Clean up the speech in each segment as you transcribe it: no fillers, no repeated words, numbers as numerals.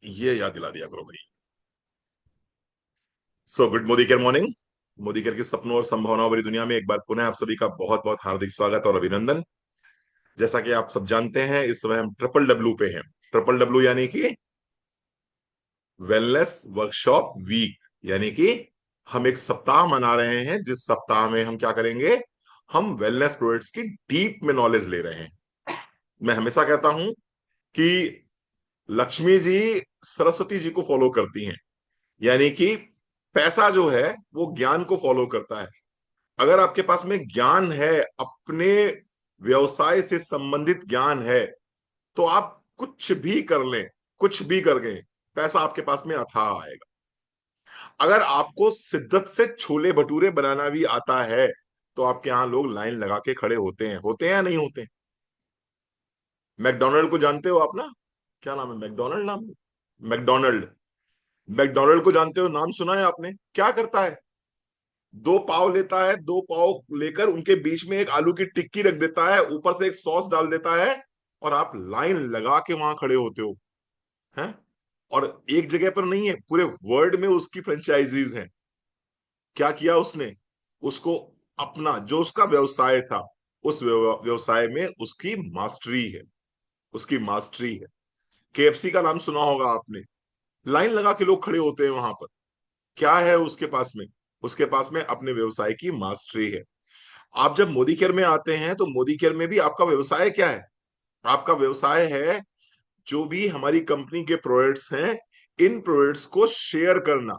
ये याद दिला दिया करो भाई। So good Modi care morning. Modi care के सपनों और संभावनाओं भरी दुनिया में एक बार पुनः आप सभी का बहुत बहुत हार्दिक स्वागत और अभिनंदन। जैसा कि आप सब जानते हैं, इस समय हम ट्रिपल डब्ल्यू पे हैं। ट्रिपल डब्ल्यू यानी कि वेलनेस वर्कशॉप वीक, यानी कि हम एक सप्ताह मना रहे हैं जिस सप्ताह में हम क्या करेंगे, हम वेलनेस प्रोडक्ट्स की डीप में नॉलेज ले रहे हैं। मैं हमेशा कहता हूं कि लक्ष्मी जी सरस्वती जी को फॉलो करती हैं, यानी कि पैसा जो है वो ज्ञान को फॉलो करता है। अगर आपके पास में ज्ञान है, अपने व्यवसाय से संबंधित ज्ञान है, तो आप कुछ भी कर लें, कुछ भी कर गए, पैसा आपके पास में अथाह आएगा। अगर आपको शिद्दत से छोले भटूरे बनाना भी आता है, तो आपके यहां लोग लाइन लगा के खड़े होते हैं या नहीं होते हैं? मैकडोनल्ड को जानते हो आप ना? क्या नाम है, मैकडोनल्ड नाम? मैकडोनल्ड। मैकडोनल्ड को जानते हो, नाम सुना है आपने? क्या करता है? दो पाव लेता है, दो पाव लेकर उनके बीच में एक आलू की टिक्की रख देता है, ऊपर से एक सॉस डाल देता है, और आप लाइन लगा के वहां खड़े होते हो। हैं? और एक जगह पर नहीं है, पूरे वर्ल्ड में उसकी फ्रेंचाइजीज हैं। क्या किया उसने? उसको अपना जो उसका व्यवसाय था, उस व्यवसाय में उसकी मास्टरी है। उसकी मास्टरी है। केएफसी का नाम सुना होगा आपने। लाइन लगा के लोग खड़े होते हैं वहां पर। क्या है उसके पास में? उसके पास में अपने व्यवसाय की मास्टरी है। आप जब मोदी केयर में आते हैं, तो मोदी केयर में भी आपका व्यवसाय क्या है? आपका व्यवसाय है जो भी हमारी कंपनी के प्रोडक्ट्स हैं, इन प्रोडक्ट्स को शेयर करना।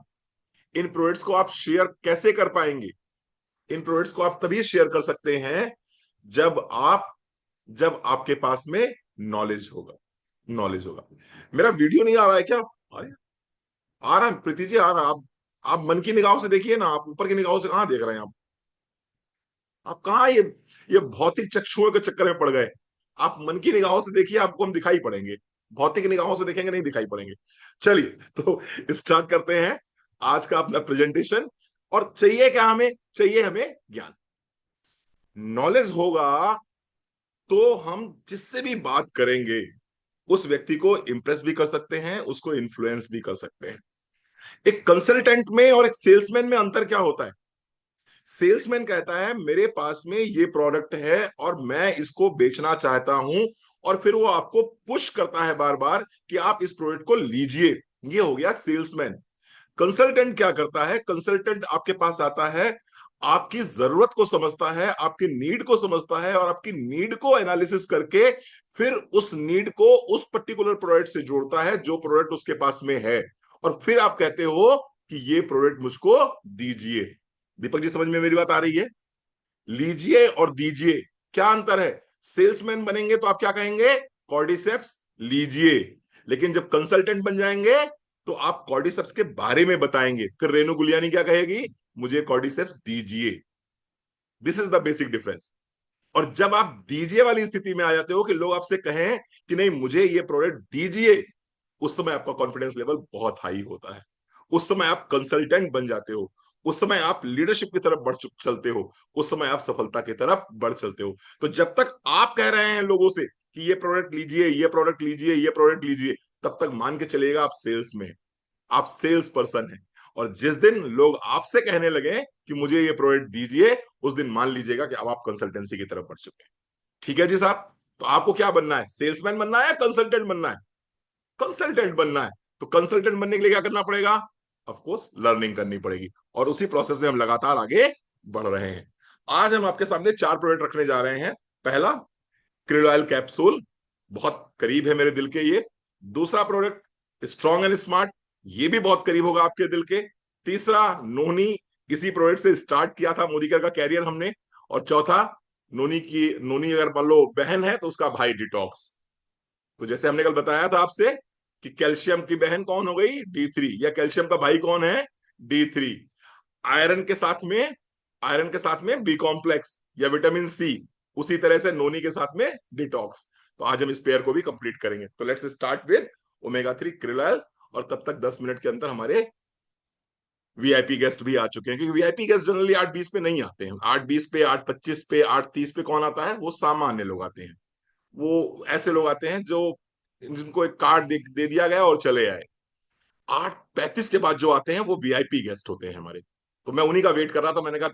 इन प्रोडक्ट्स को आप शेयर कैसे कर पाएंगे? इन प्रोडक्ट्स को आप तभी शेयर कर सकते हैं जब आप जब आपके पास में नॉलेज होगा। नॉलेज होगा। मेरा वीडियो नहीं आ रहा है क्या? आ रहा है प्रीति जी, आ रहा है। आप मन की निगाहों से देखिए ना, आप ऊपर की निगाहों से कहाँ देख रहे हैं आप कहाँ ये भौतिक चक्षुओं के चक्कर में पड़ गए। आप मन की निगाहों से देखिए, आपको हम दिखाई पड़ेंगे। भौतिक निगाहों से देखेंगे नहीं दिखाई पड़ेंगे। चलिए, तो स्टार्ट करते हैं आज का अपना प्रेजेंटेशन। और चाहिए क्या हमें? चाहिए हमें ज्ञान। नॉलेज होगा तो हम जिससे भी बात करेंगे, उस व्यक्ति को इंप्रेस भी कर सकते हैं, उसको इन्फ्लुएंस भी कर सकते हैं। एक कंसल्टेंट में और एक सेल्समैन में अंतर क्या होता है? सेल्समैन कहता है मेरे पास में ये प्रोडक्ट है और मैं इसको बेचना चाहता हूं, और फिर वो आपको पुश करता है बार बार कि आप इस प्रोडक्ट को लीजिए। ये हो गया सेल्समैन। कंसल्टेंट क्या करता है? कंसल्टेंट आपके पास आता है, आपकी जरूरत को समझता है, आपकी नीड को समझता है, और आपकी नीड को एनालिसिस करके फिर उस नीड को उस पर्टिकुलर प्रोडक्ट से जोड़ता है जो प्रोडक्ट उसके पास में है। और फिर आप कहते हो कि ये प्रोडक्ट मुझको दीजिए। दीपक जी, समझ में मेरी बात आ रही है? लीजिए और दीजिए, क्या अंतर है? सेल्समैन बनेंगे तो आप क्या कहेंगे? कॉर्डिसेप्स लीजिए। लेकिन जब कंसल्टेंट बन जाएंगे, तो आप कॉर्डिसेप्स के बारे में बताएंगे। फिर रेणु गुलियानी क्या कहेगी? मुझे कॉर्डिसेप्स दीजिए। This is the basic difference. और जब आप दीजिए वाली स्थिति में आ जाते हो कि लोग आपसे कहें कि नहीं मुझे ये प्रोडक्ट दीजिए, उस समय आपका कॉन्फिडेंस लेवल बहुत हाई होता है। उस समय आप कंसल्टेंट बन जाते हो। उस समय आप लीडरशिप की तरफ चलते हो। उस समय आप सफलता की तरफ बढ़ चलते हो। तो जब तक आप कह रहे हैं लोगों से कि ये प्रोडक्ट लीजिए, ये प्रोडक्ट लीजिए, ये प्रोडक्ट लीजिए, तब तक मान के चलिएगा आप सेल्स में, आप सेल्स पर्सन हैं। और जिस दिन लोग आपसे कहने लगे कि मुझे ये प्रोडक्ट दीजिए, उस दिन मान लीजिएगा कि अब आप कंसल्टेंसी की तरफ बढ़ चुके हैं। ठीक है जी साहब? तो आपको क्या बनना है? सेल्समैन बनना है या कंसल्टेंट बनना है? कंसल्टेंट बनना है। तो कंसल्टेंट बनने के लिए क्या करना पड़ेगा? ऑफ कोर्स लर्निंग करनी पड़ेगी। और उसी प्रोसेस में हम लगातार आगे बढ़ रहे हैं। आज हम आपके सामने चार प्रोडक्ट रखने जा रहे हैं। पहला, क्रिड ऑयल कैप्सूल, बहुत करीब है मेरे दिल के ये। दूसरा प्रोडक्ट, स्ट्रॉन्ग एंड स्मार्ट, ये भी बहुत करीब होगा आपके दिल के। तीसरा, नोनी, इसी प्रोडक्ट से स्टार्ट किया था मोदी का कैरियर हमने। और चौथा, नोनी अगर मान लो बहन है तो उसका भाई डिटॉक्स। तो जैसे हमने कल बताया था आपसे कि कैल्शियम की बहन कौन हो गई? D3। या कैल्शियम का भाई कौन है? D3। आयरन के साथ में आयरन के साथ में बी कॉम्प्लेक्स या विटामिन सी। उसी तरह से नोनी के साथ में डिटॉक्स। तो आज हम इस पेयर को भी कंप्लीट करेंगे। तो let's start with omega 3 krill oil। और तब तक 10 मिनट के अंदर हमारे वीआईपी गेस्ट भी आ चुके हैं, क्योंकि वीआईपी गेस्ट जनरली 8:20 पे नहीं आते हैं। 8:20 पे, 8:25 पे, 8:30 पे कौन आता है? वो सामान्य लोग आते हैं। वो ऐसे लोग आते हैं जो जिनको एक कार्ड दे दिया गया और चले आए। 8:35 के बाद जो आते हैं वो वीआईपी गेस्ट होते हैं हमारे। तो मैं उन्हीं का वेट कर रहा था, मैंने कहा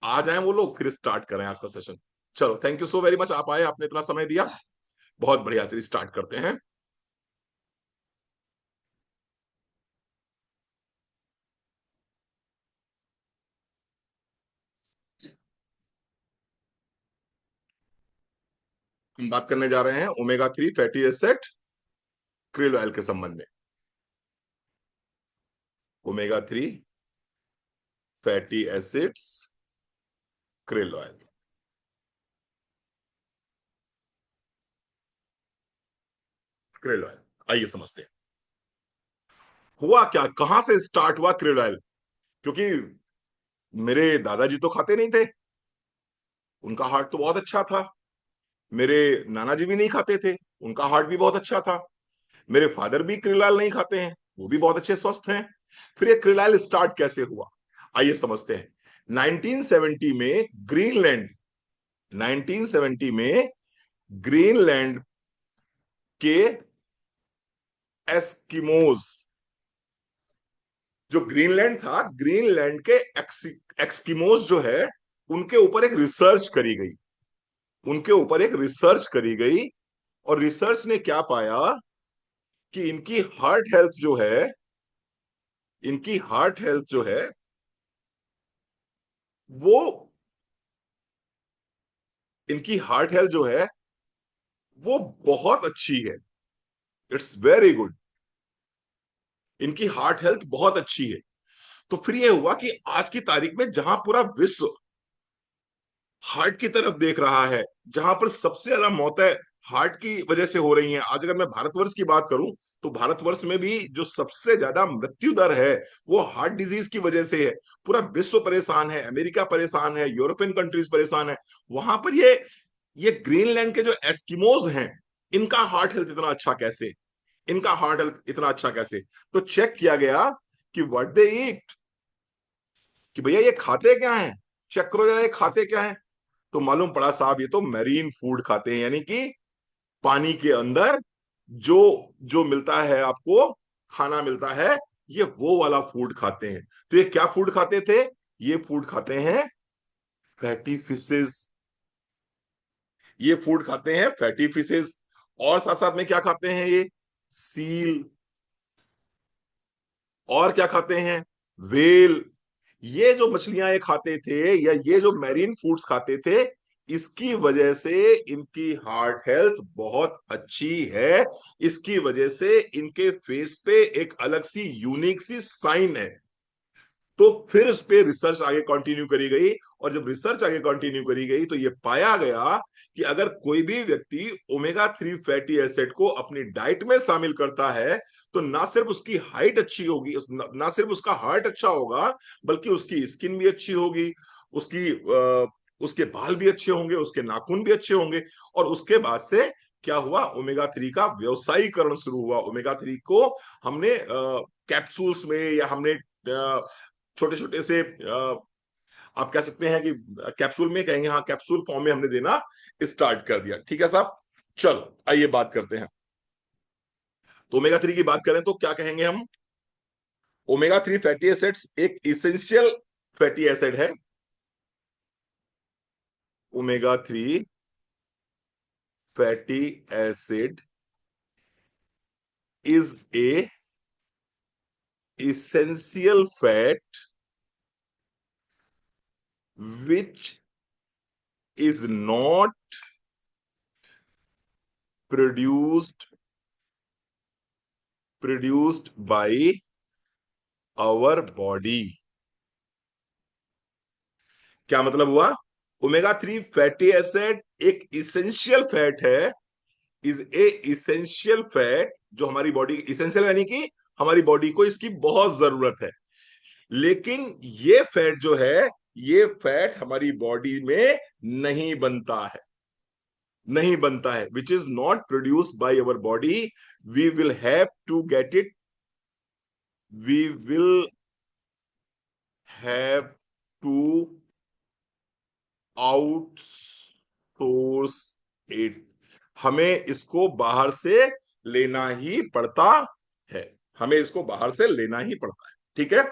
आ जाएं वो लोग, फिर स्टार्ट करें आज का सेशन। चलो, thank you so very much, आप आए, आपने इतना समय दिया। बहुत बढ़िया, चलिए स्टार्ट करते हैं। हम बात करने जा रहे हैं omega 3 fatty acid krill oil के संबंध में। Omega 3 fatty acids krill oil. Krill oil, आइए समझते हैं हुआ क्या, कहां से स्टार्ट हुआ क्रिल ऑयल। क्योंकि मेरे दादाजी तो खाते नहीं थे, उनका हार्ट तो बहुत अच्छा था। मेरे नाना जी भी नहीं खाते थे, उनका हार्ट भी बहुत अच्छा था। मेरे फादर भी क्रिल ऑयल नहीं खाते हैं, वो भी बहुत अच्छे स्वस्थ हैं। फिर ये क्रिल ऑयल स्टार्ट कैसे हुआ, आइए समझते हैं। 1970 में ग्रीनलैंड 1970 में ग्रीनलैंड के एस्किमोज, जो ग्रीनलैंड था, ग्रीनलैंड के एक्सकिमोज जो है, उनके ऊपर एक रिसर्च करी गई। उनके ऊपर एक रिसर्च करी गई, और रिसर्च ने क्या पाया कि इनकी हार्ट हेल्थ जो है वो इनकी हार्ट हेल्थ जो है वो बहुत अच्छी है। It's very good. इनकी हार्ट हेल्थ बहुत अच्छी है। तो फिर यह हुआ कि आज की तारीख में जहां पूरा विश्व हार्ट की तरफ देख रहा है, जहां पर सबसे ज्यादा मौतें हार्ट की वजह से हो रही हैं, आज अगर मैं भारतवर्ष की बात करूं तो भारतवर्ष में भी जो सबसे ज्यादा मृत्यु दर है वो हार्ट डिजीज की वजह से है। पूरा विश्व परेशान है, अमेरिका परेशान है, यूरोपियन कंट्रीज परेशान है। वहां पर ये ग्रीनलैंड के जो एस्किमोज हैं, इनका हार्ट हेल्थ इतना अच्छा कैसे, इनका हार्ट हेल्थ इतना अच्छा कैसे। तो चेक किया गया कि व्हाट दे ईट, कि भैया ये खाते क्या है, चेक करो जरा ये खाते क्या है। तो मालूम पड़ा साहब ये तो मैरीन फूड खाते हैं, यानी कि पानी के अंदर जो जो मिलता है आपको, खाना मिलता है, ये वो वाला फूड खाते हैं। तो ये क्या फूड खाते थे, ये फूड खाते हैं फैटी फिशेस। ये फूड खाते हैं फैटी फिशेस। और साथ साथ में क्या खाते हैं ये, सील। और क्या खाते हैं, वेल। ये जो मछलियां ये खाते थे, या ये जो मैरीन फूड्स खाते थे, इसकी वजह से इनकी हार्ट हेल्थ बहुत अच्छी है। इसकी वजह से इनके फेस पे एक अलग सी यूनिक सी साइन है। तो फिर उस पे रिसर्च आगे कंटिन्यू करी गई, और जब रिसर्च आगे कंटिन्यू करी गई तो ये पाया गया कि अगर कोई भी व्यक्ति ओमेगा 3 फैटी एसिड को अपनी डाइट में शामिल करता है, तो ना सिर्फ उसकी हाइट अच्छी होगी, ना सिर्फ उसका हार्ट अच्छा होगा, बल्कि उसकी स्किन भी अच्छी होगी, उसके बाल भी अच्छे होंगे, उसके नाखून भी अच्छे होंगे। और उसके बाद से क्या हुआ, ओमेगा 3 का व्यवसायीकरण शुरू हुआ। ओमेगा 3 को हमने कैप्सूल्स में, या हमने छोटे छोटे से आप कह सकते हैं कि कैप्सूल में कहेंगे, हाँ कैप्सूल फॉर्म में हमने देना स्टार्ट कर दिया। ठीक है साहब, चलो आइए बात करते हैं। तो ओमेगा 3 की बात करें तो क्या कहेंगे हम, ओमेगा 3 फैटी एसिड्स एक इसेंशियल फैटी एसिड है। Omega 3 fatty acid is a essential fat which is not produced by our body। क्या मतलब हुआ, ओमेगा 3 फैटी एसिड एक इसेंशियल फैट है, इज ए इसेंशियल फैट, जो हमारी बॉडी, इसेंशियल यानी कि हमारी बॉडी को इसकी बहुत जरूरत है। लेकिन ये फैट जो है, ये फैट हमारी बॉडी में नहीं बनता है, नहीं बनता है, which is not produced by our body. We will have to get it, we will have to outsource it. हमें इसको बाहर से लेना ही पड़ता है। हमें इसको बाहर से लेना ही पड़ता है, ठीक है।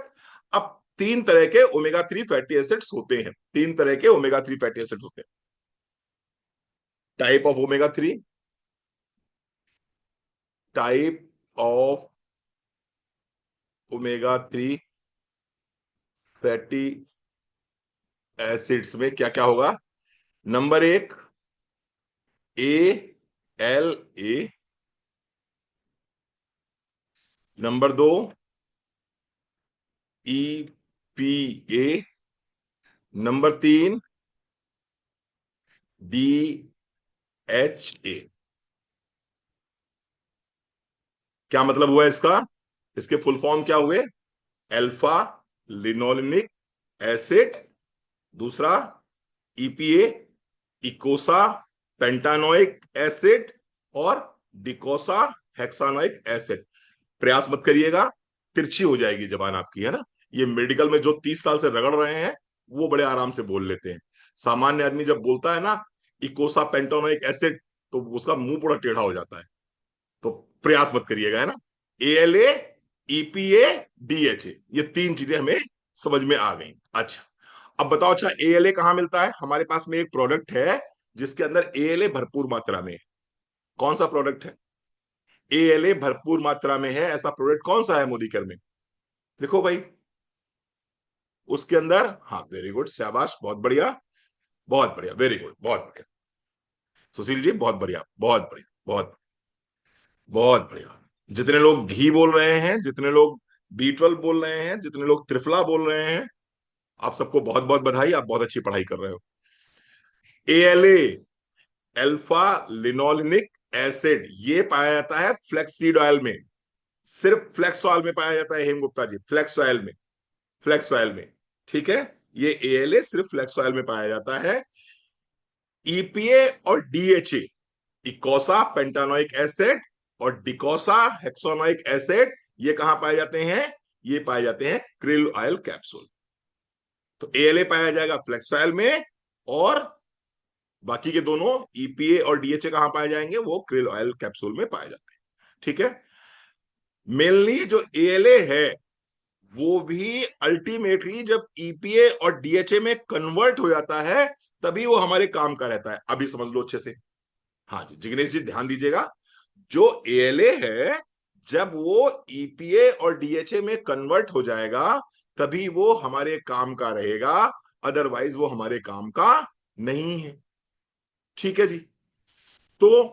अब तीन तरह के ओमेगा 3 फैटी एसिड्स होते हैं, तीन तरह के ओमेगा 3 फैटी एसिड्स होते हैं। Type of omega 3, type of omega 3 fatty acids में क्या क्या होगा? नंबर एक, ए एल ए। नंबर दो, ई पी ए। नंबर तीन, डी एच ए। क्या मतलब हुआ इसका? इसके फुल फॉर्म क्या हुए? अल्फा लिनोलेनिक एसिड, दूसरा ईपीए इकोसा पेंटानोइक एसिड, और डिकोसा हेक्सानोइक एसिड। प्रयास मत करिएगा, तिरछी हो जाएगी जबान आपकी, है ना। ये मेडिकल में जो 30 साल से रगड़ रहे हैं वो बड़े आराम से बोल लेते हैं। सामान्य आदमी जब बोलता है ना इकोसा पेंटानोइक एसिड, तो उसका मुंह पूरा टेढ़ा हो जाता है। तो प्रयास मत करिएगा, है ना। ALA, EPA, DHA, ये तीन चीजें हमें समझ में आ गई। अच्छा, अब बताओ, अच्छा ALA कहाँ मिलता है? हमारे पास में एक प्रोडक्ट है जिसके अंदर ALA भरपूर मात्रा में है। कौन सा प्रोडक्ट है? ALA भरपूर मात्रा में है, ऐसा प्रोडक्ट कौन सा है मोदीकर में? लिखो भाई। उसके अंदर, हाँ वेरी गुड, शाबाश, बहुत बढ़िया, बहुत बढ़िया, वेरी गुड, बहुत बढ़िया। सुशील जी बहुत बढ़िया, बहुत बढ़िया, बहुत बहुत बढ़िया। जितने लोग घी बोल रहे हैं, जितने लोग B12 बोल रहे हैं, जितने लोग त्रिफला बोल रहे हैं, आप सबको बहुत बहुत बधाई, आप बहुत अच्छी पढ़ाई कर रहे हो। ALA, अल्फा लिनोलेनिक एसिड, ये पाया जाता है फ्लेक्सीड ऑयल में। सिर्फ फ्लेक्स ऑयल में पाया जाता है हेम गुप्ता जी, फ्लेक्स ऑयल में, फ्लेक्स ऑयल में, ठीक है। ये ALA सिर्फ फ्लेक्स ऑयल में पाया जाता है। EPA और DHA, इकोसा पेंटानोइक एसिड और डिकोसा हेक्सोनोइक एसिड, ये कहां पाए जाते हैं? ये पाए जाते हैं क्रिल ऑयल कैप्सूल। तो ALA पाया जाएगा फ्लेक्स ऑयल में, और बाकी के दोनों EPA और DHA कहां पाए जाएंगे? वो क्रिल ऑयल कैप्सूल में पाए जाते हैं, ठीक है। मेनली जो ALA है वो भी अल्टीमेटली जब EPA और DHA में कन्वर्ट हो जाता है तभी वो हमारे काम का रहता है। अभी समझ लो अच्छे से। हाँ जी जिग्नेश जी ध्यान दीजिएगा, जो ALA है जब वो EPA और DHA में कन्वर्ट हो जाएगा तभी वो हमारे काम का रहेगा, अदरवाइज वो हमारे काम का नहीं है, ठीक है जी। तो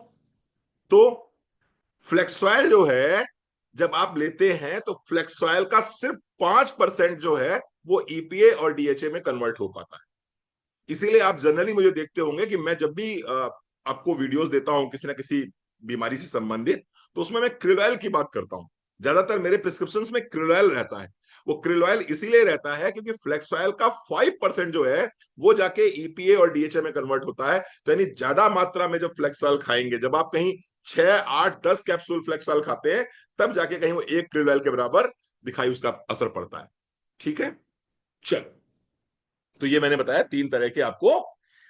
तो फ्लेक्सॉयल जो है, जब आप लेते हैं तो फ्लेक्सॉयल का सिर्फ 5% जो है वो EPA और DHA में कन्वर्ट हो पाता है। इसीलिए आप जनरली मुझे देखते होंगे कि मैं जब भी आपको वीडियोस देता हूं किसी ना किसी बीमारी से संबंधित, तो उसमें मैं क्रिल ऑयल की बात करता हूं। ज्यादातर मेरे प्रिस्क्रिप्शन में क्रिल ऑयल रहता है। वो क्रिल ऑयल इसीलिए रहता है क्योंकि फ्लेक्स ऑयल का 5% जो है वो जाके EPA और DHA में कन्वर्ट होता है। तो यानी ज्यादा मात्रा में जब फ्लेक्स ऑयल खाएंगे, जब आप कहीं 6 8 10 कैप्सूल फ्लेक्स ऑयल खाते हैं, तब जाके कहीं वो एक क्रिल ऑयल के बराबर दिखाई उसका असर पड़ता है, ठीक है। चलो, तो ये मैंने बताया तीन तरह के आपको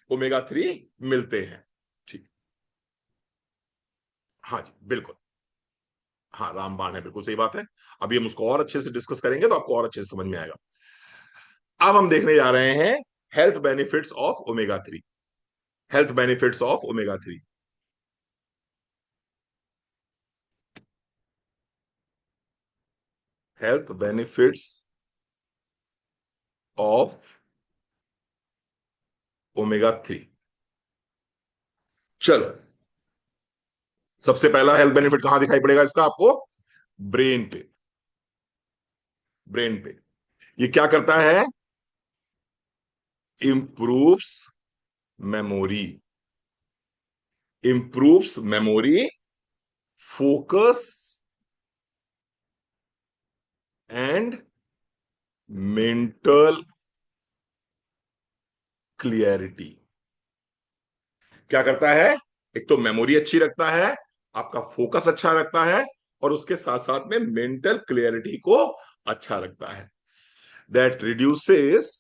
ओमेगा 3 मिलते हैं, ठीक। हाँ जी बिल्कुल, हाँ रामबाण है, बिल्कुल सही बात है। अभी हम उसको और अच्छे से डिस्कस करेंगे तो आपको और अच्छे से समझ में आएगा। अब हम देखने जा रहे हैं health benefits of omega 3। Health benefits of omega 3। Health benefits of omega 3। चलो, सबसे पहला हेल्थ बेनिफिट कहां दिखाई पड़ेगा इसका आपको? ब्रेन पे। ब्रेन पे ये क्या करता है? Improves memory. Improves memory, focus and mental clarity. क्या करता है? एक तो मेमोरी अच्छी रखता है, आपका फोकस अच्छा रखता है, और उसके साथ साथ में मेंटल क्लियरिटी को अच्छा रखता है। That reduces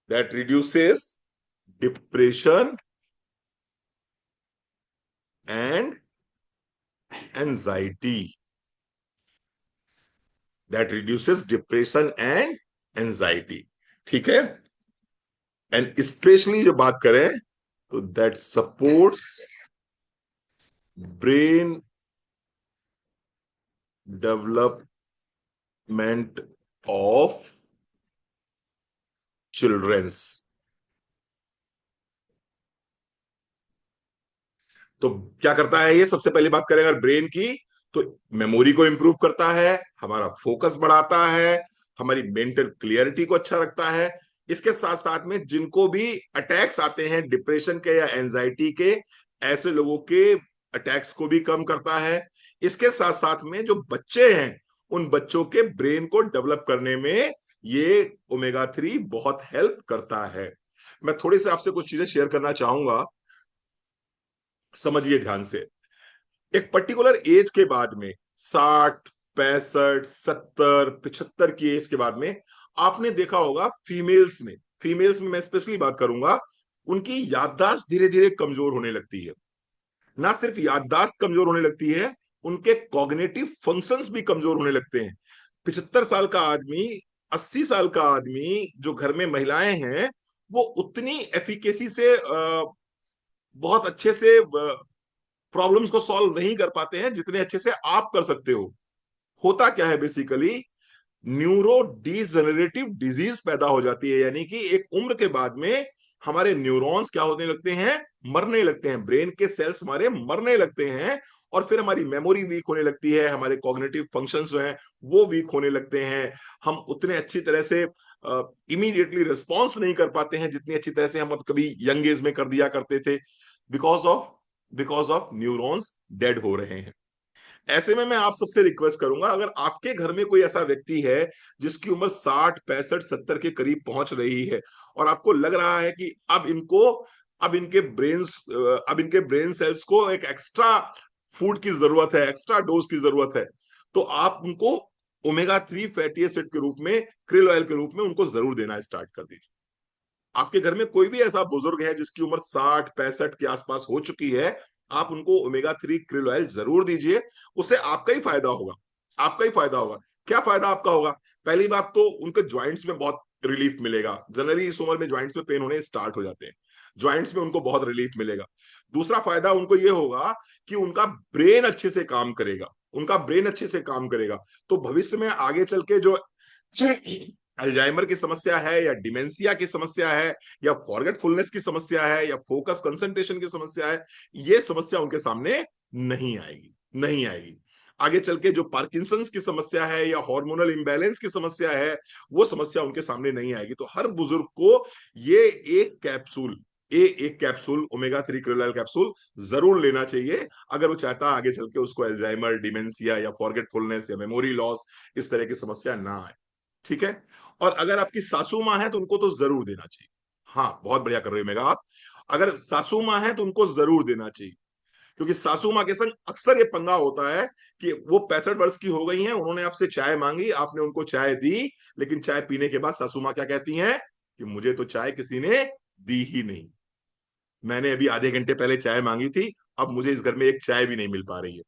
that reduces depression and anxiety. That reduces depression and anxiety. ठीक है। एंड स्पेशली जो बात करें तो that supports brain development of childrens. तो क्या करता है ये, सबसे पहली बात करें अगर ब्रेन की, तो मेमोरी को इंप्रूव करता है, हमारा फोकस बढ़ाता है, हमारी मेंटल क्लियरिटी को अच्छा रखता है। इसके साथ साथ में जिनको भी अटैक्स आते हैं डिप्रेशन के या एंजाइटी के, ऐसे लोगों के अटैक्स को भी कम करता है। इसके साथ साथ में जो बच्चे हैं, उन बच्चों के ब्रेन को डेवलप करने में ये ओमेगा 3 बहुत हेल्प करता है। मैं थोड़ी सी आपसे कुछ चीजें शेयर करना चाहूंगा, समझिए ध्यान से। एक पर्टिकुलर एज के बाद में, 60, 65, 70, 75 की एज के बाद में, आपने देखा होगा फीमेल्स में मैं स्पेशली बात करूंगा, उनकी याददाश्त धीरे धीरे कमजोर होने लगती है। ना सिर्फ याददाश्त कमजोर होने लगती है, उनके कॉग्निटिव फंक्शंस भी कमजोर होने लगते हैं। 75 साल का आदमी, 80 साल का आदमी, जो घर में महिलाएं हैं, वो उतनी एफिकेसी से बहुत अच्छे से प्रॉब्लम्स को सॉल्व नहीं कर पाते हैं जितने अच्छे से आप कर सकते हो। होता क्या है बेसिकली, न्यूरो डिजेनरेटिव डिजीज पैदा हो जाती है, यानी कि एक उम्र के बाद में हमारे न्यूरॉन्स क्या होने लगते हैं, मरने लगते हैं, ब्रेन के सेल्स हमारे मरने लगते हैं। और फिर हमारी मेमोरी वीक होने लगती है, हमारे कॉग्निटिव फंक्शंस जो हैं वो वीक होने लगते हैं। हम उतने अच्छी तरह से इमीडिएटली रिस्पॉन्स नहीं कर पाते हैं जितनी अच्छी तरह से हम अब कभी यंग एज में कर दिया करते थे, बिकॉज ऑफ न्यूरॉन्स डेड हो रहे हैं। ऐसे में मैं आप सबसे रिक्वेस्ट करूंगा, अगर आपके घर में कोई ऐसा व्यक्ति है जिसकी उम्र 60, 65, 70 के करीब पहुंच रही है, और आपको लग रहा है कि अब इनके ब्रेन सेल्स को एक एक्स्ट्रा फूड की जरूरत है, एक्स्ट्रा डोज की जरूरत है, तो आप उनको ओमेगा 3 फैटी एसिड के रूप में, क्रिल ऑयल के रूप में उनको जरूर देना स्टार्ट कर दीजिए। आपके घर में कोई भी ऐसा बुजुर्ग है जिसकी उम्र 60, 65 के आसपास हो चुकी है, आप उनको ओमेगा 3 क्रिल ऑयल जरूर दीजिए। उससे आपका ही फायदा होगा, आपका ही फायदा होगा। क्या फायदा आपका होगा? पहली बात तो उनके ज्वाइंट्स में बहुत रिलीफ मिलेगा। जनरली इस उम्र में ज्वाइंट्स में पेन होने स्टार्ट हो जाते हैं, ज्वाइंट्स में उनको बहुत रिलीफ मिलेगा। दूसरा फायदा उनको ये होगा कि उनका ब्रेन अच्छे से काम करेगा, उनका ब्रेन अच्छे से काम करेगा। तो भविष्य में आगे चल के जो अल्जाइमर की समस्या है, या डिमेंशिया की समस्या है, या फॉरगेटफुलनेस की समस्या है, या फोकस कंसंट्रेशन की समस्या है, ये समस्या उनके सामने नहीं आएगी, नहीं आएगी। आगे चल के जो पार्किंसंस की समस्या है या हार्मोनल इंबैलेंस की समस्या है, वो समस्या उनके सामने नहीं आएगी। तो हर बुजुर्ग को ये एक कैप्सूल ओमेगा 3 क्रियोल कैप्सूल जरूर लेना चाहिए, अगर वो चाहता है आगे चल के उसको अल्जाइमर, डिमेंशिया या फॉरगेटफुलनेस या मेमोरी लॉस, इस तरह की समस्या ना आए। ठीक है। और अगर आपकी सासू माँ है तो उनको तो जरूर देना चाहिए। हाँ, बहुत बढ़िया कर रहे हो मेगा आप। अगर सासू माँ है तो उनको जरूर देना चाहिए, क्योंकि सासू माँ के संग अक्सर ये पंगा होता है कि वो 65 वर्ष की हो गई हैं, उन्होंने आपसे चाय मांगी, आपने उनको चाय दी, लेकिन चाय पीने के बाद सासू माँ क्या कहती हैं कि मुझे तो चाय किसी ने दी ही नहीं, मैंने अभी आधे घंटे पहले चाय मांगी थी, अब मुझे इस घर में एक चाय भी नहीं मिल पा रही है।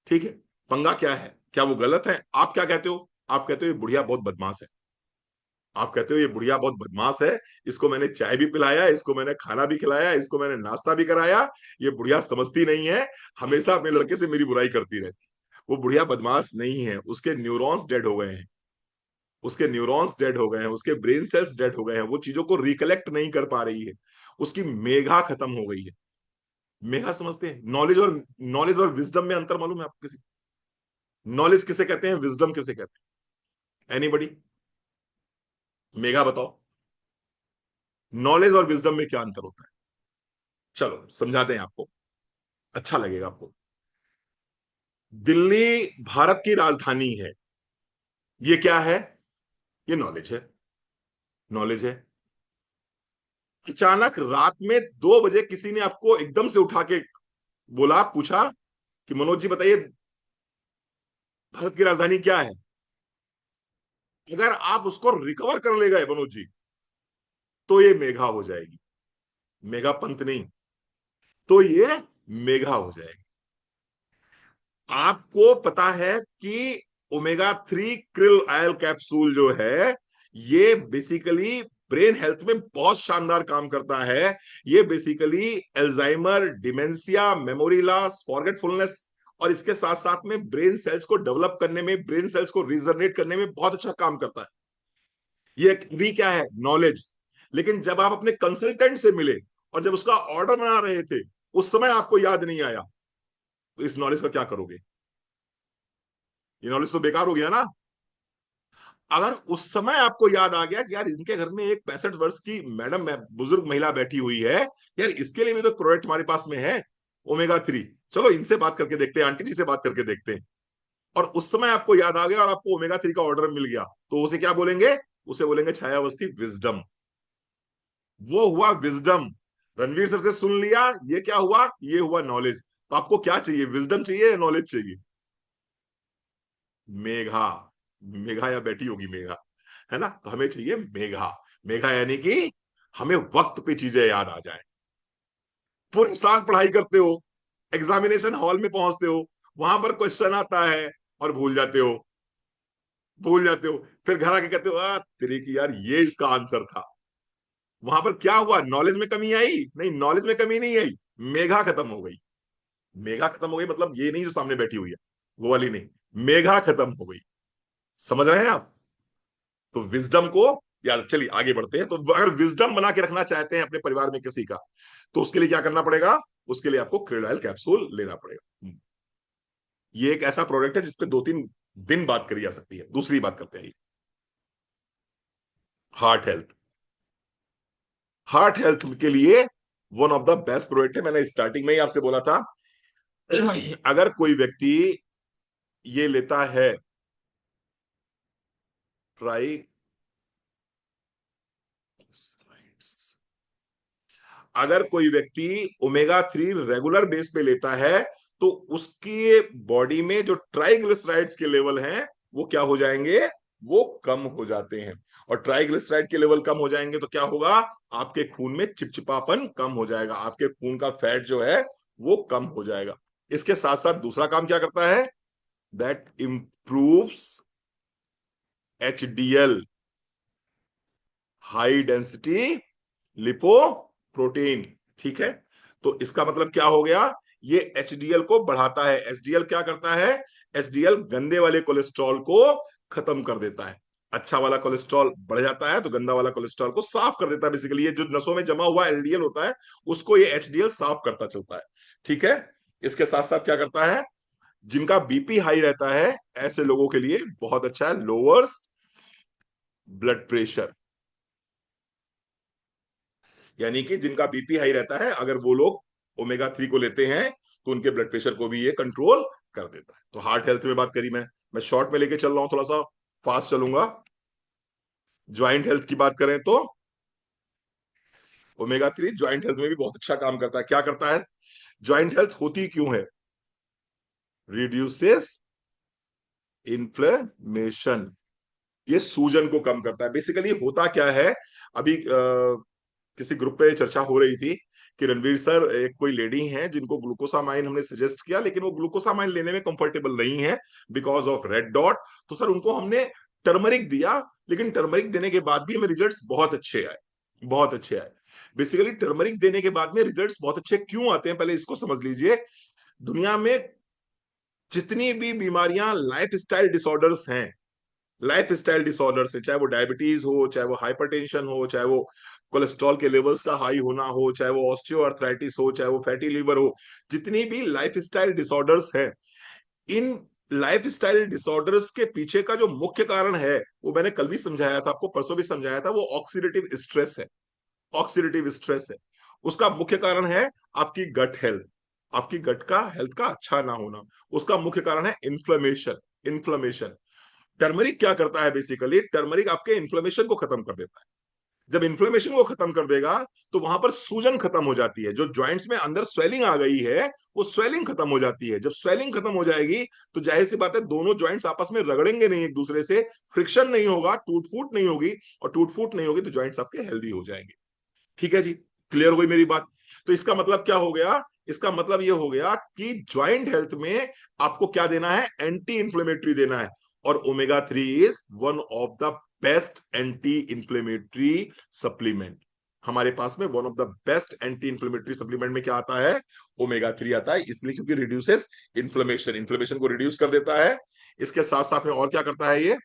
ठीक है। पंगा क्या है, क्या वो गलत है? आप क्या कहते हो? आप कहते हो ये बुढ़िया बहुत बदमाश है, आप कहते हो ये बुढ़िया बहुत बदमाश है, इसको मैंने चाय भी पिलाया, इसको मैंने खाना भी खिलाया, इसको मैंने नाश्ता भी कराया, ये बुढ़िया समझती नहीं है, हमेशा अपने लड़के से मेरी बुराई करती रहती। वो बुढ़िया बदमाश नहीं है, उसके न्यूरॉन्स डेड हो गए हैं, उसके न्यूरॉन्स डेड हो गए हैं, उसके ब्रेन सेल्स डेड हो गए हैं, वो चीजों को रिकलेक्ट नहीं कर पा रही है, उसकी मेघा खत्म हो गई है। मेघा समझते हैं? नॉलेज और विजडम में अंतर मालूम है आपको किसी? नॉलेज किसे कहते हैं, विजडम किसे कहते हैं? एनीबडी? मेघा बताओ, नॉलेज और विजडम में क्या अंतर होता है? चलो समझाते हैं आपको, अच्छा लगेगा आपको। दिल्ली भारत की राजधानी है, ये क्या है? ये नॉलेज है, नॉलेज है। अचानक रात में 2 बजे किसी ने आपको एकदम से उठा के बोला, पूछा कि मनोज जी बताइए भारत की राजधानी क्या है। अगर आप उसको रिकवर कर ले गए मनोज जी, तो ये मेघा हो जाएगी, मेघा पंत नहीं, तो ये मेघा हो जाएगी। आपको पता है कि ओमेगा 3 krill ऑयल कैप्सूल जो है, ये बेसिकली ब्रेन हेल्थ में बहुत शानदार काम करता है। ये basically Alzheimer, dementia, memory loss, forgetfulness और इसके साथ साथ में ब्रेन सेल्स को डेवलप करने में, ब्रेन सेल्स को रीजनरेट करने में बहुत अच्छा काम करता है। ये भी क्या है, नॉलेज। लेकिन जब आप अपने कंसल्टेंट से मिले और जब उसका ऑर्डर बना रहे थे, उस समय आपको याद नहीं आया, तो इस नॉलेज का क्या करोगे? ये नॉलेज तो बेकार हो गया ना। अगर उस समय आपको याद आ गया कि यार इनके घर में एक 65 वर्ष की मैडम, बुजुर्ग महिला बैठी हुई है, यार इसके लिए भी तो प्रोडक्ट हमारे पास में है, ओमेगा 3, चलो इनसे बात करके देखते हैं, आंटी जी से बात करके देखते हैं, और उस समय आपको याद आ गया और आपको ओमेगा 3 का ऑर्डर मिल गया, तो उसे क्या बोलेंगे? उसे बोलेंगे छायावस्थी विजडम। वो हुआ विजडम। रणवीर सर से सुन लिया, ये क्या हुआ? ये हुआ नॉलेज। तो आपको क्या चाहिए, विजडम चाहिए या नॉलेज चाहिए? मेघा। मेघा या बैठी होगी मेघा, है ना? तो हमें चाहिए मेघा। मेघा यानी कि हमें वक्त पे चीजें याद आ जाए। पूरे साल पढ़ाई करते हो, एग्जामिनेशन हॉल में पहुंचते हो, वहां पर क्वेश्चन आता है और भूल जाते हो, भूल जाते हो, फिर घर आके कहते हो आ तेरे की यार ये इसका आंसर था। वहां पर क्या हुआ? नॉलेज में कमी आई? नहीं, नॉलेज में कमी नहीं आई, मेघा खत्म हो गई। मेघा खत्म हो गई मतलब ये नहीं जो सामने बैठी हुई है वो वाली नहीं, मेघा खत्म हो गई। समझ रहे हैं आप? तो विजडम को, यार चलिए आगे बढ़ते हैं। तो अगर विजडम बना के रखना चाहते हैं अपने परिवार में किसी का, तो उसके लिए क्या करना पड़ेगा? उसके लिए आपको क्रिल ऑयल कैप्सूल लेना पड़ेगा। ये एक ऐसा प्रोडक्ट है जिसपे 2-3 दिन बात करी जा सकती है। दूसरी बात करते हैं, हार्ट हेल्थ। हार्ट हेल्थ के लिए one of the best product है। मैंने स्टार्टिंग में ही आपसे बोला था, अगर कोई व्यक्ति ये लेता है ट्राई, अगर कोई व्यक्ति ओमेगा 3 रेगुलर बेस पे लेता है, तो उसकी बॉडी में जो ट्राइग्लिसराइड्स के लेवल हैं वो क्या हो जाएंगे? वो कम हो जाते हैं। और ट्राइग्लिसराइड के लेवल कम हो जाएंगे तो क्या होगा? आपके खून में चिपचिपापन कम हो जाएगा, आपके खून का फैट जो है वो कम हो जाएगा। इसके साथ साथ दूसरा काम क्या करता है? That improves HDL, high density lipoprotein. ठीक है, तो इसका मतलब क्या हो गया? ये HDL को बढ़ाता है। HDL क्या करता है? HDL गंदे वाले कोलेस्ट्रॉल को खत्म कर देता है। अच्छा वाला कोलेस्ट्रॉल बढ़ जाता है तो गंदा वाला कोलेस्ट्रॉल को साफ कर देता है। बेसिकली ये जो नसों में जमा हुआ LDL होता है, उसको ये HDL साफ करता चलता है। ठीक है, इसके साथ साथ क्या करता है? जिनका बीपी हाई रहता है, ऐसे लोगों के लिए बहुत अच्छा है, लोअर्स ब्लड प्रेशर। यानी कि जिनका बीपी हाई रहता है, अगर वो लोग ओमेगा 3 को लेते हैं तो उनके ब्लड प्रेशर को भी ये कंट्रोल कर देता है। तो हार्ट हेल्थ में बात करी, मैं शॉर्ट में लेके चल रहा हूं, थोड़ा सा फास्ट चलूंगा। ज्वाइंट हेल्थ की बात करें तो ओमेगा 3 ज्वाइंट हेल्थ में भी बहुत अच्छा काम करता है। क्या करता है? ज्वाइंट हेल्थ होती क्यों है? रिड्यूसेस इन्फ्लेमेशन, ये सूजन को कम करता है। बेसिकली होता क्या है, अभी किसी ग्रुप पे चर्चा हो रही थी कि रणवीर सर, एक कोई लेडी हैं जिनको ग्लूकोसामाइन हमने सजेस्ट किया, लेकिन वो ग्लूकोसामाइन लेने में कंफर्टेबल नहीं है बिकॉज ऑफ रेड डॉट। तो सर उनको हमने टर्मरिक दिया, लेकिन टर्मरिक देने के बाद भी हमें रिजल्ट्स बहुत अच्छे आए, बहुत अच्छे आए। बेसिकली टर्मरिक देने के बाद में रिजल्ट्स बहुत अच्छे क्यों आते हैं, पहले इसको समझ लीजिए। दुनिया में जितनी भी बीमारियां लाइफ स्टाइल डिसऑर्डर्स हैं, लाइफ स्टाइल डिसऑर्डर से, चाहे वो डायबिटीज हो, चाहे वो हाइपरटेंशन हो, चाहे वो कोलेस्ट्रॉल के लेवल्स का हाई होना हो, चाहे वो ऑस्टियोआर्थराइटिस हो, चाहे वो फैटी लीवर हो, जितनी भी लाइफ स्टाइल डिसऑर्डर्स है, इन लाइफ स्टाइल डिसऑर्डर्स के पीछे का जो मुख्य कारण है, वो मैंने कल भी समझाया था आपको, परसों भी समझाया था, वो ऑक्सीडेटिव स्ट्रेस है। ऑक्सीडेटिव स्ट्रेस है। उसका मुख्य कारण है आपकी गट हेल्थ, आपकी गट का हेल्थ का अच्छा ना होना। उसका मुख्य कारण है इन्फ्लेमेशन। इन्फ्लेमेशन, टर्मरिक क्या करता है? बेसिकली टर्मरिक आपके इन्फ्लेमेशन को खत्म कर देता है। जब इन्फ्लेमेशन को खत्म कर देगा तो वहां पर सूजन खत्म हो जाती है। जो जॉइंट्स में अंदर स्वेलिंग आ गई है, वो स्वेलिंग खत्म हो जाती है। जब स्वेलिंग खत्म हो जाएगी तो जाहिर सी बात है दोनों जॉइंट्स आपस में रगड़ेंगे नहीं एक दूसरे से, फ्रिक्शन नहीं होगा, टूट फूट नहीं होगी, और टूट फूट नहीं होगी तो जॉइंट्स आपके हेल्दी हो जाएंगे। ठीक है जी, क्लियर हो गई मेरी बात? तो इसका मतलब क्या हो गया? इसका मतलब ये हो गया कि ज्वाइंट हेल्थ में आपको क्या देना है? एंटी इंफ्लेमेटरी देना है। और omega 3 is one of the best anti inflammatory supplement. हमारे पास में one of the best anti inflammatory supplement में क्या आता है? ओमेगा 3 आता है, इसलिए क्योंकि रिड्यूसेस इन्फ्लेमेशन, इन्फ्लेमेशन को रिड्यूस कर देता है। इसके साथ साथ में और क्या करता है ये?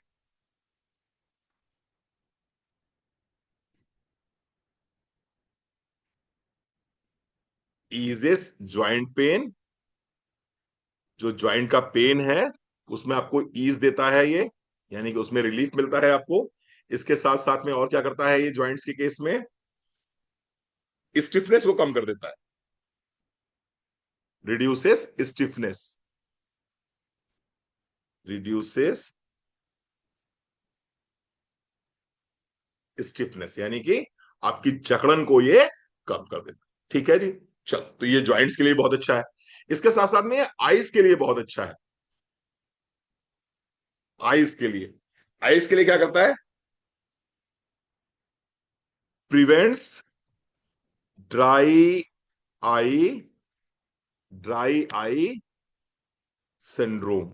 ईजेस ज्वाइंट पेन, जो ज्वाइंट का पेन है उसमें आपको ईज देता है ये, यानी कि उसमें रिलीफ मिलता है आपको। इसके साथ साथ में और क्या करता है ये ज्वाइंट्स के केस में? स्टिफनेस को कम कर देता है, रिड्यूसेस स्टिफनेस, रिड्यूसेस स्टिफनेस, यानी कि आपकी जकड़न को ये कम कर देता है। ठीक है जी। चल, तो ये ज्वाइंट्स के लिए बहुत अच्छा है। इसके साथ साथ में आइज के लिए बहुत अच्छा है। आइज के लिए, आइज के लिए क्या करता है? Prevents dry eye, dry eye syndrome,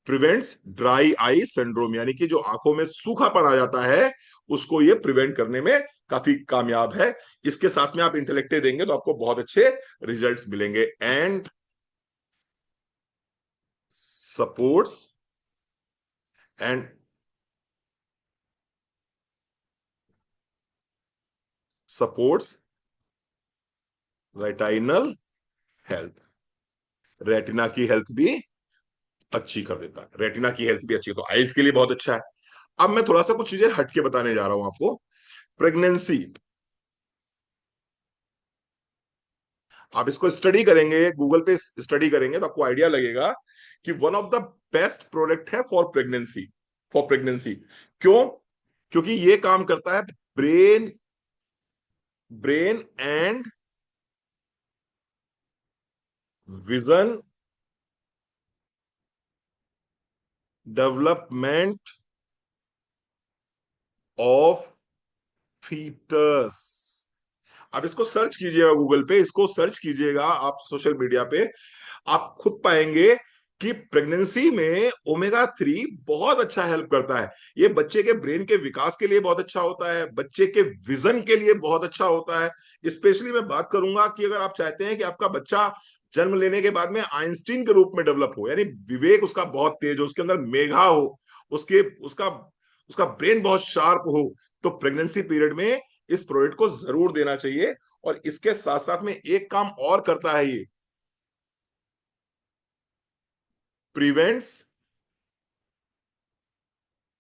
prevents dry eye syndrome, यानी कि जो आंखों में सूखापन आ जाता है उसको ये प्रिवेंट करने में काफी कामयाब है। इसके साथ में आप इंटेलेक्टे देंगे तो आपको बहुत अच्छे रिजल्ट्स मिलेंगे। And supports and supports retinal health, retina की हेल्थ भी अच्छी कर देता है, रेटिना की हेल्थ भी अच्छी है, तो आईज के लिए बहुत अच्छा है। अब मैं थोड़ा सा कुछ चीजें हटके बताने जा रहा हूं आपको। प्रेगनेंसी, आप इसको स्टडी करेंगे, गूगल पे स्टडी करेंगे तो आपको आइडिया लगेगा कि one of the best product है फॉर प्रेगनेंसी, फॉर प्रेगनेंसी। क्यों? क्योंकि ये काम करता है brain, brain and vision development of foetus. आप इसको सर्च कीजिएगा गूगल पे, इसको सर्च कीजिएगा आप सोशल मीडिया पे, आप खुद पाएंगे कि प्रेगनेंसी में ओमेगा 3 बहुत अच्छा हेल्प करता है। ये बच्चे के ब्रेन के विकास के लिए बहुत अच्छा होता है, बच्चे के विजन के लिए बहुत अच्छा होता है। स्पेशली मैं बात करूंगा कि अगर आप चाहते हैं कि आपका बच्चा जन्म लेने के बाद में आइंस्टीन के रूप में डेवलप हो, यानी विवेक उसका बहुत तेज हो, उसके अंदर मेधा हो, उसके उसका उसका ब्रेन बहुत शार्प हो, तो प्रेगनेंसी पीरियड में इस प्रोडक्ट को जरूर देना चाहिए। और इसके साथ साथ में एक काम और करता है ये, प्रिवेंट्स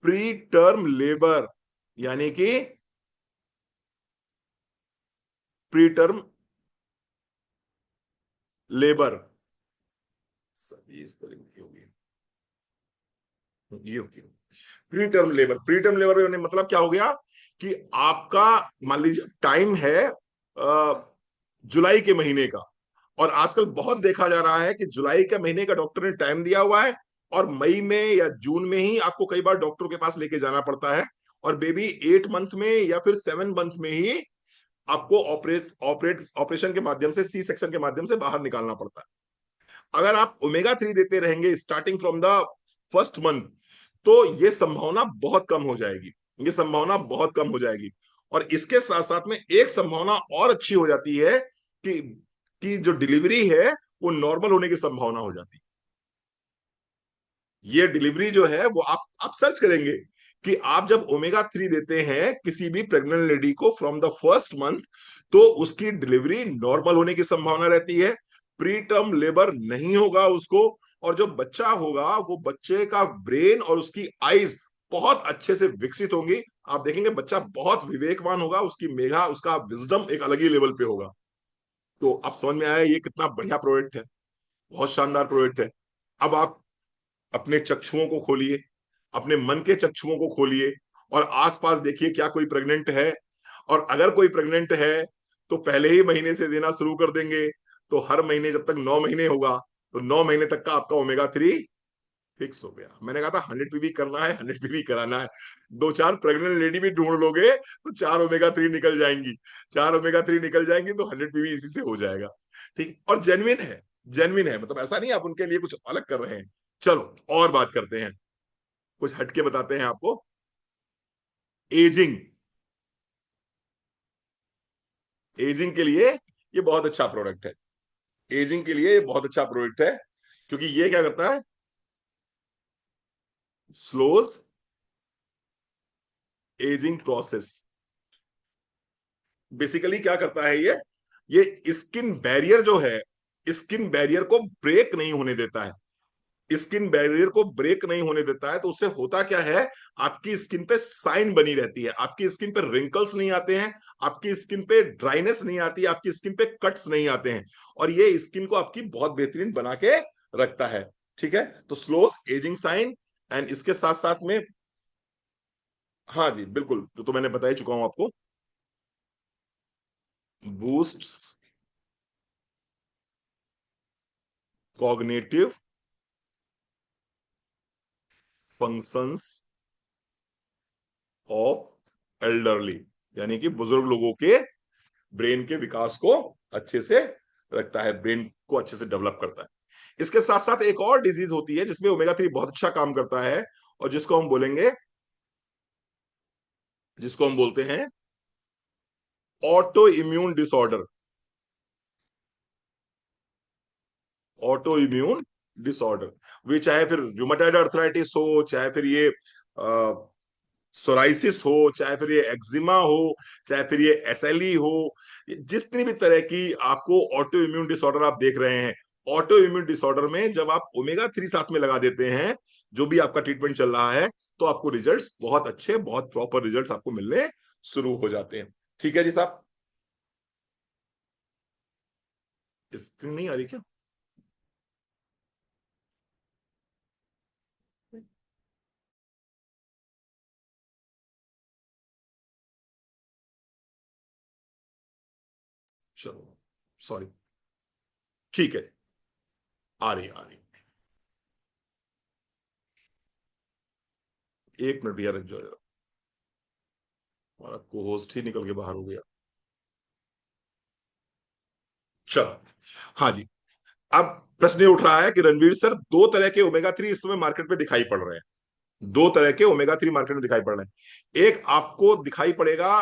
प्री टर्म लेबर, यानी कि प्री टर्म लेबर, ये स्पेलिंग होगी, ये होगी pre term labour. Pre term labour मतलब क्या हो गया कि आपका मान लीजिए टाइम है जुलाई के महीने का, और आजकल बहुत देखा जा रहा है कि जुलाई के महीने का डॉक्टर ने टाइम दिया हुआ है, और मई में या जून में ही आपको कई बार डॉक्टर के पास लेके जाना पड़ता है, और बेबी 8 मंथ में या फिर 7 मंथ में ही आपको ऑपरेशन के माध्यम से, सी सेक्शन के माध्यम से बाहर निकालना पड़ता है। अगर आप ओमेगा 3 देते रहेंगे starting from the first month, तो ये संभावना बहुत कम हो जाएगी, ये संभावना बहुत कम हो जाएगी। और इसके साथ साथ में एक संभावना और अच्छी हो जाती है कि जो डिलीवरी है वो नॉर्मल होने की संभावना हो जाती है। ये डिलीवरी जो है वो आप सर्च करेंगे कि आप जब ओमेगा 3 देते हैं किसी भी प्रेग्नेंट लेडी को फ्रॉम द फर्स्ट मंथ, तो उसकी डिलीवरी नॉर्मल होने की संभावना रहती है, प्री टर्म लेबर नहीं होगा उसको, और जो बच्चा होगा वो बच्चे का ब्रेन और उसकी आईज बहुत अच्छे से विकसित होंगी। आप देखेंगे बच्चा बहुत विवेकवान होगा, उसकी मेधा, उसका विजडम एक अलग ही लेवल पे होगा। तो आप समझ में आया ये कितना बढ़िया प्रोडक्ट है, बहुत शानदार प्रोडक्ट है। अब आप अपने चक्षुओं को खोलिए, अपने मन के चक्षुओं को खोलिए, और आसपास देखिए क्या कोई प्रेग्नेंट है, और अगर कोई प्रेग्नेंट है तो पहले ही महीने से देना शुरू कर देंगे, तो हर महीने जब तक 9 महीने होगा तो 9 महीने तक का आपका ओमेगा 3 फिक्स हो गया। मैंने कहा था 100 पीवी करना है, 100 पीवी कराना है। दो चार प्रेग्नेंट लेडी भी ढूंढ लोगे तो 4 ओमेगा 3 निकल जाएंगी, 4 ओमेगा 3 निकल जाएंगी तो 100 पीवी इसी से हो जाएगा। ठीक, और जेन्युइन है, जेन्युइन है, मतलब ऐसा नहीं आप उनके लिए कुछ अलग कर रहे हैं, चलो और बात करते हैं, कुछ हटके बताते हैं आपको। एजिंग, एजिंग के लिए ये बहुत अच्छा प्रोडक्ट है। एजिंग के लिए ये बहुत अच्छा प्रोडक्ट है, क्योंकि ये क्या करता है, स्लोज एजिंग प्रोसेस। बेसिकली क्या करता है ये स्किन बैरियर जो है, स्किन बैरियर को ब्रेक नहीं होने देता है। स्किन बैरियर को ब्रेक नहीं होने देता है, तो उससे होता क्या है, आपकी स्किन पे साइन बनी रहती है, आपकी स्किन पे रिंकल्स नहीं आते हैं, आपकी स्किन पे ड्राइनेस नहीं आती, आपकी स्किन पे कट्स नहीं आते हैं, और ये स्किन को आपकी बहुत बेहतरीन बना के रखता है। ठीक है, तो स्लोस एजिंग साइन, एंड इसके साथ साथ में, हाँ जी बिल्कुल, तो मैंने बता ही चुका हूं आपको। Boost cognitive functions of elderly, यानी कि बुजुर्ग लोगों के ब्रेन के विकास को अच्छे से रखता है, ब्रेन को अच्छे से डेवलप करता है। इसके साथ साथ एक और डिजीज होती है जिसमें ओमेगा 3 बहुत अच्छा काम करता है, और जिसको हम बोलते हैं autoimmune disorder. Autoimmune disorder, वे चाहे फिर रूमेटॉइड अर्थराइटिस हो, चाहे फिर ये सोराइसिस हो, चाहे फिर ये एक्जिमा हो, चाहे फिर ये एसएलई हो, जितनी भी तरह की आपको ऑटो इम्यून डिसऑर्डर आप देख रहे हैं, ऑटो इम्यून डिसऑर्डर में जब आप ओमेगा 3 साथ में लगा देते हैं, जो भी आपका ट्रीटमेंट चल रहा है, तो आपको रिजल्ट्स बहुत अच्छे, बहुत प्रॉपर रिजल्ट्स आपको मिलने शुरू हो जाते हैं। ठीक है जी साहब, स्क्रीन नहीं आ रही क्या? चलो, सॉरी। ठीक है, आ रही। एक मिनट भैया, रुक जाओ, हमारा को होस्ट ही निकल के बाहर हो गया। चलो, हाँ जी। अब प्रश्न ये उठ रहा है कि रणवीर सर, दो तरह के ओमेगा 3 इस समय मार्केट में दिखाई पड़ रहे हैं। दो तरह के ओमेगा 3 मार्केट में दिखाई पड़ रहे हैं। एक आपको दिखाई पड़ेगा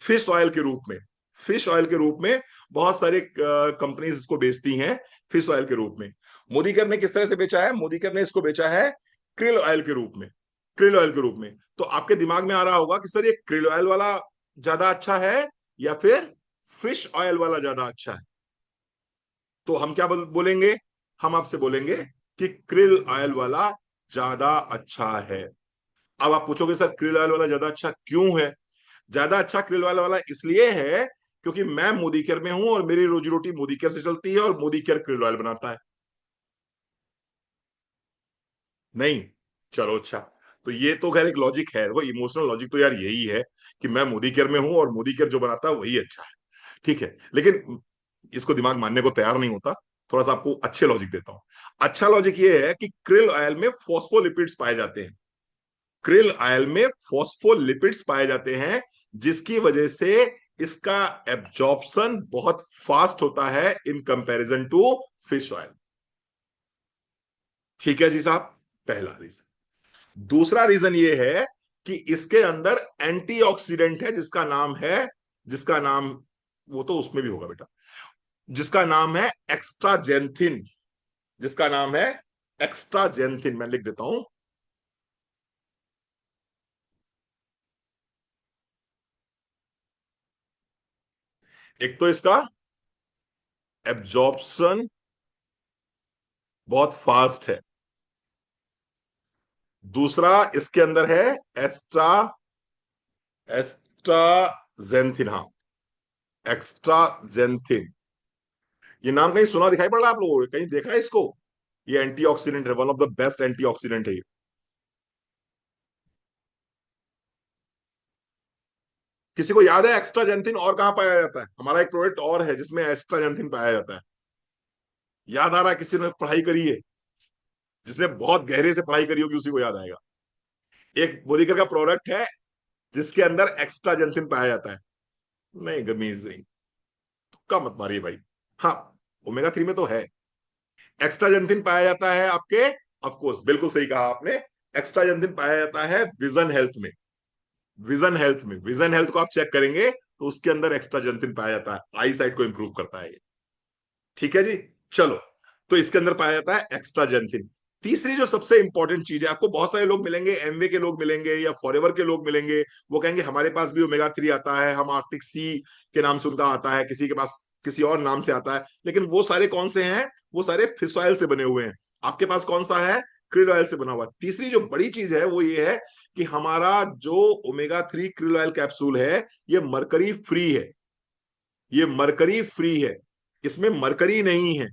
फिश ऑयल के रूप में। फिश ऑयल के रूप में बहुत सारे कंपनीज इसको बेचती हैं, फिश ऑयल के रूप में। मोदीकर ने किस तरह से बेचा है? मोदीकर ने इसको बेचा है क्रिल ऑयल के रूप में। क्रिल ऑयल के रूप में। तो आपके दिमाग में आ रहा होगा कि सर, ये क्रिल ऑयल वाला ज्यादा अच्छा है या फिर फिश ऑयल वाला ज्यादा अच्छा है? तो हम क्या बोलेंगे? हम आपसे बोलेंगे कि क्रिल ऑयल वाला ज्यादा अच्छा है। अब आप पूछोगे सर, क्रिल ऑयल वाला ज्यादा अच्छा क्यों है? ज्यादा अच्छा क्रिल ऑयल वाला इसलिए है क्योंकि मैं मोदी केयर में हूं और मेरी रोजी रोटी मोदी केयर से चलती है, और मोदी केयर क्रिल ऑयल बनाता है। नहीं? चलो अच्छा, तो ये तो खैर एक लॉजिक है, वो इमोशनल लॉजिक तो यार यही है कि मैं मोदी केयर में हूं और मोदी केयर जो बनाता है वही अच्छा है। ठीक है, लेकिन इसको दिमाग मानने को तैयार नहीं होता। थोड़ा सा आपको अच्छे लॉजिक देता हूं। अच्छा लॉजिक ये है कि क्रिल ऑयल में फॉस्फोलिपिड्स पाए जाते हैं। क्रिल ऑयल में फॉस्फोलिपिड्स पाए जाते हैं, जिसकी वजह से इसका एब्जॉर्प्शन बहुत फास्ट होता है in comparison to fish oil. ठीक है जी साहब, पहला रीजन। दूसरा रीजन ये है कि इसके अंदर एंटीऑक्सीडेंट है, जिसका नाम, वो तो उसमें भी होगा बेटा, जिसका नाम है एक्स्ट्राजेंथिन। जिसका नाम है एक्स्ट्राजेंथिन, मैं लिख देता हूं। एक तो इसका एब्जॉर्प्शन बहुत फास्ट है। दूसरा, इसके अंदर है एस्ट्राजेंथिन। हाँ, एक्स्ट्राजेंथिन। ये नाम कहीं सुना दिखाई पड़ रहा है आप लोगों को? कहीं देखा है इसको? ये एंटीऑक्सीडेंट है, one of the best antioxidant है ये। किसी को याद है एक्स्ट्राजेंथिन और कहाँ पाया जाता है? हमारा एक प्रोडक्ट और है जिसमें एक्स्ट्राजेंथिन पाया जाता है। याद आ रहा है? किसी ने पढ़ाई करी है, जिसने बहुत गहरे से पढ़ाई करी होगी उसी को याद आएगा। एक बोडिकर का प्रोडक्ट है जिसके अंदर एक्स्ट्राजेंथिन पाया जाता है। नहीं गमीज नहीं, तुक्का मत मारिए भाई। हाँ, ओमेगा 3 में तो है। एक्स्ट्राजेंथिन पाया जाता है आपके ऑफ कोर्स बिल्कुल सही कहा आपने, एक्स्ट्राजेंथिन पाया जाता है विजन हेल्थ में। विजन हेल्थ को आप चेक करेंगे तो उसके अंदर एक्स्ट्राजेंथिन पाया जाता है, आई साइट को इंप्रूव करता है ये। ठीक है जी। चलो, तो इसके अंदर पाया जाता है एक्स्ट्राजेंथिन। तीसरी जो सबसे इंपॉर्टेंट चीज है, आपको बहुत सारे लोग मिलेंगे, एमवे के लोग मिलेंगे या फॉरएवर के लोग मिलेंगे, वो कहेंगे हमारे पास भी ओमेगा 3 आता है, हम आर्टिक सी के नाम से उनका आता है, किसी के पास किसी और नाम से आता है, लेकिन वो सारे कौन से हैं? वो सारे फिश ऑयल से बने हुए हैं। आपके पास कौन सा है? क्रिल ऑयल से बना हुआ। तीसरी जो बड़ी चीज है वो ये है कि हमारा जो ओमेगा 3 क्रिल ऑयल कैप्सूल है, ये मरकरी फ्री है। ये मरकरी फ्री है, इसमें मरकरी नहीं है।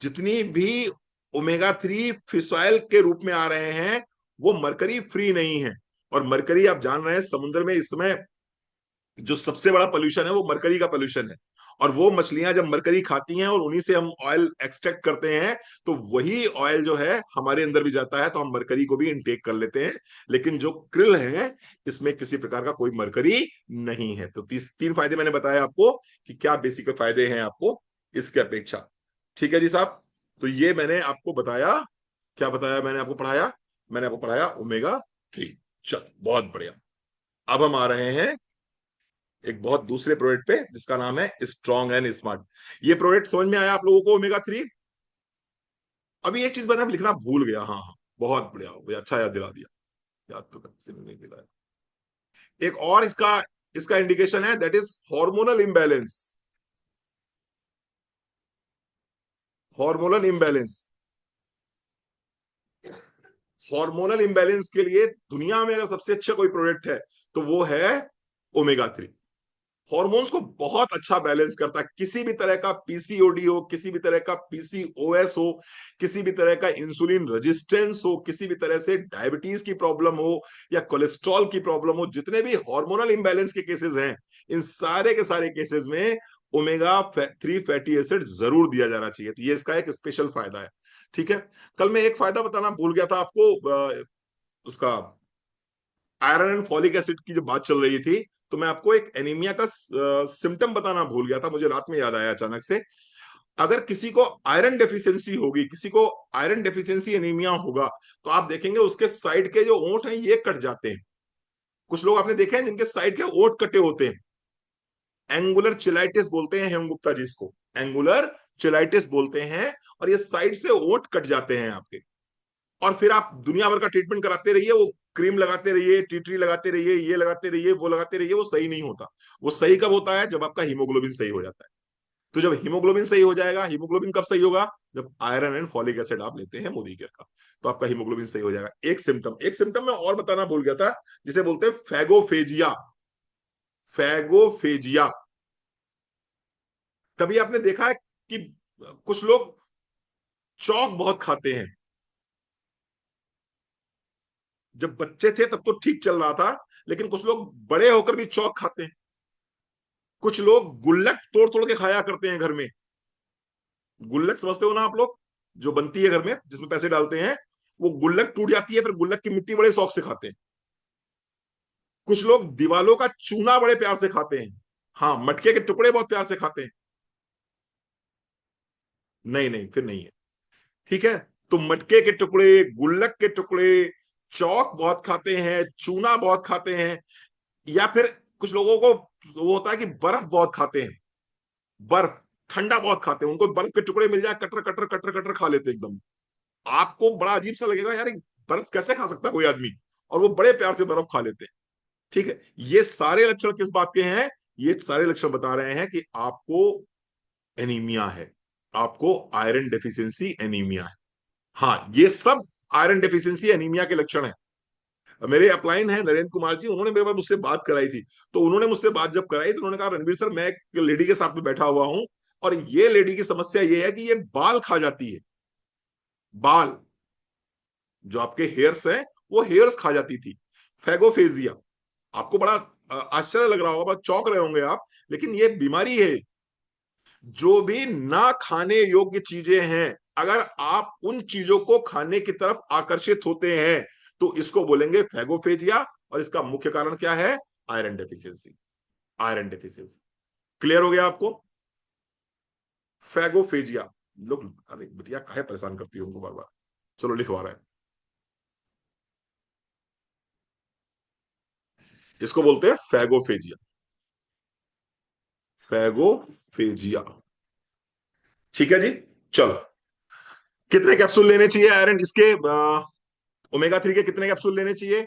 जितनी भी ओमेगा 3 फिश ऑयल के रूप में आ रहे हैं, वो मरकरी फ्री नहीं है। और मरकरी आप जान रहे हैं समुद्र में इस समय जो सबसे बड़ा पोल्यूशन है वो मरकरी का पोल्यूशन है। और वो मछलियां जब मरकरी खाती हैं और उन्हीं से हम ऑयल एक्सट्रैक्ट करते हैं, तो वही ऑयल जो है हमारे अंदर भी जाता है, तो हम मरकरी को भी इनटेक कर लेते हैं। लेकिन जो क्रिल है, इसमें किसी प्रकार का कोई मरकरी नहीं है। तो तीन फायदे मैंने बताया आपको कि क्या बेसिक फायदे हैं आपको इसके अपेक्षा। ठीक है जी साहब। तो ये मैंने आपको बताया। क्या बताया मैंने आपको पढ़ाया? मैंने आपको पढ़ाया ओमेगा 3। चल, बहुत बढ़िया। अब हम आ रहे हैं एक बहुत दूसरे प्रोडक्ट पे जिसका नाम है स्ट्रॉन्ग एंड स्मार्ट। ये प्रोडक्ट समझ में आया आप लोगों को, ओमेगा 3? अभी एक चीज मैंने लिखना भूल गया। हाँ हाँ, बहुत बढ़िया, भैया अच्छा याद दिला दिया। याद तो किसी ने नहीं दिलाया। एक और इसका इसका इंडिकेशन है, that is hormonal imbalance. Hormonal imbalance. Hormonal imbalance के लिए दुनिया में अगर सबसे अच्छा कोई प्रोडक्ट है तो वो है ओमेगा 3। हॉर्मोन्स को बहुत अच्छा बैलेंस करता है। किसी भी तरह का पीसीओडी हो, किसी भी तरह का पीसीओएस हो, किसी भी तरह का इंसुलिन रेजिस्टेंस हो, किसी भी तरह से डायबिटीज की प्रॉब्लम हो या कोलेस्ट्रॉल की प्रॉब्लम हो, जितने भी हार्मोनल इंबैलेंस के केसेस हैं, इन सारे के सारे केसेस में ओमेगा 3 फैटी एसिड जरूर दिया जाना चाहिए। तो ये इसका एक स्पेशल फायदा है। ठीक है। कल मैं एक फायदा बताना भूल गया था आपको, उसका आयरन एंड फॉलिक एसिड की जो बात चल रही थी, तो मैं आपको एक एनीमिया का सिम्टम बताना भूल गया था, मुझे रात में याद आया अचानक से। अगर किसी को आयरन डेफिशिएंसी होगी, किसी को आयरन डेफिशिएंसी एनीमिया होगा, तो आप देखेंगे उसके साइड के जो ओंठ हैं ये कट जाते हैं। कुछ लोग आपने देखे हैं जिनके साइड के ओंठ कटे होते हैं। एंगुलर चिलाइटिस बोलते हैं हेमगुप्ता जी इसको, एंगुलर चिलाइटिस बोलते हैं। और ये साइड से ओंठ कट जाते हैं आपके। और फिर आप दुनिया भर का ट्रीटमेंट कराते रहिए, वो क्रीम लगाते रहिए, टीटरी लगाते रहिए, ये लगाते रहिए, वो लगाते रहिए, वो सही नहीं होता। वो सही कब होता है? जब आपका हीमोग्लोबिन सही हो जाता है। तो जब हीमोग्लोबिन सही हो जाएगा, हीमोग्लोबिन कब सही होगा? जब आयरन एंड फॉलिक एसिड आप लेते हैं मोदी केयर का, तो आपका हीमोग्लोबिन सही हो जाएगा। एक सिम्टम मैं और बताना भूल गया था, जिसे बोलते हैं फैगोफेजिया। फैगोफेजिया। कभी आपने देखा है कि कुछ लोग चौक बहुत खाते हैं? जब बच्चे थे तब तो ठीक चल रहा था, लेकिन कुछ लोग बड़े होकर भी चौक खाते हैं। कुछ लोग गुल्लक तोड़ तोड़ के खाया करते हैं घर में। गुल्लक समझते हो ना आप लोग? जो बनती है घर में जिसमें पैसे डालते हैं, वो गुल्लक टूट जाती है, फिर गुल्लक की मिट्टी बड़े शौक से खाते हैं। कुछ लोग दीवालों का चूना बड़े प्यार से खाते हैं। हाँ, मटके के टुकड़े बहुत प्यार से खाते हैं। नहीं नहीं, फिर नहीं है। ठीक है। तो मटके के टुकड़े, गुल्लक के टुकड़े, चौक बहुत खाते हैं, चूना बहुत खाते हैं। या फिर कुछ लोगों को वो होता है कि बर्फ बहुत खाते हैं। बर्फ, ठंडा बहुत खाते हैं, उनको बर्फ के टुकड़े मिल जाए, कटर कटर कटर कटर खा लेते हैं एकदम। आपको बड़ा अजीब सा लगेगा, यार बर्फ कैसे खा सकता है कोई आदमी? और वो बड़े प्यार से बर्फ खा लेते हैं। ठीक है। ये सारे लक्षण किस बात के हैं? ये सारे लक्षण बता रहे हैं कि आपको एनीमिया है, आपको आयरन डेफिशिएंसी एनीमिया है। हाँ, ये सब आयरन डेफिशिएंसी एनीमिया के लक्षण है। मेरे अपलाइन है नरेंद्र कुमार जी, उन्होंने मेरे पास मुझसे बात कराई थी। तो उन्होंने मुझसे बात जब कराई तो उन्होंने कहा, रणवीर सर मैं एक लेडी के साथ में बैठा हुआ हूं, और ये लेडी की समस्या ये है कि ये बाल खा जाती है। बाल, जो आपके हेयर्स हैं, वो हेयर्स खा जाती थी। फैगोफेजिया। आपको बड़ा आश्चर्य लग रहा होगा, बड़ा चौंक रहे होंगे आप, लेकिन ये बीमारी है। जो भी ना खाने योग्य चीजें हैं, अगर आप उन चीजों को खाने की तरफ आकर्षित होते हैं, तो इसको बोलेंगे फैगोफेजिया। और इसका मुख्य कारण क्या है? Iron deficiency. Iron deficiency. Clear हो गया आपको? फैगोफेजिया। लोग, अरे बिटिया काहे परेशान करती हो उनको बार बार? चलो लिखवा रहे हैं। इसको बोलते हैं फैगोफेजिया। फैगोफेजिया। ठीक है जी। चलो, कितने कैप्सूल लेने चाहिए आयरन इसके, ओमेगा 3 के कितने कैप्सूल लेने चाहिए?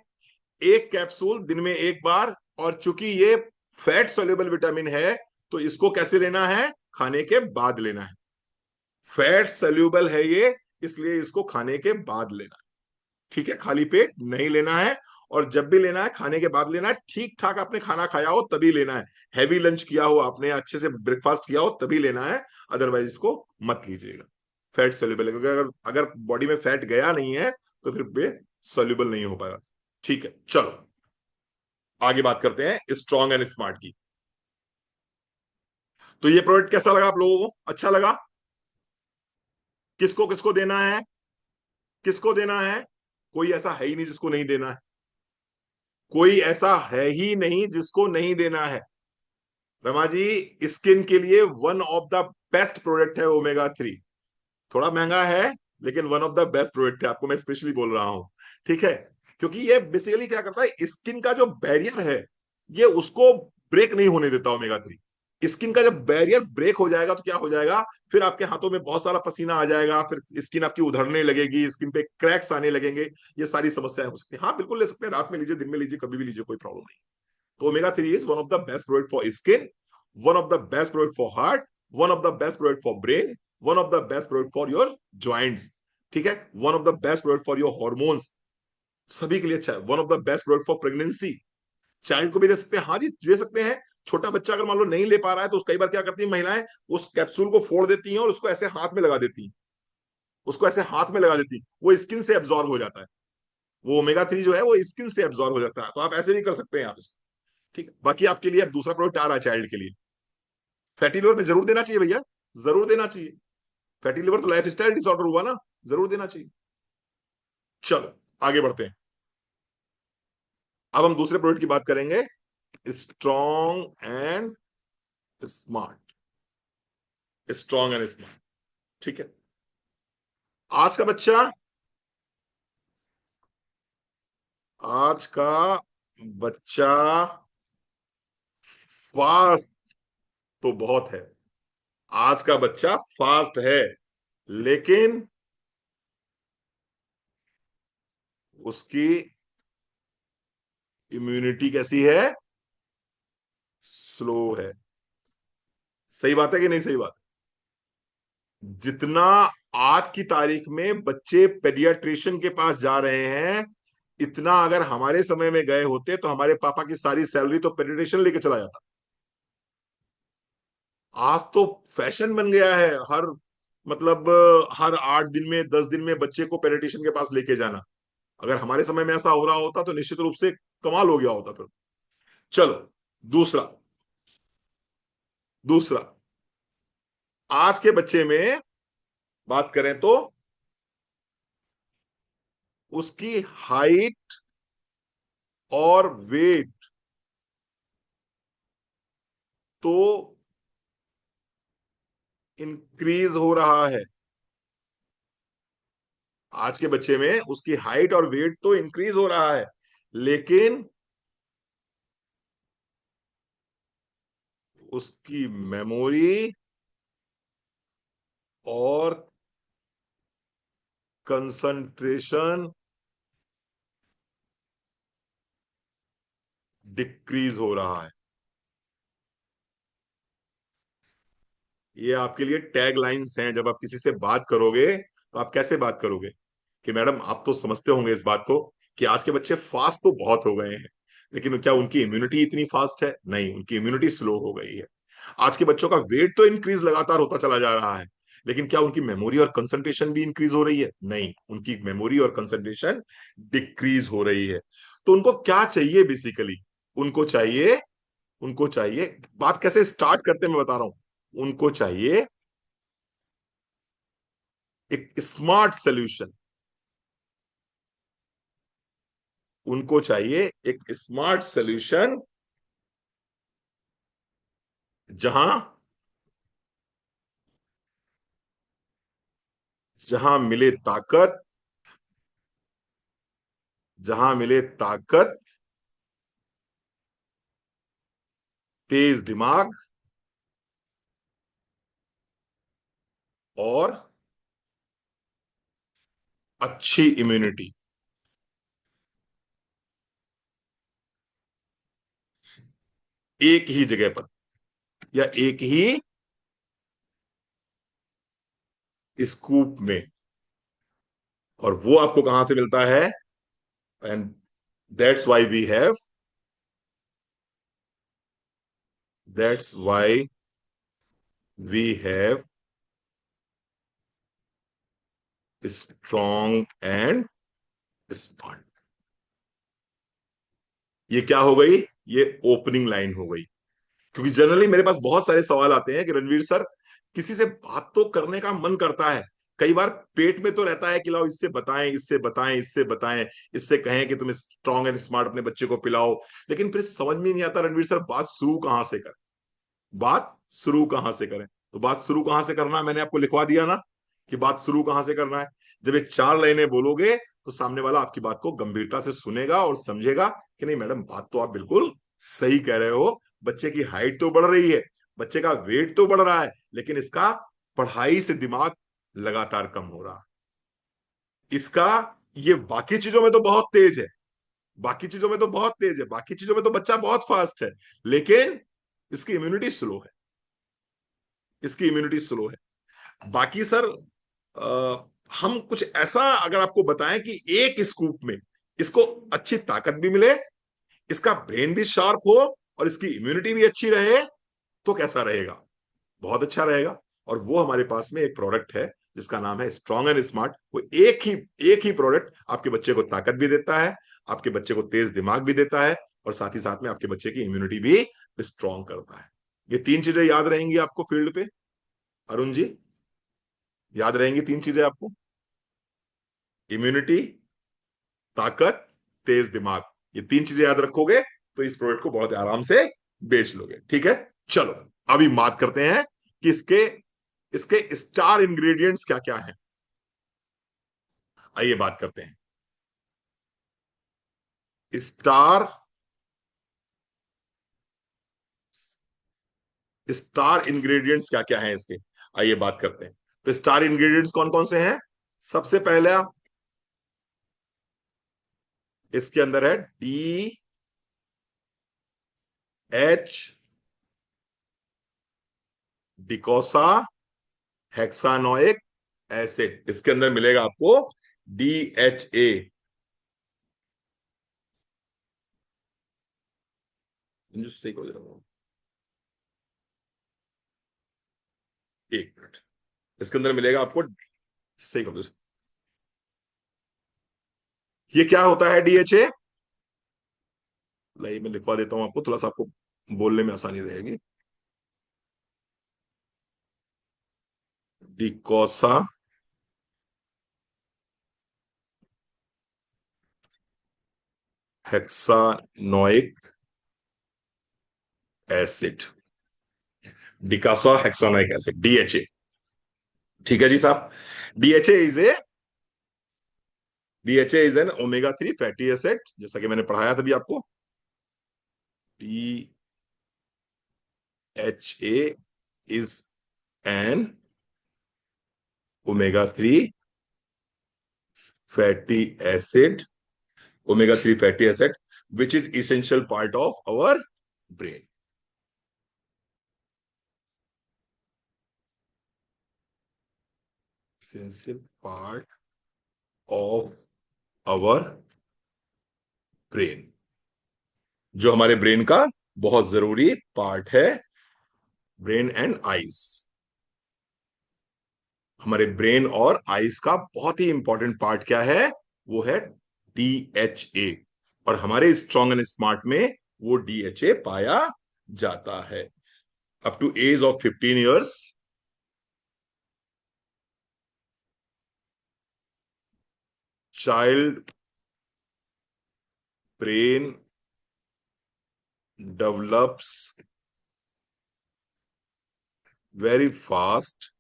एक कैप्सूल दिन में एक बार। और चूंकि ये फैट सोल्यूबल विटामिन है, तो इसको कैसे लेना है? खाने के बाद लेना है। फैट सोल्यूबल है ये, इसलिए इसको खाने के बाद लेना है। ठीक है, खाली पेट नहीं लेना है। और जब भी लेना है खाने के बाद लेना है। ठीक ठाक आपने खाना खाया हो तभी लेना है। हैवी लंच किया हो आपने, अच्छे से ब्रेकफास्ट किया हो तभी लेना है। अदरवाइज इसको मत लीजिएगा। फैट सोल्यूबल है, क्योंकि अगर अगर बॉडी में फैट गया नहीं है तो फिर वे सोल्यूबल नहीं हो पाएगा। ठीक है, चलो आगे बात करते हैं स्ट्रॉन्ग एंड स्मार्ट की। तो ये प्रोडक्ट कैसा लगा आप लोगों को? अच्छा लगा? किसको किसको देना है? किसको देना है? कोई ऐसा है ही नहीं जिसको नहीं देना है। कोई ऐसा है ही नहीं जिसको नहीं देना है। रमा जी, स्किन के लिए one of the best product है ओमेगा 3। थोड़ा महंगा है, लेकिन one of the best product है, आपको मैं स्पेशली बोल रहा हूं। ठीक है, क्योंकि ये बेसिकली क्या करता है, स्किन का जो बैरियर है ये उसको ब्रेक नहीं होने देता ओमेगा 3। स्किन का जब बैरियर ब्रेक हो जाएगा तो क्या हो जाएगा, फिर आपके हाथों में बहुत सारा पसीना आ जाएगा, फिर स्किन आपकी उधड़ने लगेगी, स्किन पे क्रैक्स आने लगेंगे। ये सारी समस्याएं हो सकती है। हाँ बिल्कुल ले सकते हैं, रात में लीजिए, दिन में लीजिए, कभी भी लीजिए, कोई प्रॉब्लम नहीं। तो omega 3 is one of the best product for skin, one of the best product for heart, one of the best product for brain, one of the best product for your joints. ठीक है, one of the best product for your hormones. सभी के लिए अच्छा है। One of the best product for pregnancy. Child को भी दे सकते हैं, हाँ जी दे सकते हैं। छोटा बच्चा अगर मान लो नहीं ले पा रहा है, तो कई बार क्या करती है महिलाएं, उस कैप्सूल को फोड़ देती हैं और उसको ऐसे हाथ में लगा देती हैं। उसको ऐसे हाथ में लगा देती हैं, वो स्किन से एब्जॉर्ब हो जाता है। वो ओमेगा 3 जो है वो स्किन से एब्जॉर्ब हो जाता है, तो आप ऐसे भी कर सकते हैं आप इसको। ठीक है, बाकी आपके लिए अब दूसरा प्रोडक्ट आ रहा है चाइल्ड के लिए। फैटी लिवर में जरूर देना चाहिए भैया, जरूर देना चाहिए। फैटी लिवर तो लाइफ स्टाइल डिसऑर्डर हुआ ना, जरूर देना चाहिए। चलो आगे बढ़ते हैं। अब हम दूसरे प्रोडक्ट की बात करेंगे, strong and smart. Strong and smart. ठीक है, आज का बच्चा, आज का बच्चा फास्ट तो बहुत है। आज का बच्चा फास्ट है, लेकिन उसकी इम्यूनिटी कैसी है? स्लो है। सही बात है कि नहीं सही बात? जितना आज की तारीख में बच्चे पेडियाट्रिशियन के पास जा रहे हैं, इतना अगर हमारे समय में गए होते तो हमारे पापा की सारी सैलरी तो पेडियाट्रिशियन लेके चला जाता। आज तो फैशन बन गया है, हर मतलब हर 8 दिन में 10 दिन में बच्चे को पेडियाट्रिशियन के पास लेके जाना। अगर हमारे समय में ऐसा हो रहा होता तो निश्चित रूप से कमाल हो गया होता फिर। चलो दूसरा, दूसरा आज के बच्चे में बात करें तो उसकी हाइट और वेट तो इंक्रीज हो रहा है। आज के बच्चे में उसकी हाइट और वेट तो इंक्रीज हो रहा है, लेकिन उसकी मेमोरी और कंसंट्रेशन डिक्रीज हो रहा है। ये आपके लिए टैग लाइंस हैं, जब आप किसी से बात करोगे तो आप कैसे बात करोगे कि मैडम, आप तो समझते होंगे इस बात को कि आज के बच्चे फास्ट तो बहुत हो गए हैं, लेकिन क्या उनकी इम्यूनिटी इतनी फास्ट है? नहीं, उनकी इम्यूनिटी स्लो हो गई है। आज के बच्चों का वेट तो इंक्रीज लगातार होता चला जा रहा है, लेकिन क्या उनकी मेमोरी और कंसंट्रेशन भी इंक्रीज हो रही है? नहीं, उनकी मेमोरी और कंसंट्रेशन डिक्रीज हो रही है। तो उनको क्या चाहिए बेसिकली? उनको चाहिए, उनको चाहिए, बात कैसे स्टार्ट करते हैं मैं बता रहा हूं। उनको चाहिए एक स्मार्ट सोल्यूशन। उनको चाहिए एक स्मार्ट सोल्यूशन, जहां जहां मिले ताकत, जहां मिले ताकत, तेज दिमाग और अच्छी इम्यूनिटी। एक ही जगह पर या एक ही स्कूप में। और वो आपको कहां से मिलता है? And that's why we have strong and smart. ये क्या हो गई? ये ओपनिंग लाइन हो गई। क्योंकि जनरली मेरे पास बहुत सारे सवाल आते हैं कि रणवीर सर, किसी से बात तो करने का मन करता है, कई बार पेट में तो रहता है कि लाओ इससे बताएं, इससे बताएं, इससे बताएं, इससे कहें कि तुम स्ट्रांग एंड स्मार्ट अपने बच्चे को पिलाओ। लेकिन फिर समझ में नहीं आता रणवीर सर, बात शुरू कहां से करें? बात शुरू कहां से करें? तो बात शुरू कहां से करना है, मैंने आपको लिखवा दिया ना कि बात शुरू कहां से करना है। जब ये चार लाइनें बोलोगे तो सामने वाला आपकी बात को गंभीरता से सुनेगा और समझेगा कि नहीं मैडम, बात तो आप बिल्कुल सही कह रहे हो। बच्चे की हाइट तो बढ़ रही है, बच्चे का वेट तो बढ़ रहा है, लेकिन इसका पढ़ाई से दिमाग लगातार कम हो रहा है। इसका ये बाकी चीजों में तो बहुत तेज है, बाकी चीजों में तो बहुत तेज है, बाकी चीजों में तो बच्चा बहुत फास्ट है, लेकिन इसकी इम्यूनिटी स्लो है, इसकी इम्यूनिटी स्लो है। बाकी सर, हम कुछ ऐसा अगर आपको बताएं कि एक स्कूप में इसको अच्छी ताकत भी मिले, इसका ब्रेन भी शार्प हो और इसकी इम्यूनिटी भी अच्छी रहे, तो कैसा रहेगा? बहुत अच्छा रहेगा। और वो हमारे पास में एक प्रोडक्ट है जिसका नाम है स्ट्रॉन्ग एंड स्मार्ट। वो एक ही प्रोडक्ट आपके बच्चे को ताकत भी देता है, आपके बच्चे को तेज दिमाग भी देता है, और साथ ही साथ में आपके बच्चे की इम्यूनिटी भी स्ट्रॉन्ग करता है। ये तीन चीजें याद रहेंगी आपको फील्ड पे, अरुण जी, याद रहेंगी तीन चीजें आपको? इम्यूनिटी, ताकत, तेज दिमाग। ये तीन चीजें याद रखोगे तो इस प्रोडक्ट को बहुत आराम से बेच लोगे। ठीक है, चलो अभी बात करते हैं कि इसके इसके स्टार इंग्रेडिएंट्स क्या क्या हैं। आइए बात करते हैं स्टार स्टार इंग्रेडिएंट्स क्या क्या हैं इसके। आइए बात करते हैं। तो स्टार इंग्रेडिएंट्स कौन कौन से हैं? सबसे पहला इसके अंदर है DH डिकोसा हेक्सानोइक एसिड। इसके अंदर मिलेगा आपको DHA। सही हो जाएगा, एक मिनट। इसके अंदर मिलेगा आपको, सही कहो, ये क्या होता है DHA? नहीं, मैं लिखवा देता हूं आपको, थोड़ा सा आपको बोलने में आसानी रहेगी। Docosa hexanoic acid, docosa hexanoic acid, DHA। ठीक है जी साहब। DHA is a DHA is an omega 3 fatty acid, जैसा कि मैंने पढ़ाया था अभी आपको। DHA is an omega 3 fatty acid, omega 3 fatty acid which is essential part of our brain. Essential part of our brain, जो हमारे ब्रेन का बहुत जरूरी पार्ट है। ब्रेन एंड आईज, हमारे ब्रेन और आईज का बहुत ही इंपॉर्टेंट पार्ट क्या है? वो है DHA। और हमारे स्ट्रॉन्ग एंड स्मार्ट में वो DHA पाया जाता है। Up to age of 15 years child brain develops very fast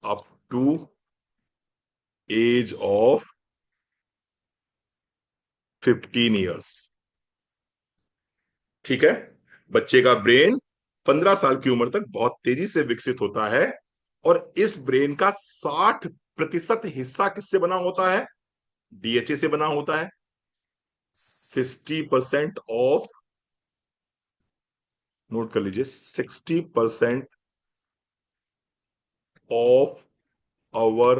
up to age of 15 years. ठीक है। बच्चे का ब्रेन 15 साल की उम्र तक बहुत तेजी से विकसित होता है, और इस ब्रेन का 60% हिस्सा किससे बना होता है? डीएचए से बना होता है। 60% ऑफ, नोट कर लीजिए, 60% of our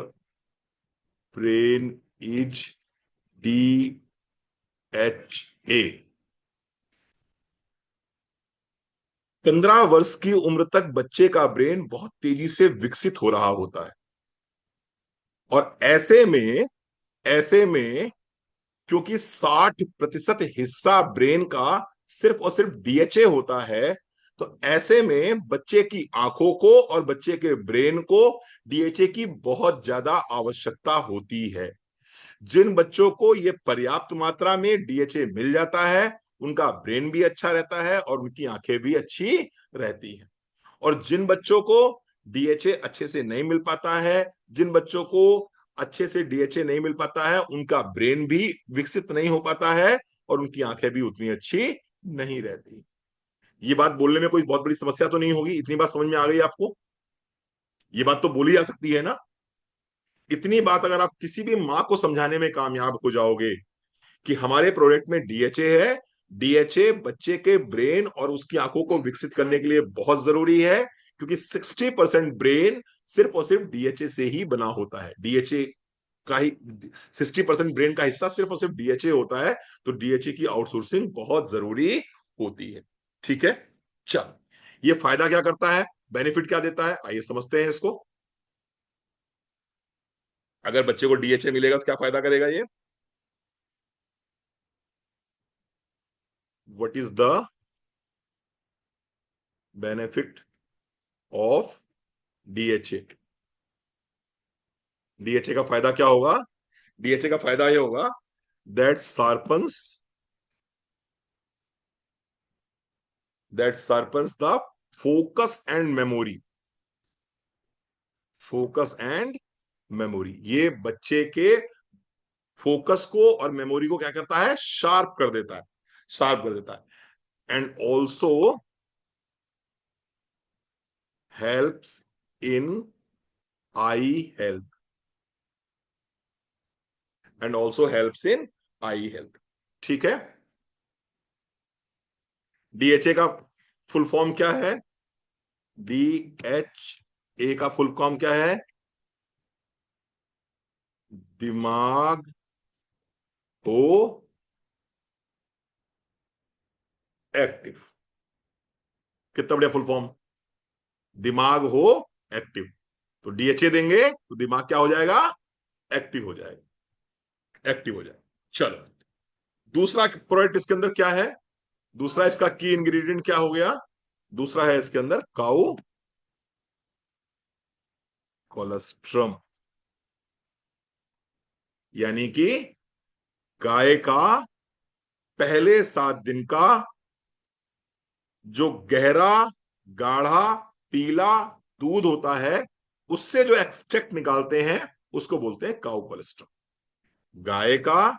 brain is DHA. 15 वर्ष की उम्र तक बच्चे का ब्रेन बहुत तेजी से विकसित हो रहा होता है, और ऐसे में क्योंकि 60% हिस्सा ब्रेन का सिर्फ और सिर्फ डीएचए होता है, तो ऐसे में बच्चे की आंखों को और बच्चे के ब्रेन को डीएचए की बहुत ज्यादा आवश्यकता होती है। जिन बच्चों को यह पर्याप्त मात्रा में डीएचए मिल जाता है, उनका ब्रेन भी अच्छा रहता है और उनकी आंखें भी अच्छी रहती हैं। और जिन बच्चों को डीएचए अच्छे से नहीं मिल पाता है, जिन बच्चों को अच्छे से डीएचए नहीं मिल पाता है, उनका ब्रेन भी विकसित नहीं हो पाता है और उनकी आंखें भी उतनी अच्छी नहीं रहती। ये बात बोलने में कोई बहुत बड़ी समस्या तो नहीं होगी? इतनी बात समझ में आ गई आपको? ये बात तो बोली जा सकती है ना? इतनी बात अगर आप किसी भी माँ को समझाने में कामयाब हो जाओगे कि हमारे प्रोडक्ट में डीएचए है, डीएचए बच्चे के ब्रेन और उसकी आंखों को विकसित करने के लिए बहुत जरूरी है, क्योंकि 60% ब्रेन सिर्फ और सिर्फ डीएचए से ही बना होता है। डीएचए का ही 60% ब्रेन का हिस्सा सिर्फ और सिर्फ डीएचए होता है, तो डीएचए की आउटसोर्सिंग बहुत जरूरी होती है। ठीक है। चल, ये फायदा क्या करता है, बेनिफिट क्या देता है, आइए समझते हैं इसको। अगर बच्चे को डीएचए मिलेगा तो क्या फायदा करेगा ये? What is the benefit of DHA? DHA का फायदा क्या होगा? डीएचए का फायदा ये होगा that sharpens the focus and memory. Focus and memory, ये बच्चे के फोकस को और मेमोरी को क्या करता है? शार्प कर देता है, शार्प कर देता है। And also helps in I health. And also helps in I health. ठीक है। डीएचए का फुल फॉर्म क्या है? डी एच ए का फुल फॉर्म क्या है? दिमाग हो एक्टिव। कितना बढ़िया फुल फॉर्म, दिमाग हो एक्टिव। तो डीएचए देंगे तो दिमाग क्या हो जाएगा? एक्टिव हो जाएगा, एक्टिव हो जाएगा। चलो, दूसरा प्रोडक्ट इसके अंदर क्या है? दूसरा इसका की इंग्रेडिएंट क्या हो गया? दूसरा है इसके अंदर काउ कोलेस्ट्रम, यानी कि गाय का पहले 7 दिन का जो गहरा गाढ़ा पीला दूध होता है, उससे जो एक्सट्रैक्ट निकालते हैं, उसको बोलते हैं काउ कोलेस्ट्रॉल। गाय का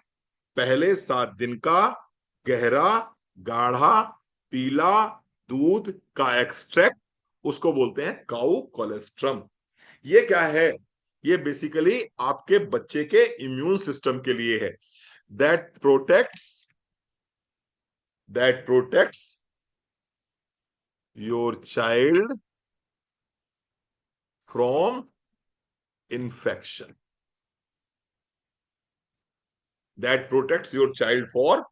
पहले 7 दिन का गहरा गाढ़ा पीला दूध का एक्सट्रैक्ट, उसको बोलते हैं काउ कोलेस्ट्रम। ये क्या है? ये बेसिकली आपके बच्चे के इम्यून सिस्टम के लिए है। That protects that protects your child from infection. That protects your child for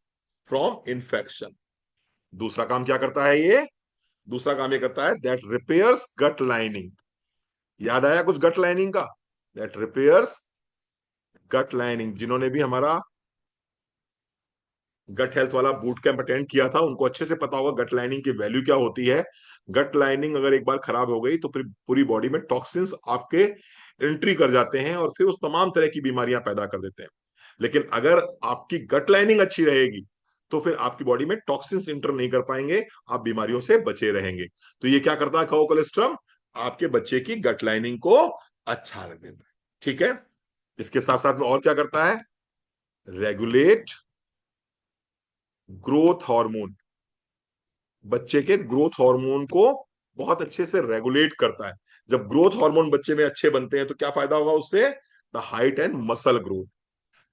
from infection. दूसरा काम क्या करता है ये? दूसरा काम ये करता है दैट रिपेयर्स गट लाइनिंग। याद आया कुछ गट लाइनिंग का? That repairs gut lining. जिन्होंने भी हमारा गट हेल्थ वाला बूट कैंप अटेंड किया था, उनको अच्छे से पता होगा गट लाइनिंग की वैल्यू क्या होती है। गट लाइनिंग अगर एक बार खराब हो गई तो फिर पूरी बॉडी में टॉक्सिन्स आपके एंट्री कर जाते हैं और फिर उस तमाम तरह की बीमारियां पैदा कर देते हैं। लेकिन अगर आपकी गट लाइनिंग अच्छी रहेगी तो फिर आपकी बॉडी में टॉक्सिन्स इंटर नहीं कर पाएंगे, आप बीमारियों से बचे रहेंगे। तो ये क्या करता है काउ कोलेस्ट्रम? आपके बच्चे की गट लाइनिंग को अच्छा रख देता है। ठीक है। इसके साथ साथ में और क्या करता है? रेगुलेट ग्रोथ हार्मोन, बच्चे के ग्रोथ हार्मोन को बहुत अच्छे से रेगुलेट करता है। जब ग्रोथ हार्मोन बच्चे में अच्छे बनते हैं तो क्या फायदा होगा उससे? The height and muscle growth.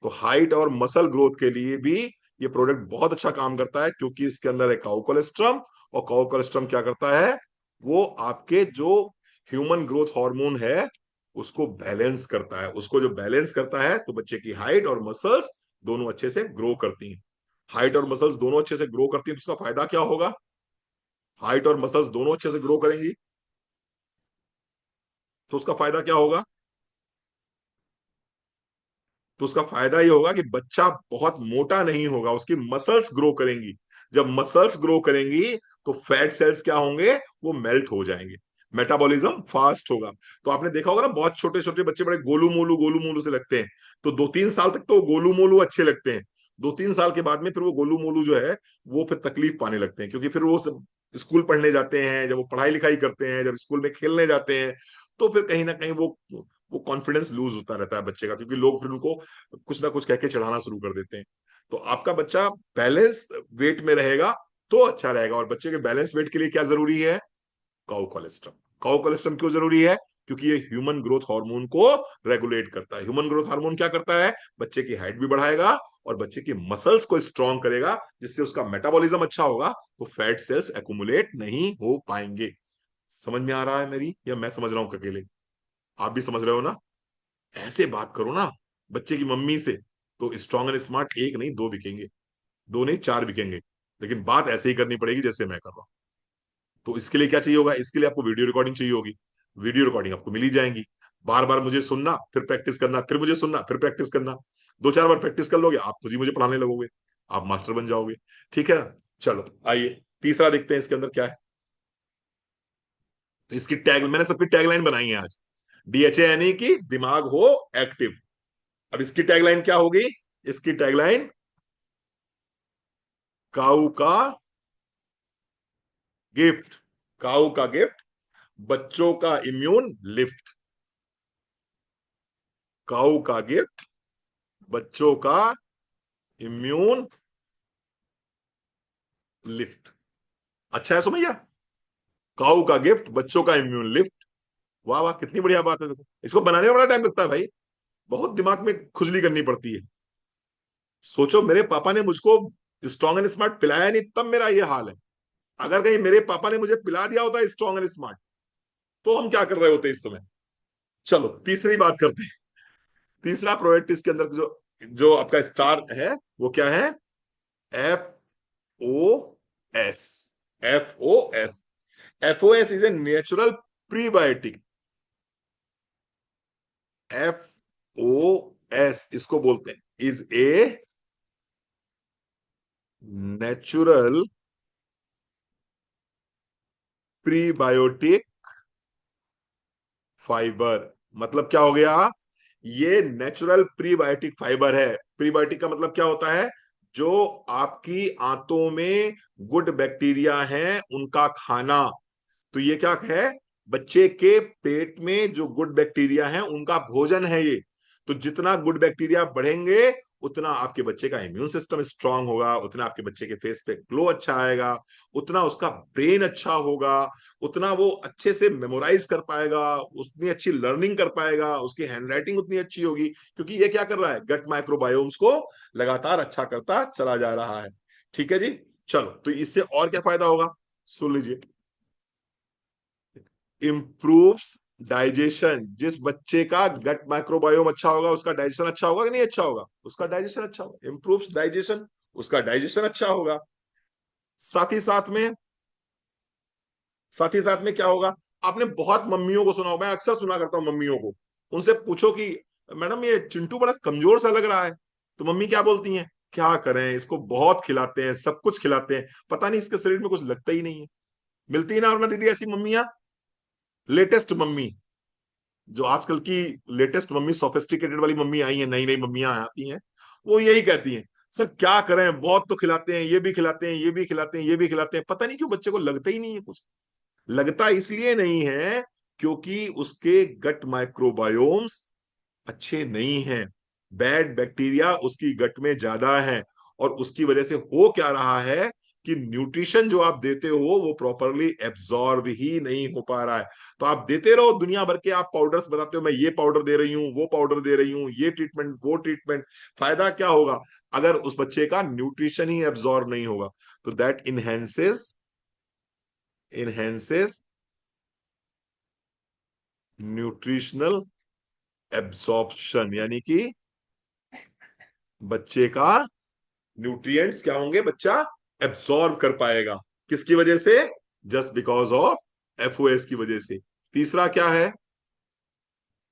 तो हाइट और मसल ग्रोथ के लिए भी ये प्रोडक्ट बहुत अच्छा काम करता है, क्योंकि इसके अंदर है काउ कोलेस्ट्रम। और काउ कोलेस्ट्रम क्या करता है? वो आपके जो ह्यूमन ग्रोथ हार्मोन है उसको बैलेंस करता है। उसको जो बैलेंस करता है तो बच्चे की हाइट और मसल्स दोनों अच्छे से ग्रो करती हैं। हाइट और मसल्स दोनों अच्छे से ग्रो करती हैं तो उसका फायदा क्या होगा? हाइट और मसल्स दोनों अच्छे से ग्रो करेंगी तो उसका फायदा क्या होगा? तो उसका फायदा ये होगा कि बच्चा बहुत मोटा नहीं होगा, उसकी मसल्स ग्रो करेंगी। जब मसल्स ग्रो करेंगी तो फैट सेल्स क्या होंगे? वो मेल्ट हो जाएंगे, मेटाबॉलिज्म फास्ट होगा। तो आपने देखा होगा ना, बहुत छोटे छोटे बच्चे बड़े गोलू मोलू से लगते हैं। तो 2-3 साल तक तो गोलू मोलू अच्छे लगते हैं। 2-3 साल के बाद में फिर वो गोलू मोलू जो है वो फिर तकलीफ पाने लगते हैं, क्योंकि फिर वो सब स्कूल पढ़ने जाते हैं, जब वो पढ़ाई लिखाई करते हैं, जब स्कूल में खेलने जाते हैं, तो फिर कहीं ना कहीं वो कॉन्फिडेंस लूज होता रहता है बच्चे का, क्योंकि लोग फिर उनको कुछ ना कुछ कह के चढ़ाना शुरू कर देते हैं। तो आपका बच्चा बैलेंस वेट में रहेगा तो अच्छा रहेगा। और बच्चे के बैलेंस वेट के लिए क्या जरूरी है? Cow colostrum. काउ कोलेस्ट्रम क्यों जरूरी है? क्योंकि ये ह्यूमन ग्रोथ हार्मोन को रेगुलेट करता है। ह्यूमन ग्रोथ हार्मोन क्या करता है? बच्चे की हाइट भी बढ़ाएगा और बच्चे की मसल्स को स्ट्रांग करेगा, जिससे उसका मेटाबॉलिज्म अच्छा होगा, तो फैट सेल्स एक्यूमुलेट नहीं हो पाएंगे। समझ में आ रहा है मेरी, या मैं समझ रहा हूं अकेले? आप भी समझ रहे हो ना? ऐसे बात करो ना बच्चे की मम्मी से, तो स्ट्रांग एंड स्मार्ट एक नहीं दो बिकेंगे, दो नहीं चार बिकेंगे। लेकिन बात ऐसे ही करनी पड़ेगी जैसे मैं कर रहा हूं। तो इसके लिए क्या चाहिए होगा? इसके लिए आपको वीडियो रिकॉर्डिंग चाहिए होगी। वीडियो रिकॉर्डिंग आपको मिल ही जाएंगी। बार बार मुझे सुनना, फिर प्रैक्टिस करना, फिर मुझे सुनना, फिर प्रैक्टिस करना। 2-4 बार प्रैक्टिस कर लोगे, आप खुद ही मुझे पढ़ाने लगोगे, आप मास्टर बन जाओगे। ठीक है ना? चलो आइए तीसरा देखते हैं इसके अंदर क्या है। तो इसकी टैग, मैंने सबकी टैगलाइन बनाई है आज। DHA यानी कि दिमाग हो एक्टिव। अब इसकी टैगलाइन क्या होगी? इसकी टैगलाइन, काऊ का गिफ्ट। काऊ का गिफ्ट, बच्चों का इम्यून लिफ्ट। काऊ का गिफ्ट, बच्चों का इम्यून लिफ्ट। अच्छा है सुमैया? काऊ का गिफ्ट, बच्चों का इम्यून लिफ्ट। वाह वाह, कितनी बढ़िया बात है। देखो, इसको बनाने में बड़ा टाइम लगता है भाई, बहुत दिमाग में खुजली करनी पड़ती है। सोचो, मेरे पापा ने मुझको स्ट्रॉन्ग एंड स्मार्ट पिलाया नहीं, तब मेरा ये हाल है। अगर कहीं मेरे पापा ने मुझे पिला दिया होता स्ट्रॉन्ग एंड स्मार्ट, तो हम क्या कर रहे होते इस समय। चलो तीसरी बात करते हैं। तीसरा प्रोडक्ट इसके अंदर जो जो आपका स्टार है वो क्या है? FOS। FOS, FOS is a natural prebiotic. FOS इसको बोलते हैं, is a natural prebiotic fibre. मतलब क्या हो गया? ये नेचुरल प्रीबायोटिक फाइबर है। प्रीबायोटिक का मतलब क्या होता है? जो आपकी आंतों में गुड बैक्टीरिया हैं उनका खाना। तो ये क्या है? बच्चे के पेट में जो गुड बैक्टीरिया हैं उनका भोजन है ये। तो जितना गुड बैक्टीरिया बढ़ेंगे उतना आपके बच्चे का इम्यून सिस्टम स्ट्रांग होगा, उतना आपके बच्चे के फेस पे ग्लो अच्छा आएगा, उतना उसका ब्रेन अच्छा होगा, उतना वो अच्छे से मेमोराइज कर पाएगा, उतनी अच्छी लर्निंग कर पाएगा, उसकी हैंडराइटिंग उतनी अच्छी होगी, क्योंकि ये क्या कर रहा है? गट माइक्रोबायोम्स को लगातार अच्छा करता चला जा रहा है। ठीक है जी। चलो, तो इससे और क्या फायदा होगा? सुन लीजिए। Improves digestion. जिस बच्चे का गट माइक्रोबायोम अच्छा होगा उसका डाइजेशन अच्छा होगा कि नहीं अच्छा होगा? उसका डाइजेशन अच्छा होगा। इम्प्रूव्स डाइजेशन, उसका डाइजेशन अच्छा होगा। साथ ही साथ में, साथ ही साथ में क्या होगा? आपने बहुत मम्मियों को सुना होगा, मैं अक्सर सुना करता हूं मम्मियों को, उनसे पूछो कि मैडम ये चिंटू बड़ा कमजोर सा लग रहा है, तो मम्मी क्या बोलती हैं? क्या करें, इसको बहुत खिलाते हैं, सब कुछ खिलाते हैं, पता नहीं इसके शरीर में कुछ लगता ही नहीं है। मिलती है ना, और ना दीदी ऐसी मम्मियां? लेटेस्ट मम्मी, जो आजकल की लेटेस्ट मम्मी, सोफिस्टिकेटेड वाली मम्मी आई है, नई नई मम्मियां आती हैं, वो यही कहती हैं, सर क्या करें, बहुत तो खिलाते हैं, ये भी खिलाते हैं, ये भी खिलाते हैं, ये भी खिलाते हैं, पता नहीं क्यों बच्चे को लगता ही नहीं है कुछ। लगता इसलिए नहीं है क्योंकि उसके गट माइक्रोबायोम्स अच्छे नहीं हैं, बैड बैक्टीरिया उसकी गट में ज्यादा है। और उसकी वजह से हो क्या रहा है कि न्यूट्रिशन जो आप देते हो वो प्रॉपरली एब्जॉर्ब ही नहीं हो पा रहा है। तो आप देते रहो दुनिया भर के, आप पाउडर्स बताते हो, मैं ये पाउडर दे रही हूँ, वो पाउडर दे रही हूँ, ये ट्रीटमेंट, वो ट्रीटमेंट, फायदा क्या होगा अगर उस बच्चे का न्यूट्रिशन ही एब्जॉर्ब नहीं होगा? तो दैट इनहेंसेस न्यूट्रिशनल एब्जॉर्प्शन, यानी कि बच्चे का न्यूट्रिएंट्स क्या होंगे, बच्चा एब्सॉर्ब कर पाएगा। किसकी वजह से? जस्ट बिकॉज ऑफ एफओएस की वजह से। तीसरा क्या है?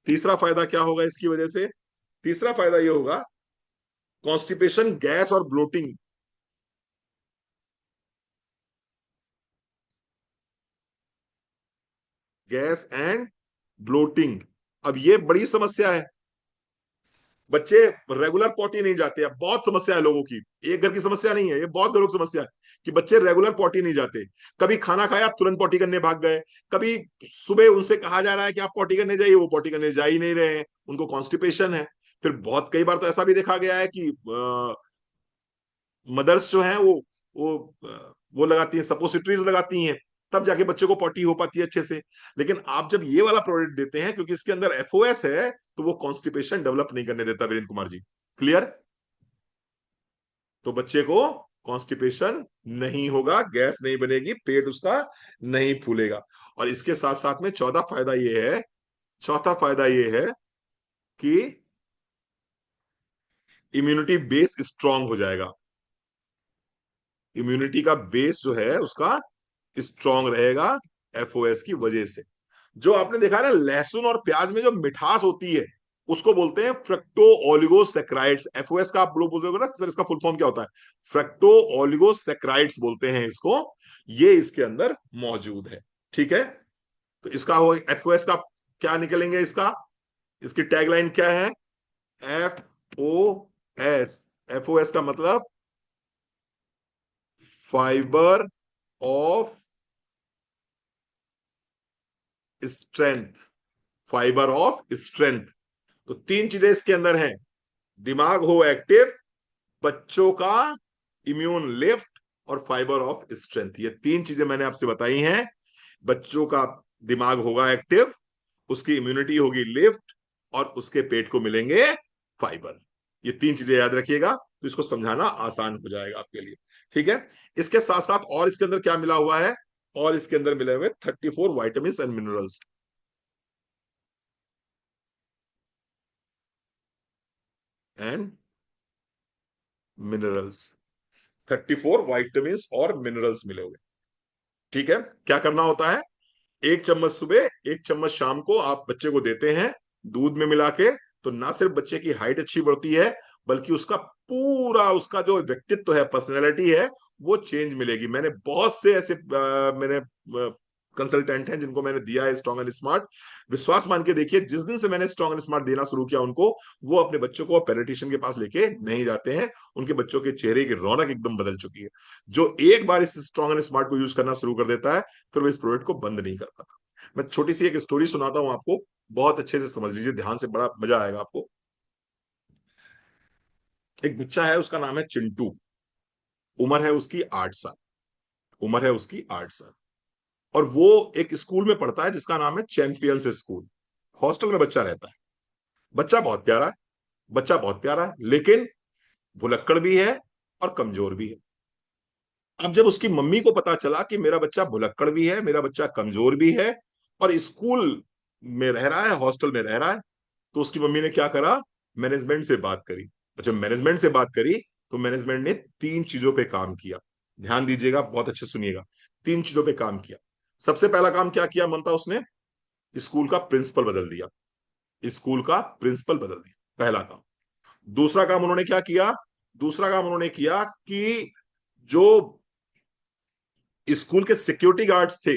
तीसरा फायदा क्या होगा इसकी वजह से? तीसरा फायदा ये होगा, कॉन्स्टिपेशन, गैस और ब्लोटिंग। गैस एंड ब्लोटिंग, अब ये बड़ी समस्या है। बच्चे रेगुलर पॉटी नहीं जाते। अब बहुत समस्या है लोगों की, एक घर की समस्या नहीं है, ये बहुत घरों की समस्या है कि बच्चे रेगुलर पॉटी नहीं जाते। कभी खाना खाया तुरंत पॉटी करने भाग गए, कभी सुबह उनसे कहा जा रहा है कि आप पॉटी करने जाइए, वो पॉटी करने जा ही नहीं रहे हैं, उनको कॉन्स्टिपेशन है। फिर बहुत कई बार तो ऐसा भी देखा गया है कि मदर्स जो हैं वो लगाती हैं, सपोसिटरीज लगाती हैं, तब जाके बच्चे को पॉटी हो पाती है अच्छे से। लेकिन आप जब ये वाला प्रोडक्ट देते हैं, क्योंकि इसके अंदर एफओएस है, तो वो कॉन्स्टिपेशन डेवलप नहीं करने देता। वीरेंद्र कुमार जी, क्लियर? तो बच्चे को कॉन्स्टिपेशन नहीं होगा, गैस नहीं बनेगी, पेट उसका नहीं फूलेगा। और इसके साथ साथ में चौथा फायदा ये है कि इम्यूनिटी बेस स्ट्रांग हो जाएगा। इम्यूनिटी का बेस जो है उसका स्ट्रांग रहेगा एफओएस की वजह से। जो आपने देखा है ना, लहसुन और प्याज में जो मिठास होती है उसको बोलते हैं फ्रक्टो ओलिगोसैक्राइड्स। एफओएस का आप लोग बोलते हो ना सर, इसका फुल फॉर्म क्या होता है? फ्रक्टो ओलिगोसैक्राइड्स बोलते हैं इसको। ये इसके अंदर मौजूद है, ठीक है? तो इसका हो एफओएस का क्या निकलेंगे, इसका, इसकी टैगलाइन क्या है? F O S. एफओएस का मतलब fibre of strength. Fibre of strength. तो तीन चीजें इसके अंदर हैं, दिमाग हो एक्टिव, बच्चों का इम्यून लिफ्ट, और फाइबर ऑफ स्ट्रेंथ। ये तीन चीजें मैंने आपसे बताई हैं। बच्चों का दिमाग होगा एक्टिव, उसकी इम्यूनिटी होगी लिफ्ट, और उसके पेट को मिलेंगे फाइबर। ये तीन चीजें याद रखिएगा, तो इसको समझाना आसान हो जाएगा आपके लिए, ठीक है? इसके साथ साथ और इसके अंदर क्या मिला हुआ है? और इसके अंदर मिले हुए 34 vitamin and minerals. And minerals, 34 vitamin और मिनरल्स मिले हुए, ठीक है? क्या करना होता है? एक चम्मच सुबह, एक चम्मच शाम को आप बच्चे को देते हैं दूध में मिला के। तो ना सिर्फ बच्चे की हाइट अच्छी बढ़ती है, बल्कि उसका पूरा, उसका जो व्यक्तित्व है, पर्सनैलिटी है, वो चेंज मिलेगी। मैंने बहुत से ऐसे मैंने कंसल्टेंट हैं जिनको मैंने दिया है स्ट्रॉन्ग एंड स्मार्ट। विश्वास मान के देखिए, जिस दिन से मैंने स्ट्रॉन्ग एंड स्मार्ट देना शुरू किया उनको, वो अपने बच्चों को पेडियाट्रिशियन के पास लेके नहीं जाते हैं। उनके बच्चों के चेहरे की रौनक एकदम बदल चुकी है। जो एक बार इस स्ट्रॉन्ग एंड स्मार्ट को यूज करना शुरू कर देता है, फिर वो इस प्रोडक्ट को बंद नहीं कर पाता। मैं छोटी सी एक स्टोरी सुनाता हूं आपको, बहुत अच्छे से समझ लीजिए ध्यान से, बड़ा मजा आएगा आपको। एक बच्चा है, उसका नाम है चिंटू। उम्र है उसकी 8 साल। उम्र है उसकी 8 साल। और वो एक स्कूल में पढ़ता है जिसका नाम है चैंपियंस स्कूल। हॉस्टल में बच्चा रहता है। बच्चा बहुत प्यारा है। बच्चा बहुत प्यारा है, लेकिन भुलक्कड़ भी है और कमजोर भी है। अब जब उसकी मम्मी को पता चला कि मेरा बच्चा भुलक्कड़ भी है, मेरा बच्चा कमजोर भी है, और स्कूल में रह रहा है, हॉस्टल में रह रहा है, तो उसकी मम्मी ने क्या करा? मैनेजमेंट से बात करी। अच्छा, मैनेजमेंट से बात करी, तो मैनेजमेंट ने तीन चीजों पे काम किया। ध्यान दीजिएगा, बहुत अच्छे सुनिएगा। तीन चीजों पे काम किया। सबसे पहला काम क्या किया ममता? उसने स्कूल का प्रिंसिपल बदल दिया। स्कूल का प्रिंसिपल बदल दिया, पहला काम। दूसरा काम उन्होंने क्या किया? दूसरा काम उन्होंने किया कि जो स्कूल के सिक्योरिटी गार्ड्स थे,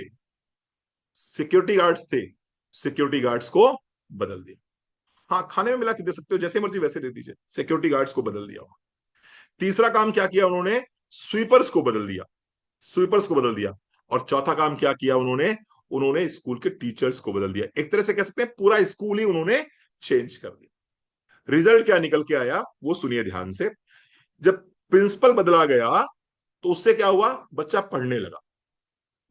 सिक्योरिटी गार्ड्स को बदल दिया। हाँ, खाने में मिला के दे सकते हो, जैसे मर्जी वैसे दे दीजिए, सिक्योरिटी गार्ड्स को बदल दिया। तीसरा काम क्या किया उन्होंने? स्वीपर्स को बदल दिया। स्वीपर्स को बदल दिया। और चौथा काम क्या किया उन्होंने? उन्होंने स्कूल के टीचर्स को बदल दिया। एक तरह से कह सकते हैं पूरा स्कूल ही उन्होंने चेंज कर दिया। रिजल्ट क्या निकल के आया वो सुनिए ध्यान से। जब प्रिंसिपल बदला गया तो उससे क्या हुआ, बच्चा पढ़ने लगा।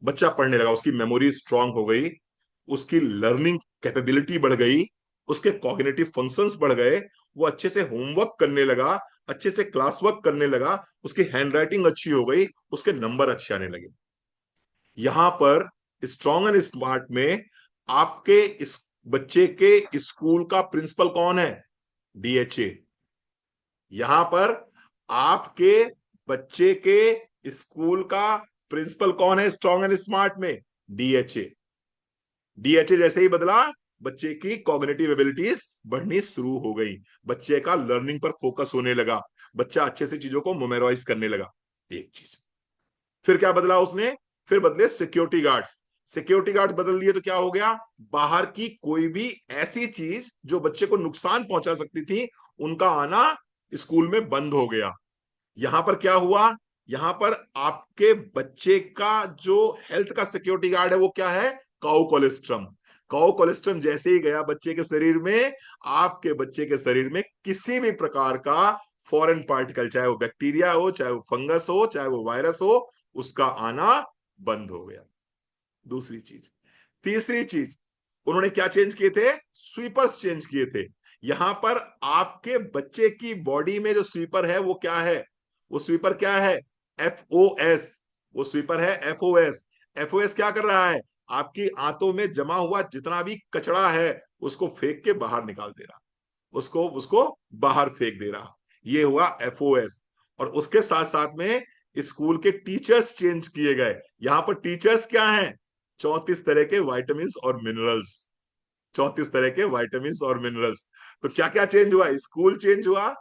बच्चा पढ़ने लगा, उसकी मेमोरी स्ट्रांग हो गई, उसकी लर्निंग कैपेबिलिटी बढ़ गई, उसके कॉग्निटिव फंक्शंस बढ़ गए, वो अच्छे से होमवर्क करने लगा, अच्छे से क्लास वर्क करने लगा, उसकी हैंडराइटिंग अच्छी हो गई, उसके नंबर अच्छे आने लगे। यहां पर स्ट्रांग एंड स्मार्ट में आपके इस बच्चे के स्कूल का प्रिंसिपल कौन है, डीएचए। यहां पर आपके बच्चे के स्कूल का प्रिंसिपल कौन है स्ट्रांग एंड स्मार्ट में, डीएचए। डीएचए जैसे ही बदला, बच्चे की कॉग्निटिव एबिलिटीज बढ़नी शुरू हो गई, बच्चे का लर्निंग पर फोकस होने लगा, बच्चा अच्छे से चीजों को मेमोराइज करने लगा। एक चीज। फिर क्या बदला उसने, फिर बदले सिक्योरिटी गार्ड्स। सिक्योरिटी गार्ड बदल दिए तो क्या हो गया, बाहर की कोई भी ऐसी चीज जो बच्चे को नुकसान पहुंचा सकती थी, उनका आना स्कूल में बंद हो गया। यहां पर क्या हुआ, यहां पर आपके बच्चे का जो हेल्थ का सिक्योरिटी गार्ड है वो क्या है, काउ कोलेस्ट्रम। काउ कोलेस्ट्रम जैसे ही गया बच्चे के शरीर में, आपके बच्चे के शरीर में किसी भी प्रकार का फॉरेन पार्टिकल, चाहे वो बैक्टीरिया हो, चाहे वो फंगस हो, चाहे वो वायरस हो, उसका आना बंद हो गया। दूसरी चीज। तीसरी चीज, उन्होंने क्या चेंज किए थे, स्वीपर्स चेंज किए थे। यहां पर आपके बच्चे की बॉडी में जो स्वीपर है वो क्या है, वो स्वीपर क्या है, एफओएस। वो स्वीपर है एफओएस। एफओएस क्या कर रहा है, आपकी आंतों में जमा हुआ जितना भी कचरा है उसको फेंक के बाहर निकाल दे रहा, उसको उसको बाहर फेंक दे रहा। ये हुआ एफओएस। और उसके साथ साथ में स्कूल के टीचर्स चेंज किए गए। यहां पर टीचर्स क्या हैं, 34 तरह के वाइटामिन और मिनरल्स। 34 तरह के वाइटामिन और मिनरल्स। तो क्या क्या चेंज हुआ, स्कूल चेंज हुआ,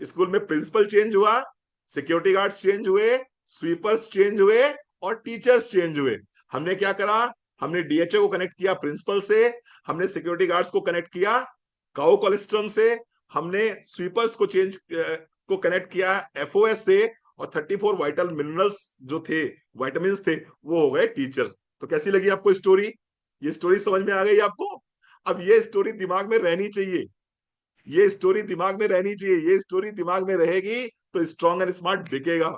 स्कूल में प्रिंसिपल चेंज हुआ, सिक्योरिटी गार्ड्स चेंज हुए, स्वीपर्स चेंज हुए, और टीचर्स चेंज हुए। हमने क्या करा, हमने डीएचए को कनेक्ट किया प्रिंसिपल से, हमने सिक्योरिटी गार्ड्स को कनेक्ट किया काउ कोलेस्ट्रम से, हमने स्वीपर्स को चेंज को कनेक्ट किया एफओएस से, और 34 वाइटल मिनरल्स जो थे, वाइटामिन थे, वो हो गए टीचर्स। तो कैसी लगी आपको स्टोरी, ये स्टोरी समझ में आ गई आपको। अब ये स्टोरी दिमाग में रहनी चाहिए, ये स्टोरी दिमाग में रहनी चाहिए, ये स्टोरी दिमाग में रहेगी तो स्ट्रॉन्ग एंड स्मार्ट बिकेगा।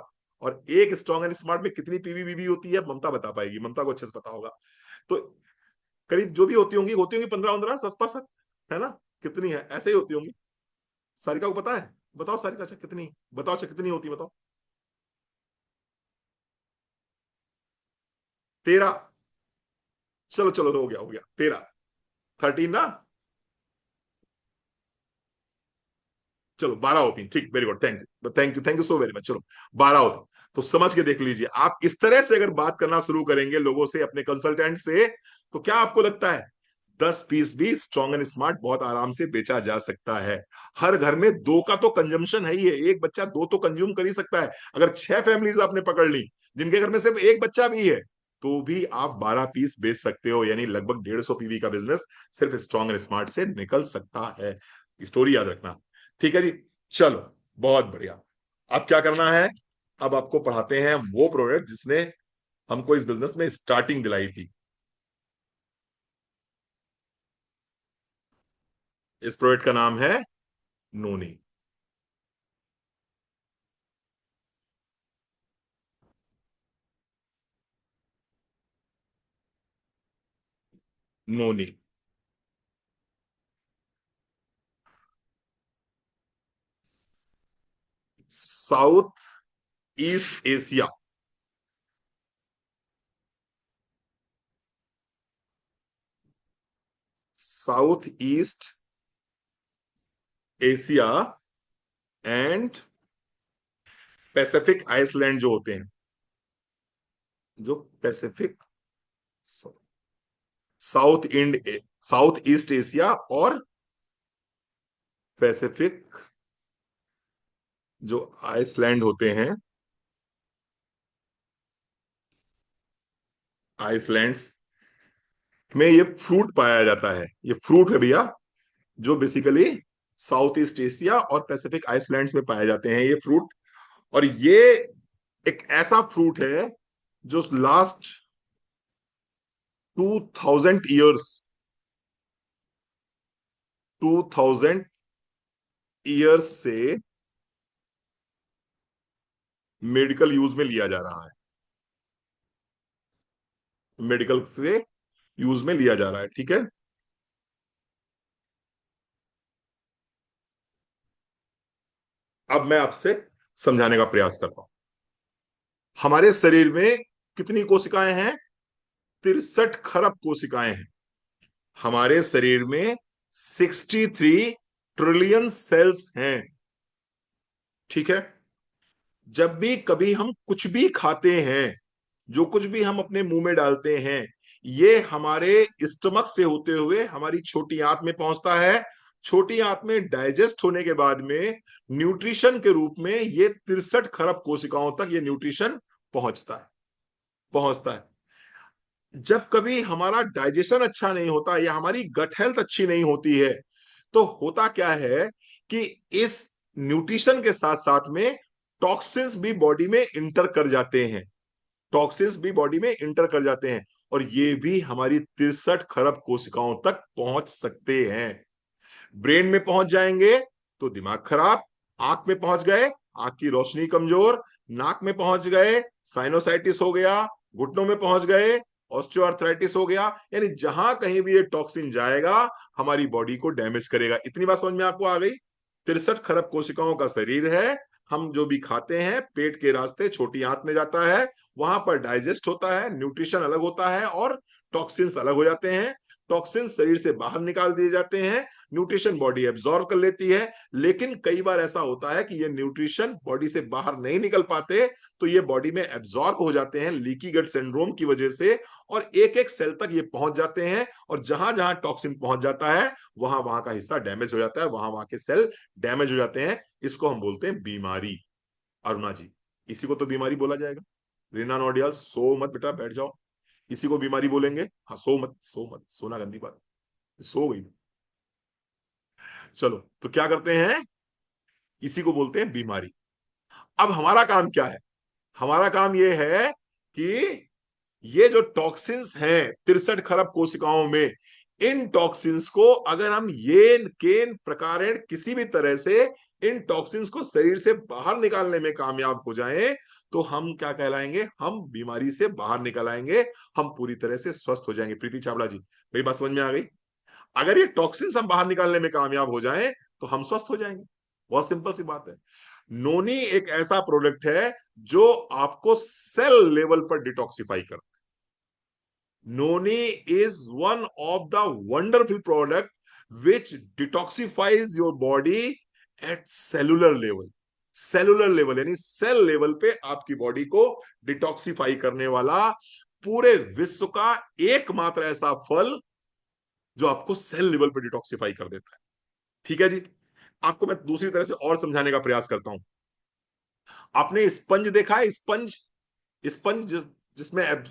और एक स्ट्रॉन्ग एंड स्मार्ट में कितनी पीवी होती है ममता बता पाएगी, ममता को अच्छे से पता होगा। तो करीब जो भी होती होंगी 15-15 7 है ना, कितनी है, ऐसे ही होती होंगी। सारिका को पता है, बताओ सारिका, अच्छा कितनी, बताओ अच्छा कितनी होती, बताओ। 13। चलो चलो, हो गया 13। 13 ना, चलो 12 होती हैं, ठीक, very good, thank you so very much, चलो 12 होती। तो समझ के देख लीजिए, आप इस तरह से अगर बात करना शुरू करेंगे लोगों से, अपने कंसल्टेंट से, तो क्या आपको लगता है 10 पीस भी स्ट्रॉन्ग एंड स्मार्ट बहुत आराम से बेचा जा सकता है। हर घर में दो का तो कंजम्पशन है ही है, एक बच्चा दो तो कंज्यूम कर ही सकता है। अगर 6 फैमिलीज आपने पकड़ ली जिनके घर में सिर्फ एक बच्चा भी है, तो भी आप 12 पीस बेच सकते हो, यानी लगभग 150 पीवी का बिजनेस सिर्फ स्ट्रॉन्ग एंड स्मार्ट से निकल सकता है। स्टोरी याद रखना। ठीक है जी, चलो, बहुत बढ़िया। अब क्या करना है, अब आपको पढ़ाते हैं वो प्रोडक्ट जिसने हमको इस बिजनेस में स्टार्टिंग दिलाई थी। इस प्रोडक्ट का नाम है noni. Noni. South East Asia. South East Asia and Pacific island जो होते हैं, जो पैसिफिक, साउथ इंड साउथ ईस्ट एशिया और पैसिफिक जो आइसलैंड होते हैं, आइसलैंड्स में ये फ्रूट पाया जाता है। ये फ्रूट है भैया, जो बेसिकली साउथ ईस्ट एशिया और पैसिफिक आइसलैंड्स में पाए जाते हैं ये फ्रूट। और ये एक ऐसा फ्रूट है जो लास्ट 2000 ईयर्स, 2000 ईयर्स से मेडिकल यूज में लिया जा रहा है, मेडिकल से यूज में लिया जा रहा है, ठीक है। अब मैं आपसे समझाने का प्रयास करता हूं। हमारे शरीर में कितनी कोशिकाएं हैं? 63 खरब कोशिकाएं हैं। हमारे शरीर में 63 ट्रिलियन सेल्स हैं, ठीक है। जब भी कभी हम कुछ भी खाते हैं, जो कुछ भी हम अपने मुंह में डालते हैं, ये हमारे स्टमक से होते हुए हमारी छोटी आंत में पहुंचता है। छोटी आंत में डाइजेस्ट होने के बाद में न्यूट्रिशन के रूप में ये 63 खरब कोशिकाओं तक ये न्यूट्रिशन पहुंचता है, पहुंचता है। जब कभी हमारा डाइजेशन अच्छा नहीं होता या हमारी गट हेल्थ अच्छी नहीं होती है, तो होता क्या है कि इस न्यूट्रिशन के साथ साथ में टॉक्सिन्स भी बॉडी में इंटर कर जाते हैं, टॉक्सिन्स भी बॉडी में इंटर कर जाते हैं, और ये भी हमारी 63 खरब कोशिकाओं तक पहुंच सकते हैं। ब्रेन में पहुंच जाएंगे तो दिमाग खराब, आंख में पहुंच गए आंख की रोशनी कमजोर, नाक में पहुंच गए साइनोसाइटिस हो गया, घुटनों में पहुंच गए ऑस्टियोआर्थराइटिस हो गया। यानी जहां कहीं भी ये टॉक्सिन जाएगा हमारी बॉडी को डैमेज करेगा। इतनी बात समझ में आपको आ गई? 63 खरब कोशिकाओं का शरीर है। हम जो भी खाते हैं पेट के रास्ते छोटी आंत में जाता है, वहां पर डाइजेस्ट होता है, न्यूट्रिशन अलग होता है और टॉक्सिन्स अलग हो जाते हैं। टॉक्सिन शरीर से बाहर निकाल दिए जाते हैं, न्यूट्रिशन बॉडी एब्जॉर्ब कर लेती है। लेकिन कई बार ऐसा होता है कि ये न्यूट्रिशन बॉडी से बाहर नहीं निकल पाते, तो ये बॉडी में एब्जॉर्ब हो जाते हैं लीकी गट सिंड्रोम की वजह से, और एक एक सेल तक ये पहुंच जाते हैं, और जहां जहां टॉक्सिन पहुंच जाता है वहां वहां का हिस्सा डैमेज हो जाता है, वहां वहां के सेल डैमेज हो जाते हैं। इसको हम बोलते हैं बीमारी। अरुणा जी, इसी को तो बीमारी बोला जाएगा। रीना नोडियाल, सो मत बेटा, बैठ जाओ। इसी को बीमारी बोलेंगे। हाँ, सो मत, सो मत, सोना गंदी बात, सो गई। चलो, तो क्या करते हैं, इसी को बोलते हैं बीमारी। अब हमारा काम क्या है? हमारा काम यह है कि ये जो टॉक्सिन्स हैं 63 खरब कोशिकाओं में, इन टॉक्सिन्स को अगर हम ये केन प्रकारेण किसी भी तरह से इन टॉक्सिन्स को शरीर से बाहर निकालने में कामयाब हो जाएं, तो हम क्या कहलाएंगे? हम बीमारी से बाहर निकल आएंगे, हम पूरी तरह से स्वस्थ हो जाएंगे। प्रीति चावला जी, मेरी बात समझ में आ गई? अगर ये टॉक्सिन्स हम बाहर निकालने में कामयाब हो जाएं तो हम स्वस्थ हो जाएंगे। बहुत सिंपल सी बात है। नोनी एक ऐसा प्रोडक्ट है जो आपको सेल लेवल पर डिटॉक्सिफाई करता है। Noni is one of the wonderful product which detoxifies your body at cellular level. Cellular level यानी सेल लेवल पे आपकी बॉडी को डिटॉक्सिफाई करने वाला पूरे विश्व का एकमात्र ऐसा फल जो आपको सेल लेवल पर डिटॉक्सिफाई कर देता है। ठीक है जी। आपको मैं दूसरी तरह से और समझाने का प्रयास करता हूं। आपने स्पंज देखा है? स्पंज, स्पंज जिसमें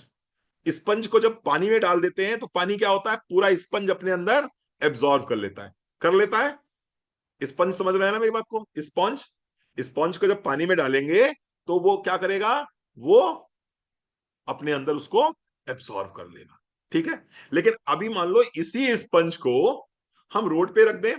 स्पंज को जब पानी में डाल देते हैं तो पानी क्या होता है? पूरा स्पंज अपने अंदर एब्जॉर्व कर लेता है, कर लेता है। स्पंज समझ रहे हैं ना मेरी बात को? स्पंज, स्पंज को जब पानी में डालेंगे तो वो क्या करेगा? वो अपने अंदर उसको एब्सॉर्व कर लेगा, ठीक है। लेकिन अभी मान लो इसी स्पंज को हम रोड पे रख दें,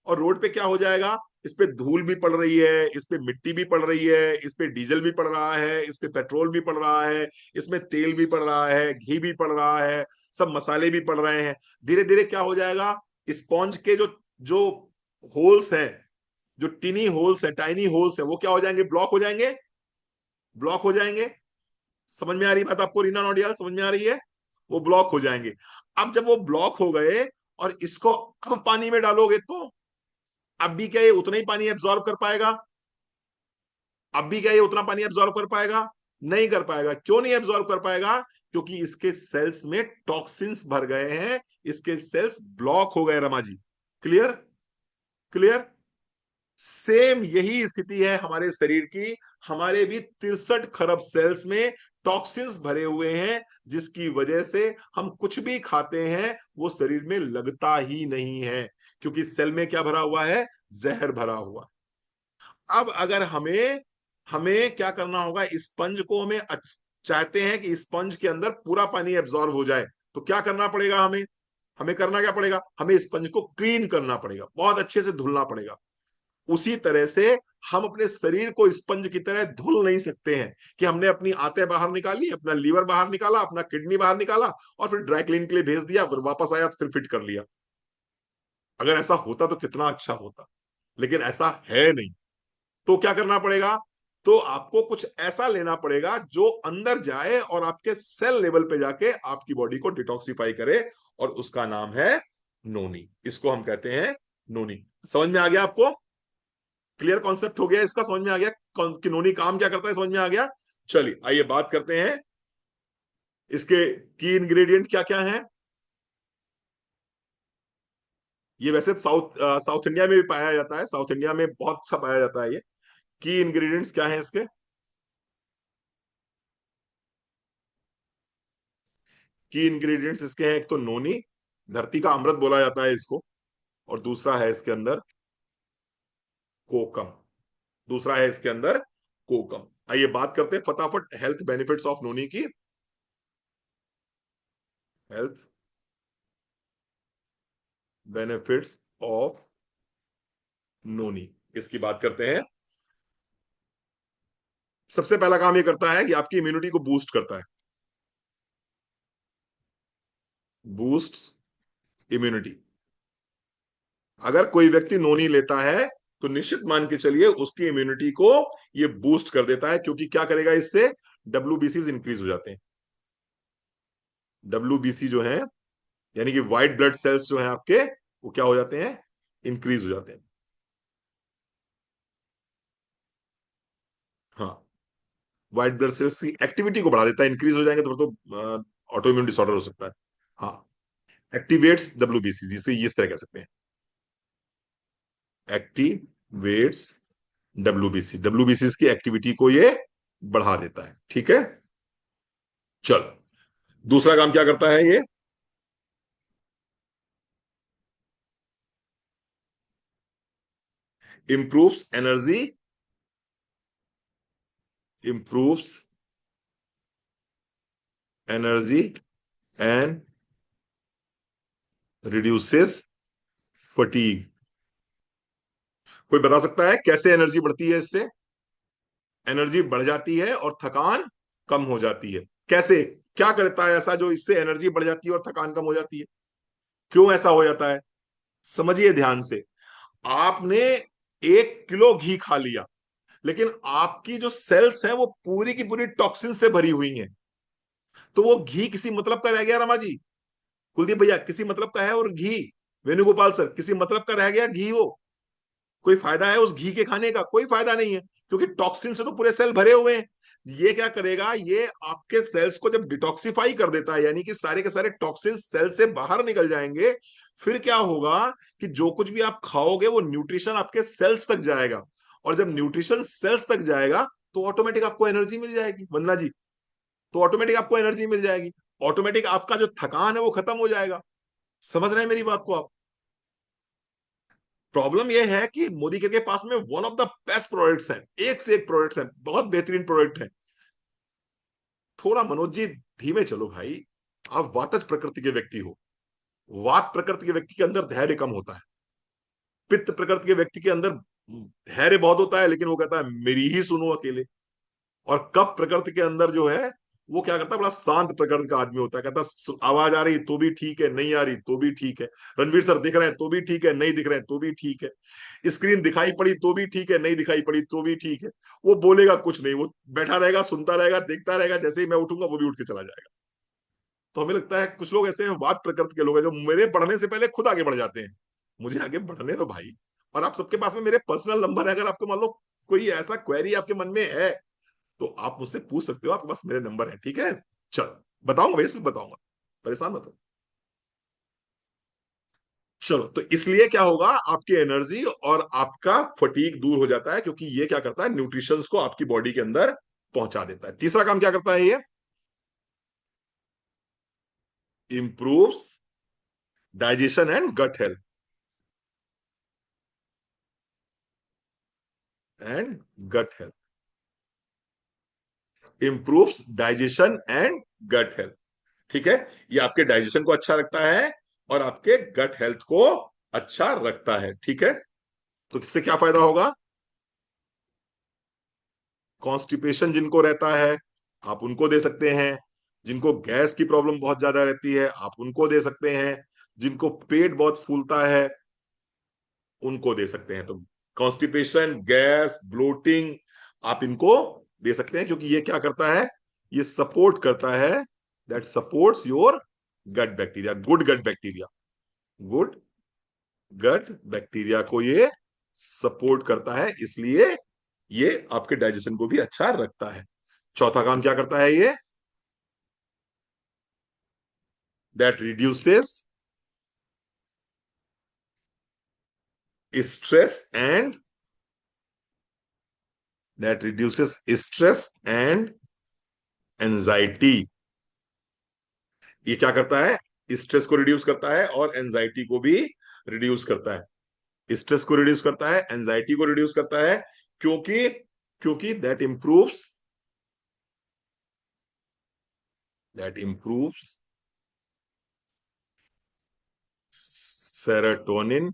और रोड पे क्या हो जाएगा? इस पे धूल भी पड़ रही है, इस पे मिट्टी भी पड़ रही है, इस पे डीजल भी पड़ रहा है, इस पे पेट्रोल भी पड़ रहा है, इसमें तेल भी पड़ रहा है, घी भी पड़ रहा है, सब मसाले भी पड़ रहे हैं। धीरे धीरे क्या हो जाएगा? स्पॉन्ज के जो जो होल्स हैं, जो टिनी होल्स हैं, टाइनी होल्स हैं, वो क्या हो जाएंगे? ब्लॉक हो जाएंगे, ब्लॉक हो जाएंगे। समझ में आ रही बात आपको रीना नौडियाल? समझ में आ रही है? वो ब्लॉक हो जाएंगे। अब जब वो ब्लॉक हो गए और इसको अब पानी में डालोगे तो अब भी क्या ये उतना ही पानी एब्जॉर्ब कर पाएगा? अब भी क्या ये उतना पानी एब्जॉर्ब कर पाएगा? नहीं कर पाएगा। क्यों नहीं एब्जॉर्ब कर पाएगा? क्योंकि इसके सेल्स में टॉक्सिन्स भर गए हैं, इसके सेल्स ब्लॉक हो गए। Rama ji, clear? Clear? Same यही स्थिति है हमारे शरीर की। हमारे भी 63 खरब सेल्स में टॉक्सिन्स भरे हुए हैं, जिसकी वजह से हम कुछ भी खाते हैं वो शरीर में लगता ही नहीं है, क्योंकि सेल में क्या भरा हुआ है? जहर भरा हुआ। अब अगर हमें हमें क्या करना होगा? स्पंज को हमें चाहते हैं कि स्पंज के अंदर पूरा पानी एब्जॉर्ब हो जाए, तो क्या करना पड़ेगा हमें? हमें करना क्या पड़ेगा? हमें स्पंज को क्लीन करना पड़ेगा, बहुत अच्छे से धुलना पड़ेगा। उसी तरह से हम अपने शरीर को स्पंज की तरह धुल नहीं सकते हैं कि हमने अपनी आंतें बाहर निकाली, अपना लीवर बाहर निकाला, अपना किडनी बाहर निकाला और फिर ड्राई क्लीन के लिए भेज दिया, फिर वापस आया तो फिर फिट कर लिया। अगर ऐसा होता तो कितना अच्छा होता, लेकिन ऐसा है नहीं। तो क्या करना पड़ेगा? तो आपको कुछ ऐसा लेना पड़ेगा जो अंदर जाए और आपके सेल लेवल पे जाके आपकी बॉडी को डिटॉक्सिफाई करे, और उसका नाम है नोनी। इसको हम कहते हैं नोनी। समझ में आ गया आपको? क्लियर कॉन्सेप्ट हो गया इसका? समझ में आ गया कि नोनी काम क्या करता है? समझ में आ गया? चलिए आइए बात करते हैं इसके की इंग्रेडिएंट क्या क्या है। ये वैसे साउथ इंडिया में भी पाया जाता है, साउथ इंडिया में बहुत अच्छा पाया जाता है ये। की इंग्रेडिएंट्स क्या है इसके? की इंग्रेडिएंट्स इसके हैं, एक तो नोनी, धरती का अमृत बोला जाता है इसको, और दूसरा है इसके अंदर कोकम। दूसरा है इसके अंदर कोकम। आइए बात करते हैं फटाफट हेल्थ बेनिफिट्स ऑफ नोनी की। हेल्थ बेनिफिट्स ऑफ नोनी, इसकी बात करते हैं। सबसे पहला काम ये करता है कि आपकी इम्यूनिटी को बूस्ट करता है। Boost immunity. अगर कोई व्यक्ति नोनी लेता है तो निश्चित मान के चलिए उसकी इम्यूनिटी को ये बूस्ट कर देता है, क्योंकि क्या करेगा इससे? डब्ल्यूबीसी इंक्रीज हो जाते हैं। डब्ल्यूबीसी जो है, यानी कि व्हाइट ब्लड सेल्स जो है आपके, वो क्या हो जाते हैं? इंक्रीज हो जाते हैं। हाँ, व्हाइट ब्लड सेल्स की एक्टिविटी को बढ़ा देता है। इंक्रीज हो जाएंगे तो ऑटो इम्यून डिसऑर्डर हो सकता है। हाँ, एक्टिवेट्स डब्ल्यूबीसी, जिसे इस तरह कह सकते हैं, एक्टिवेट्स डब्ल्यूबीसी। डब्ल्यूबीसी की एक्टिविटी को ये बढ़ा देता है। ठीक है, चलो दूसरा काम क्या करता है ये? Improves energy, improves energy and reduces fatigue. कोई बता सकता है कैसे एनर्जी बढ़ती है इससे? एनर्जी बढ़ जाती है और थकान कम हो जाती है। कैसे? क्या करता है ऐसा जो इससे एनर्जी बढ़ जाती है और थकान कम हो जाती है? क्यों ऐसा हो जाता है? समझिए ध्यान से। आपने 1 किलो घी खा लिया, लेकिन आपकी जो सेल्स है वो पूरी की पूरी टॉक्सिन से भरी हुई हैं। तो वो घी किसी मतलब का रह गया रमा जी? कुलदीप भैया, किसी मतलब का है? और घी, वेणुगोपाल सर, किसी मतलब का रह गया घी वो? कोई फायदा है उस घी के खाने का? कोई फायदा नहीं है, क्योंकि टॉक्सिन से तो पूरे सेल भरे हुए हैं। ये क्या करेगा? ये आपके सेल्स को जब डिटॉक्सिफाई कर देता है, यानी कि सारे के सारे टॉक्सिन सेल से बाहर निकल जाएंगे, फिर क्या होगा कि जो कुछ भी आप खाओगे वो न्यूट्रिशन आपके सेल्स तक जाएगा, और जब न्यूट्रिशन सेल्स तक जाएगा तो ऑटोमेटिक आपको एनर्जी मिल जाएगी वंदना जी। तो ऑटोमेटिक आपको एनर्जी मिल जाएगी, ऑटोमेटिक आपका जो थकान है वो खत्म हो जाएगा। समझ रहे हैं मेरी बात को आप? प्रॉब्लम यह है कि मोदी के पास में one of the best products हैं, एक से एक प्रोडक्ट्स हैं, बहुत बेहतरीन प्रोडक्ट हैं। थोड़ा मनोज जी धीमे चलो भाई, आप वातज प्रकृति के व्यक्ति हो। वात प्रकृति के व्यक्ति के अंदर धैर्य कम होता है, पित्त प्रकृति के व्यक्ति के अंदर धैर्य बहुत होता है, लेकिन वो कहता है मेरी ही सुनो अकेले। और कफ प्रकृति के अंदर जो है, वो क्या करता है? बड़ा शांत प्रकृति का आदमी होता है, कहता है आवाज आ रही तो भी ठीक है, नहीं आ रही तो भी ठीक है। रणवीर सर दिख रहे हैं तो भी ठीक है, नहीं दिख रहे हैं तो भी ठीक है। स्क्रीन दिखाई पड़ी तो भी ठीक है, नहीं दिखाई पड़ी तो भी ठीक है। वो बोलेगा कुछ नहीं, वो बैठा रहेगा, सुनता रहेगा, देखता रहेगा, जैसे ही मैं उठूंगा वो भी उठ के चला जाएगा। तो हमें लगता है कुछ लोग ऐसे वाद प्रकृति के लोग हैं जो मेरे बढ़ने से पहले खुद आगे बढ़ जाते हैं। मुझे आगे बढ़ने दो भाई। और आप सबके पास में मेरे पर्सनल नंबर है, अगर आपको मान लो कोई ऐसा क्वेरी आपके मन में है तो आप मुझसे पूछ सकते हो, आपके पास मेरे नंबर है। ठीक है, चलो बताऊंगा भैया, सिर्फ बताऊंगा, परेशान मत हो। चलो, तो इसलिए क्या होगा? आपकी एनर्जी और आपका फटीग दूर हो जाता है, क्योंकि ये क्या करता है? न्यूट्रिशंस को आपकी बॉडी के अंदर पहुंचा देता है। तीसरा काम क्या करता है ये? Improves digestion and gut health. And gut health, improves digestion and gut health. ठीक है, ये आपके डाइजेशन को अच्छा रखता है और आपके गट हेल्थ को अच्छा रखता है। ठीक है, तो किससे क्या फायदा होगा? कॉन्स्टिपेशन जिनको रहता है आप उनको दे सकते हैं, जिनको गैस की प्रॉब्लम बहुत ज्यादा रहती है आप उनको दे सकते हैं, जिनको पेट बहुत फूलता है उनको दे सकते हैं। तो कॉन्स्टिपेशन, गैस, ब्लोटिंग, आप इनको दे सकते हैं, क्योंकि ये क्या करता है, ये सपोर्ट करता है, that supports your gut bacteria, good gut bacteria, good gut bacteria को ये सपोर्ट करता है, इसलिए ये आपके डाइजेशन को भी अच्छा रखता है। चौथा काम क्या करता है ये, that reduces stress and that reduces stress and anxiety. ये क्या करता है, स्ट्रेस को रिड्यूस करता है और एंजाइटी को भी रिड्यूस करता है। स्ट्रेस को रिड्यूस करता है, एंजाइटी को रिड्यूस करता है, क्योंकि क्योंकि that improves serotonin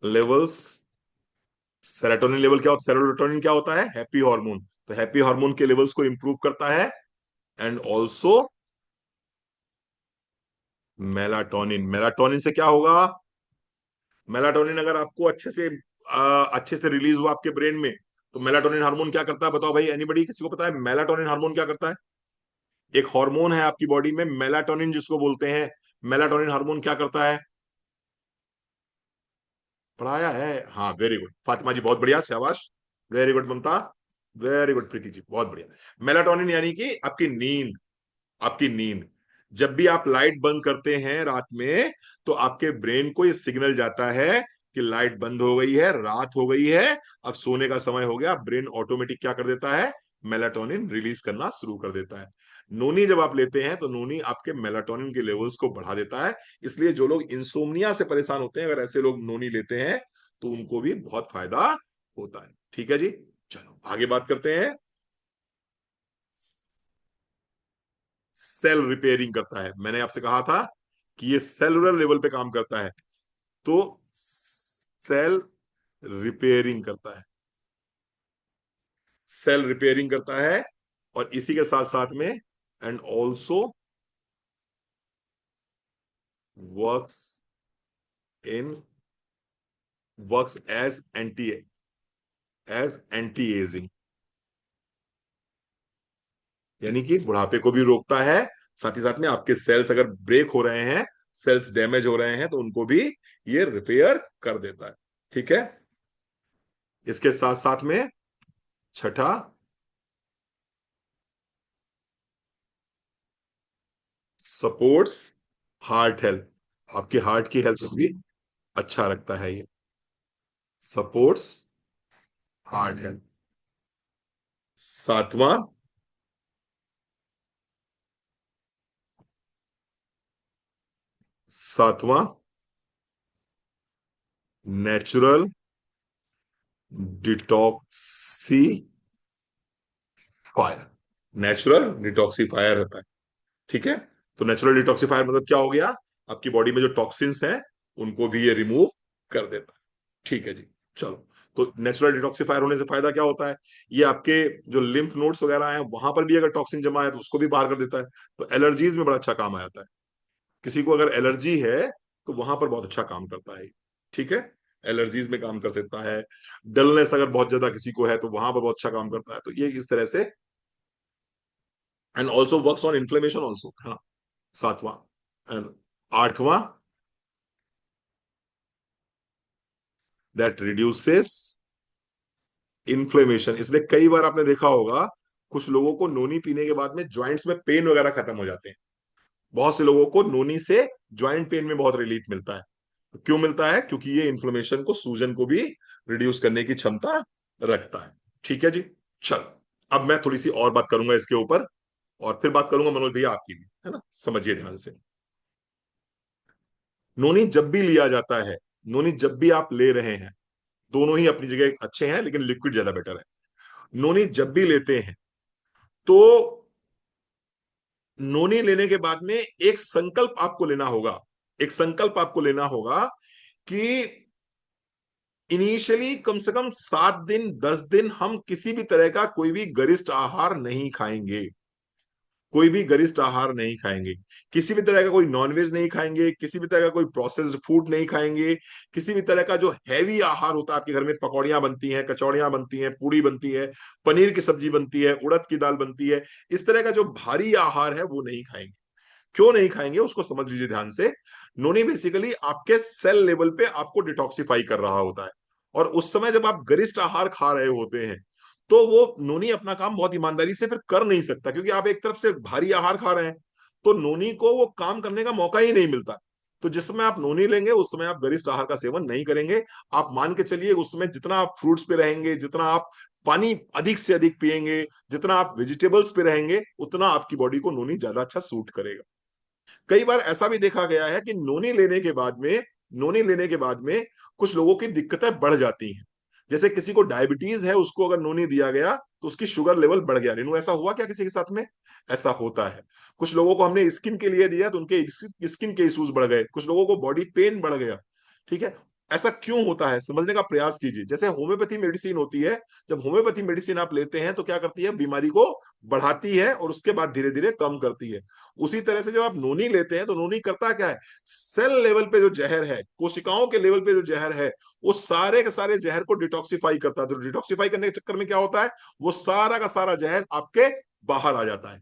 levels. Serotonin level क्या होता है, सेरोटोनिन क्या होता है, हैप्पी हार्मोन। तो हैप्पी हार्मोन के लेवल्स को इंप्रूव करता है, एंड ऑल्सो मेलाटोनिन। मेलाटोनिन से क्या होगा, मेलाटोनिन अगर आपको अच्छे से रिलीज हुआ आपके ब्रेन में, तो मेलाटोनिन हार्मोन क्या करता है बताओ भाई, एनीबडी, किसी को पता है मेलाटोनिन हार्मोन क्या करता है? एक हार्मोन है आपकी बॉडी में मेलाटोनिन जिसको बोलते हैं, मेलाटोनिन हार्मोन क्या करता है? पढ़ाया है, हाँ, वेरी गुड फातिमा जी, बहुत बढ़िया, शाबाश, वेरी गुड ममता, वेरी गुड प्रीति जी, बहुत बढ़िया। मेलाटोनिन यानी कि आपकी नींद, आपकी नींद। जब भी आप लाइट बंद करते हैं रात में, तो आपके ब्रेन को ये सिग्नल जाता है कि लाइट बंद हो गई है, रात हो गई है, अब सोने का समय हो गया। ब्रेन ऑटोमेटिक क्या कर देता है, मेलाटोनिन रिलीज करना शुरू कर देता है। नोनी जब आप लेते हैं तो नोनी आपके मेलाटोनिन के लेवल्स को बढ़ा देता है। इसलिए जो लोग इंसोम्निया से परेशान होते हैं, अगर ऐसे लोग नोनी लेते हैं तो उनको भी बहुत फायदा होता है। ठीक है जी, चलो आगे बात करते हैं। सेल रिपेयरिंग करता है, मैंने आपसे कहा था कि ये सेलुलर लेवल पे काम करता है। तो सेल रिपेयरिंग करता है, सेल रिपेयरिंग करता है, और इसी के साथ साथ में and also works in works as anti ageing, यानी कि बुढ़ापे को भी रोकता है। साथ ही साथ में आपके सेल्स अगर ब्रेक हो रहे हैं, सेल्स डैमेज हो रहे हैं, तो उनको भी ये रिपेयर कर देता है। ठीक है, इसके साथ साथ में छठा, सपोर्ट्स हार्ट हेल्थ, आपके हार्ट की हेल्थ भी अच्छा रखता है ये, सपोर्ट्स हार्ट हेल्थ। सातवां, सातवां, नेचुरल डिटॉक्सीफायर, नेचुरल डिटॉक्सीफायर होता है। ठीक है, तो नेचुरल डिटॉक्सीफायर मतलब क्या हो गया, आपकी बॉडी में जो टॉक्सिन्स हैं उनको भी ये रिमूव कर देता है। ठीक है जी, चलो। तो नेचुरल डिटॉक्सीफायर होने से फायदा क्या होता है, ये आपके जो लिम्फ नोड्स वगैरह हैं वहां पर भी अगर टॉक्सिन जमा है तो उसको भी बाहर कर देता है। तो एलर्जीज में बड़ा अच्छा काम आ जाता है, किसी को अगर एलर्जी है तो वहां पर बहुत अच्छा काम करता है। ठीक है, एलर्जीज में काम कर सकता है। डलनेस अगर बहुत ज्यादा किसी को है तो वहां पर बहुत अच्छा काम करता है। तो ये इस तरह से, and also works on inflammation also, है ना, सातवां। एंड आठवां, दैट रिड्यूसेस इन्फ्लेमेशन। इसलिए कई बार आपने देखा होगा कुछ लोगों को नोनी पीने के बाद में ज्वाइंट्स में पेन वगैरह खत्म हो जाते हैं। बहुत से लोगों को नोनी से ज्वाइंट पेन में बहुत रिलीफ मिलता है। तो क्यों मिलता है, क्योंकि ये इन्फ्लेमेशन को, सूजन को भी रिड्यूस करने की क्षमता रखता है। ठीक है जी, चल, अब मैं थोड़ी सी और बात करूंगा इसके ऊपर, और फिर बात करूंगा मनोज भैया आपकी भी, है ना, समझिए ध्यान से। नोनी जब भी लिया जाता है, नोनी जब भी आप ले रहे हैं, दोनों ही अपनी जगह अच्छे हैं लेकिन लिक्विड ज्यादा बेटर है। नोनी जब भी लेते हैं तो नोनी लेने के बाद में एक संकल्प आपको लेना होगा, एक संकल्प आपको लेना होगा कि इनिशियली कम से कम 7 दिन 10 दिन हम किसी भी तरह का कोई भी गरिष्ठ आहार नहीं खाएंगे। कोई भी गरिष्ठ आहार नहीं खाएंगे, किसी भी तरह का कोई नॉनवेज नहीं खाएंगे, किसी भी तरह का कोई प्रोसेस्ड फूड नहीं खाएंगे, किसी भी तरह का जो हैवी आहार होता है, आपके घर में पकौड़ियां बनती हैं, कचौड़ियां बनती हैं, पूड़ी बनती है, पनीर की सब्जी बनती है, उड़द की दाल बनती है, इस तरह का जो भारी आहार है वो नहीं खाएंगे। क्यों नहीं खाएंगे उसको समझ लीजिए ध्यान से। नोनी बेसिकली आपके सेल लेवल पे आपको डिटॉक्सिफाई कर रहा होता है, और उस समय जब आप गरिष्ठ आहार खा रहे होते हैं तो वो नोनी अपना काम बहुत ईमानदारी से फिर कर नहीं सकता, क्योंकि आप एक तरफ से भारी आहार खा रहे हैं, तो नोनी को वो काम करने का मौका ही नहीं मिलता। तो जिस समय आप नोनी लेंगे उस समय आप गरिष्ठ आहार का सेवन नहीं करेंगे। आप मान के चलिए उस समय जितना आप फ्रूट्स पे रहेंगे, जितना आप पानी अधिक से अधिक पिएंगे, जितना आप वेजिटेबल्स पे रहेंगे, उतना आपकी बॉडी को नोनी ज्यादा अच्छा सूट करेगा। कई बार ऐसा भी देखा गया है कि नोनी लेने के बाद में कुछ लोगों की दिक्कतें बढ़ जाती हैं। जैसे किसी को डायबिटीज है, उसको अगर नोनी दिया गया तो उसकी शुगर लेवल बढ़ गया। रेनू, ऐसा हुआ क्या किसी के साथ में? ऐसा होता है। कुछ लोगों को हमने स्किन के लिए दिया तो उनके स्किन के इश्यूज बढ़ गए, कुछ लोगों को बॉडी पेन बढ़ गया। ठीक है। ऐसा क्यों होता है समझने का प्रयास कीजिए। जैसे होम्योपैथी मेडिसिन होती है, जब होम्योपैथी मेडिसिन आप लेते हैं तो क्या करती है, बीमारी को बढ़ाती है और उसके बाद धीरे धीरे कम करती है। उसी तरह से जब आप नोनी लेते हैं तो नोनी करता क्या है, सेल लेवल पे जो जहर है, कोशिकाओं के लेवल पे जो जहर है, वो सारे के सारे जहर को डिटॉक्सिफाई करता है। तो डिटॉक्सिफाई करने के चक्कर में क्या होता है, वो सारा का सारा जहर आपके बाहर आ जाता है।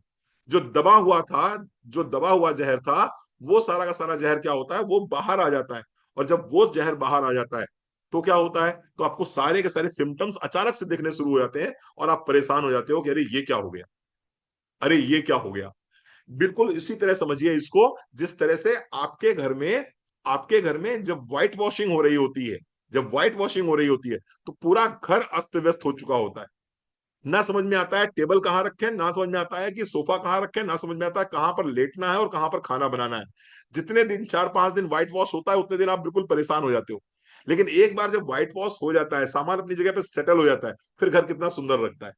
जो दबा हुआ था, जो दबा हुआ जहर था, वो सारा का सारा जहर क्या होता है, वो बाहर आ जाता है। और जब वो जहर बाहर आ जाता है तो क्या होता है, तो आपको सारे के सारे सिम्टम्स अचानक से दिखने शुरू हो जाते हैं और आप परेशान हो जाते हो कि अरे ये क्या हो गया, अरे ये क्या हो गया। बिल्कुल इसी तरह समझिए इसको, जिस तरह से आपके घर में जब व्हाइट वॉशिंग हो रही होती है, जब व्हाइट वॉशिंग हो रही होती है तो पूरा घर अस्त व्यस्त हो चुका होता है। ना समझ में आता है टेबल कहाँ रखे, ना समझ में आता है कि सोफा कहाँ रखे, ना समझ में आता है कहाँ पर लेटना है और कहाँ पर खाना बनाना है। जितने दिन 4 5 दिन व्हाइट वॉश होता है उतने दिन आप बिल्कुल परेशान हो जाते हो। लेकिन एक बार जब व्हाइट वॉश हो जाता है, सामान अपनी जगह पे सेटल हो जाता है, फिर घर कितना सुंदर लगता है।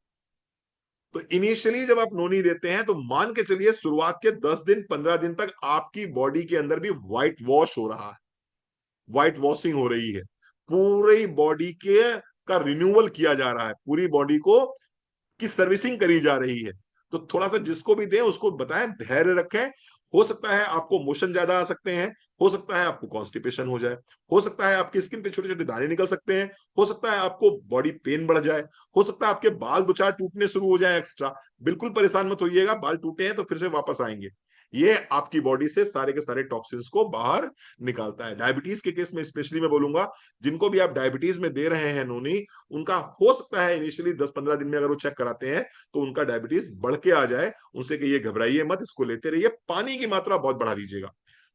तो इनिशियली जब आप नोनी देते हैं तो मान के चलिए शुरुआत के 10 दिन 15 दिन तक आपकी बॉडी के अंदर भी व्हाइट वॉश हो रहा है, व्हाइट वॉशिंग हो रही है। पूरी बॉडी के का रिन्यूअल किया जा रहा है, पूरी बॉडी को की सर्विसिंग करी जा रही है। तो थोड़ा सा जिसको भी दें उसको बताएं, धैर्य रखें। हो सकता है आपको मोशन ज्यादा आ सकते हैं, हो सकता है आपको कॉन्स्टिपेशन हो जाए, हो सकता है आपकी स्किन पे छोटे छोटे दाने निकल सकते हैं, हो सकता है आपको बॉडी पेन बढ़ जाए, हो सकता है आपके बाल दो चार टूटने शुरू हो जाए एक्स्ट्रा। बिल्कुल परेशान मत होइएगा, बाल टूटे हैं तो फिर से वापस आएंगे। ये आपकी बॉडी से सारे के सारे टॉक्सिन्स को बाहर निकालता है। डायबिटीज के केस में स्पेशली मैं बोलूंगा, जिनको भी आप डायबिटीज में दे रहे हैं नोनी, उनका हो सकता है इनिशियली 10 15 दिन में अगर वो चेक कराते हैं तो उनका डायबिटीज बढ़ के आ जाए। उनसे कहिए घबराइए मत, इसको लेते रहिए। पानी की मात्रा बहुत बढ़ा दीजिएगा,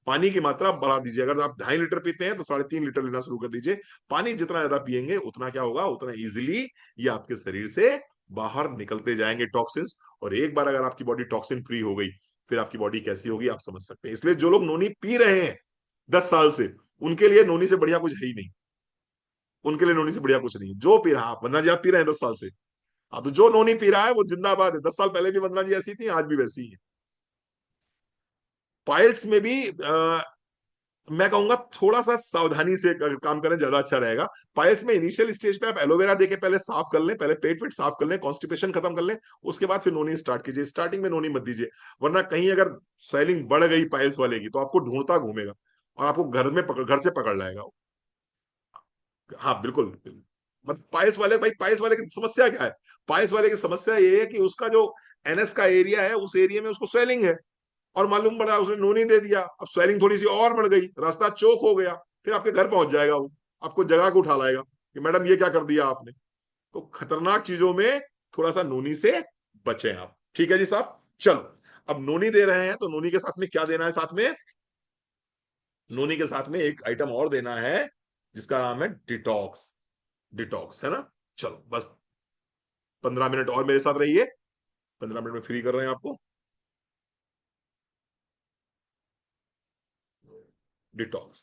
पानी की मात्रा बढ़ा दीजिए। अगर आप 2.5 लीटर पीते हैं तो 3.5 लीटर लेना शुरू कर दीजिए। पानी जितना ज्यादा पिएंगे उतना क्या होगा, उतना इजिली ये आपके शरीर से बाहर निकलते जाएंगे टॉक्सिन्स। और एक बार अगर आपकी बॉडी टॉक्सिन फ्री हो गई, फिर आपकी बॉडी कैसी होगी आप समझ सकते हैं। इसलिए जो लोग नोनी पी रहे हैं 10 साल से, उनके लिए नोनी से बढ़िया कुछ है ही नहीं। उनके लिए नोनी से बढ़िया कुछ नहीं जो पी रहा है। आप वंदना जी आप पी रहे हैं 10 साल से, हाँ तो जो नोनी पी रहा है वो जिंदाबाद है। 10 साल पहले भी वंदना जी ऐसी थी, आज भी वैसी ही है। पाइल्स में भी मैं कहूंगा थोड़ा सा सावधानी से काम करें, ज्यादा अच्छा रहेगा। पाइल्स में इनिशियल स्टेज पे आप एलोवेरा देके पहले साफ कर लें, पहले पेट वेट साफ कर लें, कॉन्स्टिपेशन खत्म कर लें, उसके बाद फिर नोनी स्टार्ट कीजिए। स्टार्टिंग में नोनी मत दीजिए, वरना कहीं अगर स्वेलिंग बढ़ गई पाइल्स वाले की तो आपको ढूंढता घूमेगा और आपको घर से पकड़ लाएगा वो। हाँ बिल्कुल मतलब पाइल्स वाले, भाई पाइल्स वाले की समस्या क्या है, पाइल्स वाले की समस्या ये है कि उसका जो एनएस का एरिया है उस एरिया में उसको स्वेलिंग है, और मालूम पड़ा उसने नोनी दे दिया, अब स्वेलिंग थोड़ी सी और बढ़ गई, रास्ता चौक हो गया, फिर आपके घर पहुंच जाएगा वो, आपको जगह को उठा लाएगा कि मैडम ये क्या कर दिया आपने। तो खतरनाक चीजों में थोड़ा सा नोनी से बचें आप। ठीक है जी साहब, चलो। अब नोनी दे रहे हैं तो नोनी के साथ में क्या देना है, साथ में नोनी के साथ में एक आइटम और देना है जिसका नाम है डिटॉक्स। डिटॉक्स है ना। चलो बस 15 मिनट और मेरे साथ रहिए, 15 मिनट में फ्री कर रहे हैं आपको। डिटॉक्स,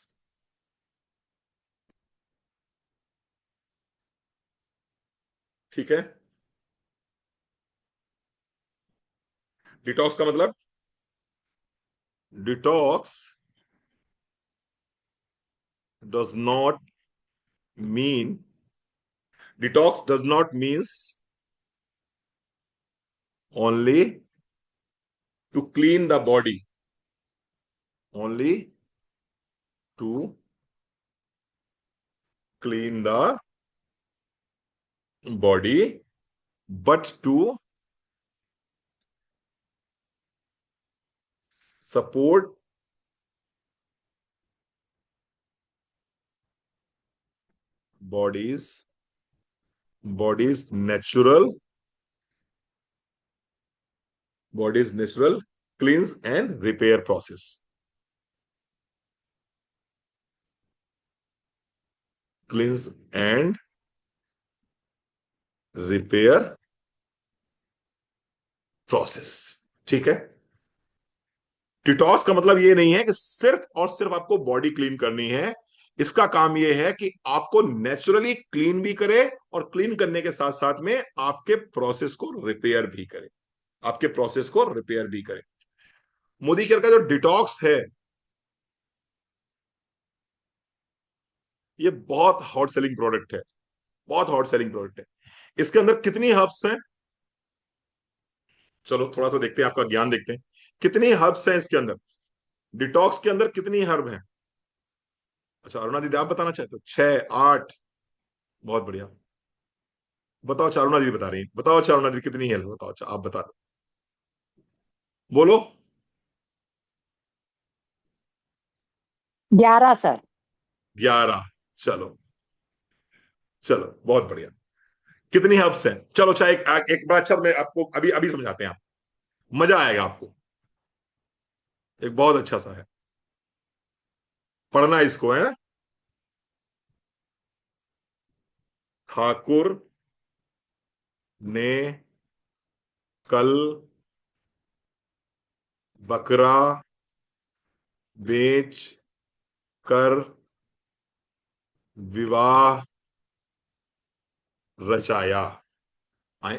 ठीक है। डिटॉक्स का मतलब, detox does not mean, detox does not means only to clean the body, only to clean the body, but to support body's natural, cleanse and repair process. Cleanse and repair process. ठीक है। Detox का मतलब ये नहीं है कि सिर्फ और सिर्फ आपको बॉडी क्लीन करनी है। इसका काम ये है कि आपको नेचुरली क्लीन भी करे, और क्लीन करने के साथ साथ में आपके प्रोसेस को रिपेयर भी करे, आपके प्रोसेस को रिपेयर भी करे। मोदी केयर का जो डिटॉक्स है, ये बहुत हॉट सेलिंग प्रोडक्ट है, बहुत हॉट सेलिंग प्रोडक्ट है। इसके अंदर कितनी हर्ब्स हैं? चलो थोड़ा सा देखते हैं, आपका ज्ञान देखते हैं। कितनी हर्ब्स हैं इसके अंदर? डिटॉक्स के अंदर कितनी हर्ब है? अच्छा अरुणा दीदी आप बताना चाहते हो? 6 8? बहुत बढ़िया। बताओ अच्छा, अरुणा दीदी बता रही है, बताओ अच्छा अरुणा दीदी कितनी है, बताओ अच्छा, आप बता दो, बोलो। 11 सर। 11? चलो, चलो बहुत बढ़िया। कितनी हर्ब्स हैं? चलो अच्छा, एक बड़ा अच्छा, मैं आपको अभी अभी समझाते हैं, आप मजा आएगा आपको। एक बहुत अच्छा सा है, पढ़ना इसको है। ठाकुर ने कल बकरा बेच कर विवाह रचाया। आए,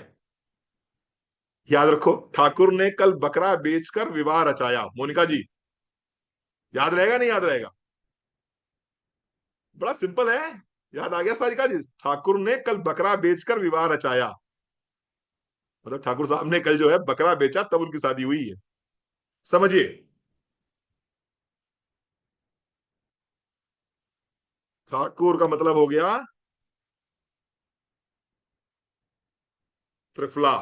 याद रखो, ठाकुर ने कल बकरा बेचकर विवाह रचाया। मोनिका जी, याद रहेगा नहीं याद रहेगा? बड़ा सिंपल है, याद आ गया सारिका जी। ठाकुर ने कल बकरा बेचकर विवाह रचाया, मतलब ठाकुर साहब ने कल जो है बकरा बेचा, तब उनकी शादी हुई है। समझिए। ठाकुर का मतलब हो गया त्रिफला,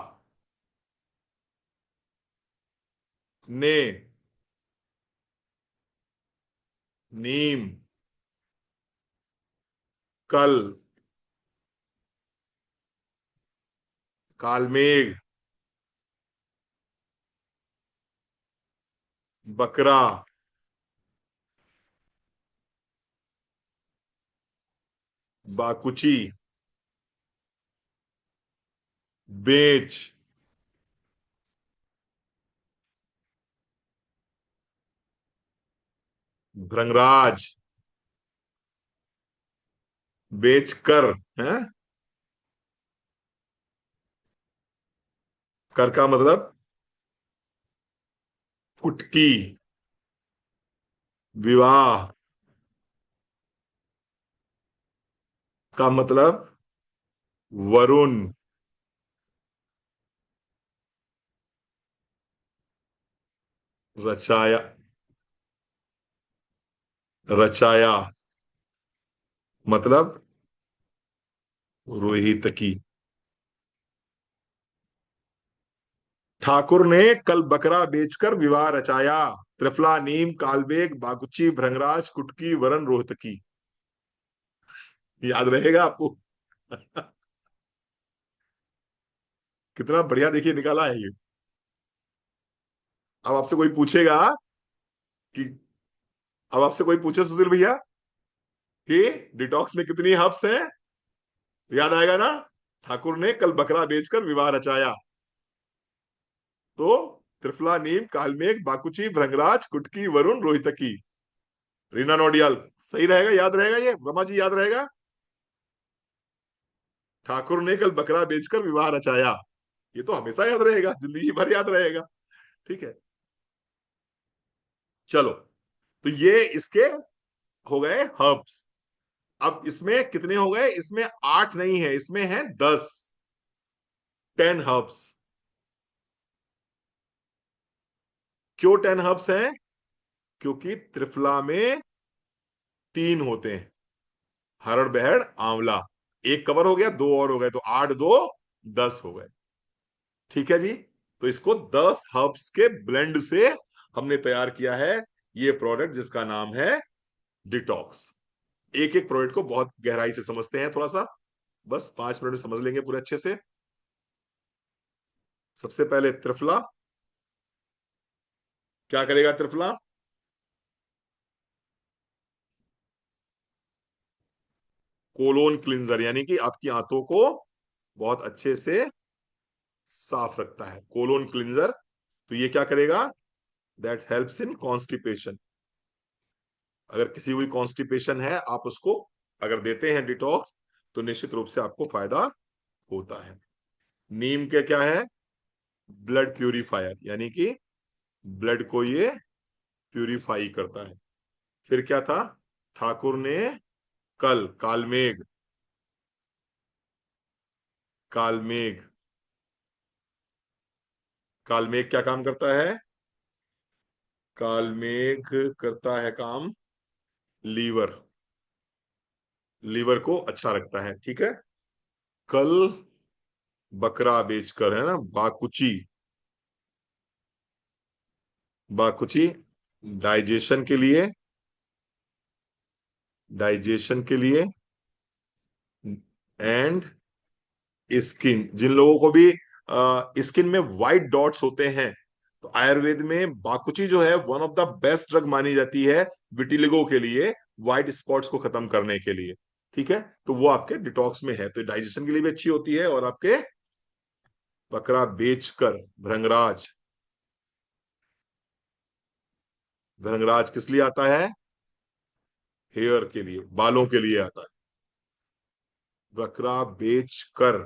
ने नीम, कल कालमेघ, बकरा बाकुची, बेच भृंगराज, बेच कर है, कर का मतलब कुटकी, विवाह का मतलब वरुण, रचाया, रचाया मतलब रोहित की। ठाकुर ने कल बकरा बेचकर विवाह रचाया। त्रिफला नीम कालबेग बागुची भृंगराज कुटकी वरण रोहतकी। याद रहेगा आपको? कितना बढ़िया, देखिए निकाला है ये। अब आपसे कोई पूछेगा कि, अब आपसे कोई पूछे सुशील भैया कि डिटॉक्स में कितनी हर्ब्स हैं, याद आएगा ना? ठाकुर ने कल बकरा बेचकर विवाह रचाया, तो त्रिफला नीम कालमेघ बाकुची भृंगराज कुटकी वरुण रोहितकी। रीना नोडियाल, सही रहेगा, याद रहेगा ये? रमा जी याद रहेगा? ठाकुर ने कल बकरा बेचकर विवाह रचाया, ये तो हमेशा याद रहेगा, जिंदगी भर याद रहेगा। ठीक है। चलो, तो ये इसके हो गए हर्ब्स। अब इसमें कितने हो गए, इसमें 8 नहीं है, इसमें है 10, 10 हर्ब्स। क्यों 10 हर्ब्स हैं? क्योंकि त्रिफला में 3 होते हैं, हरड़ बहड़ आंवला। एक कवर हो गया, दो और हो गए, तो 8 2 10 हो गए। ठीक है जी। तो इसको 10 हर्ब्स के ब्लेंड से हमने तैयार किया है ये प्रोडक्ट, जिसका नाम है डिटॉक्स। एक एक प्रोडक्ट को बहुत गहराई से समझते हैं थोड़ा सा, बस 5 मिनट में समझ लेंगे पूरे अच्छे से। सबसे पहले त्रिफला। क्या करेगा त्रिफला? कोलोन क्लिंजर, यानी कि आपकी आंतों को बहुत अच्छे से साफ रखता है, कोलोन क्लिंजर। तो ये क्या करेगा? That helps in constipation. अगर किसी कोई कॉन्स्टिपेशन है, आप उसको अगर देते हैं डिटॉक्स, तो निश्चित रूप से आपको फायदा होता है। नीम के क्या है? ब्लड प्यूरिफायर, यानी कि ब्लड को ये प्यूरिफाई करता है। फिर क्या था? ठाकुर ने कल कालमेघ, कालमेघ, कालमेघ क्या काम करता है? कालमेघ करता है काम लीवर, लीवर को अच्छा रखता है। ठीक है। कल बकरा बेचकर, है ना, बाकुची, बाकुची डाइजेशन के लिए, डाइजेशन के लिए, एंड स्किन, जिन लोगों को भी स्किन में व्हाइट डॉट्स होते हैं, तो आयुर्वेद में बाकुची जो है one of the best drug मानी जाती है विटिलिगो के लिए, व्हाइट स्पॉट्स को खत्म करने के लिए। ठीक है। तो वो आपके डिटॉक्स में है, तो डाइजेशन के लिए भी अच्छी होती है। और आपके बकरा बेचकर, भृंगराज, भृंगराज किस लिए आता है? हेयर के लिए, बालों के लिए आता है। बकरा बेचकर,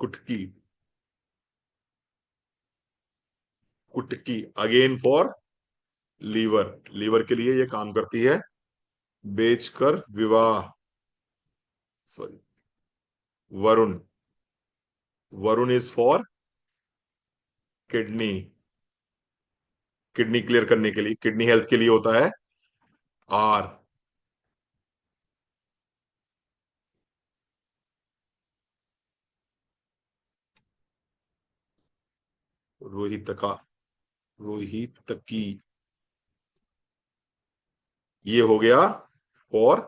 कुटकी, कुटकी अगेन फॉर लीवर, लीवर के लिए ये काम करती है। बेचकर विवाह, sorry, Varun, Varun is for kidney, kidney clear करने के लिए, किडनी हेल्थ के लिए होता है। आर, रोहितका, रोहितकी, ये हो गया फॉर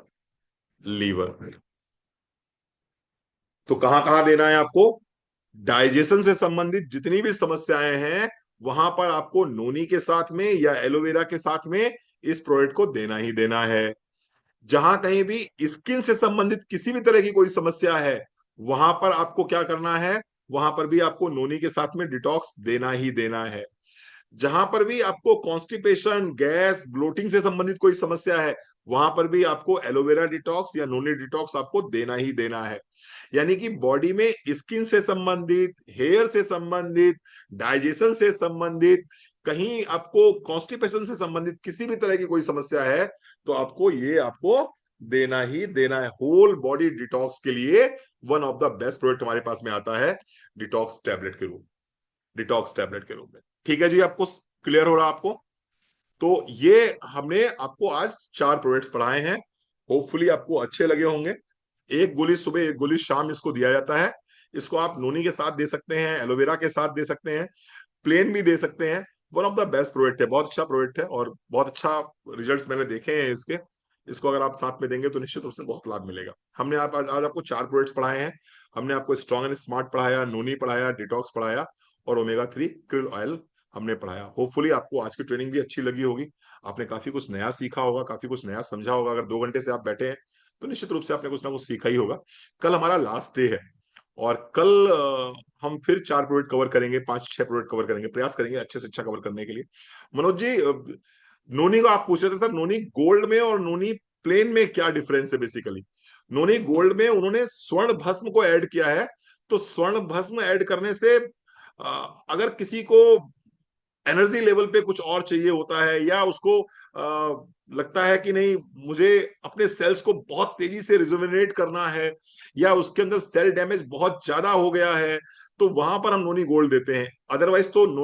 लीवर। तो कहां कहां देना है आपको? डाइजेशन से संबंधित जितनी भी समस्याएं हैं, वहां पर आपको नोनी के साथ में या एलोवेरा के साथ में इस प्रोडक्ट को देना ही देना है। जहां कहीं भी स्किन से संबंधित किसी भी तरह की कोई समस्या है, वहां पर आपको क्या करना है? वहां पर भी आपको नोनी के साथ में डिटॉक्स देना ही देना है। जहां पर भी आपको कॉन्स्टिपेशन, गैस, ब्लोटिंग से संबंधित कोई समस्या है, वहां पर भी आपको एलोवेरा डिटॉक्स या नोनी डिटॉक्स आपको देना ही देना है। यानी कि बॉडी में स्किन से संबंधित, हेयर से संबंधित, डाइजेशन से संबंधित, कहीं आपको कॉन्स्टिपेशन से संबंधित किसी भी तरह की कोई समस्या है, तो आपको ये आपको देना ही देना है। होल बॉडी डिटॉक्स के लिए one of the best product हमारे पास में आता है डिटॉक्स टैबलेट के रूप, डिटॉक्स टैबलेट के रूप में। ठीक है जी, आपको क्लियर हो रहा आपको? तो ये हमने आपको आज 4 प्रोडक्ट्स पढ़ाए हैं, होपफुली आपको अच्छे लगे होंगे। एक गोली सुबह, एक गोली शाम इसको दिया जाता है। इसको आप नोनी के साथ दे सकते हैं, एलोवेरा के साथ दे सकते हैं, प्लेन भी दे सकते हैं। One of the best product है, बहुत अच्छा प्रोडक्ट है, और बहुत अच्छा रिजल्ट्स मैंने देखे हैं इसके। इसको अगर आप साथ में देंगे तो निश्चित रूप से बहुत लाभ मिलेगा। हमने आज आपको 4 प्रोडक्ट्स पढ़ाए हैं। हमने आपको स्ट्रॉन्ग एंड स्मार्ट पढ़ाया, नोनी पढ़ाया, डिटॉक्स पढ़ाया, और ओमेगा 3 krill ऑयल हमने पढ़ाया। होपफुली आपको आज की ट्रेनिंग भी अच्छी लगी होगी। आपने काफी कुछ नया सीखा होगा, काफी कुछ नया समझा होगा। अगर 2 घंटे से आप बैठे हैं, तो निश्चित रूप से आपने कुछ ना कुछ सीखा ही होगा। कल हमारा लास्ट डे है, और कल हम फिर 4 प्रोडक्ट कवर करेंगे, 5 6 प्रोडक्ट कवर करेंगे, प्रयास करेंगे अच्छे से अच्छा कवर करने के लिए। मनोज जी, नोनी को आप पूछ रहे थे सर, नोनी गोल्ड में और नोनी प्लेन में क्या डिफरेंस है? बेसिकली नोनी गोल्ड में उन्होंने स्वर्ण भस्म को ऐड किया है। तो स्वर्ण भस्म ऐड करने से अगर किसी को एनर्जी लेवल पे कुछ और चाहिए होता है, या उसको लगता है कि नहीं मुझे अपने सेल्स को बहुत तेजी से रिजुविनेट करना है, या उसके अंदर सेल डैमेज बहुत ज्यादा हो गया है, तो वहां पर हम नोनी गोल्ड देते हैं। अदरवाइज तो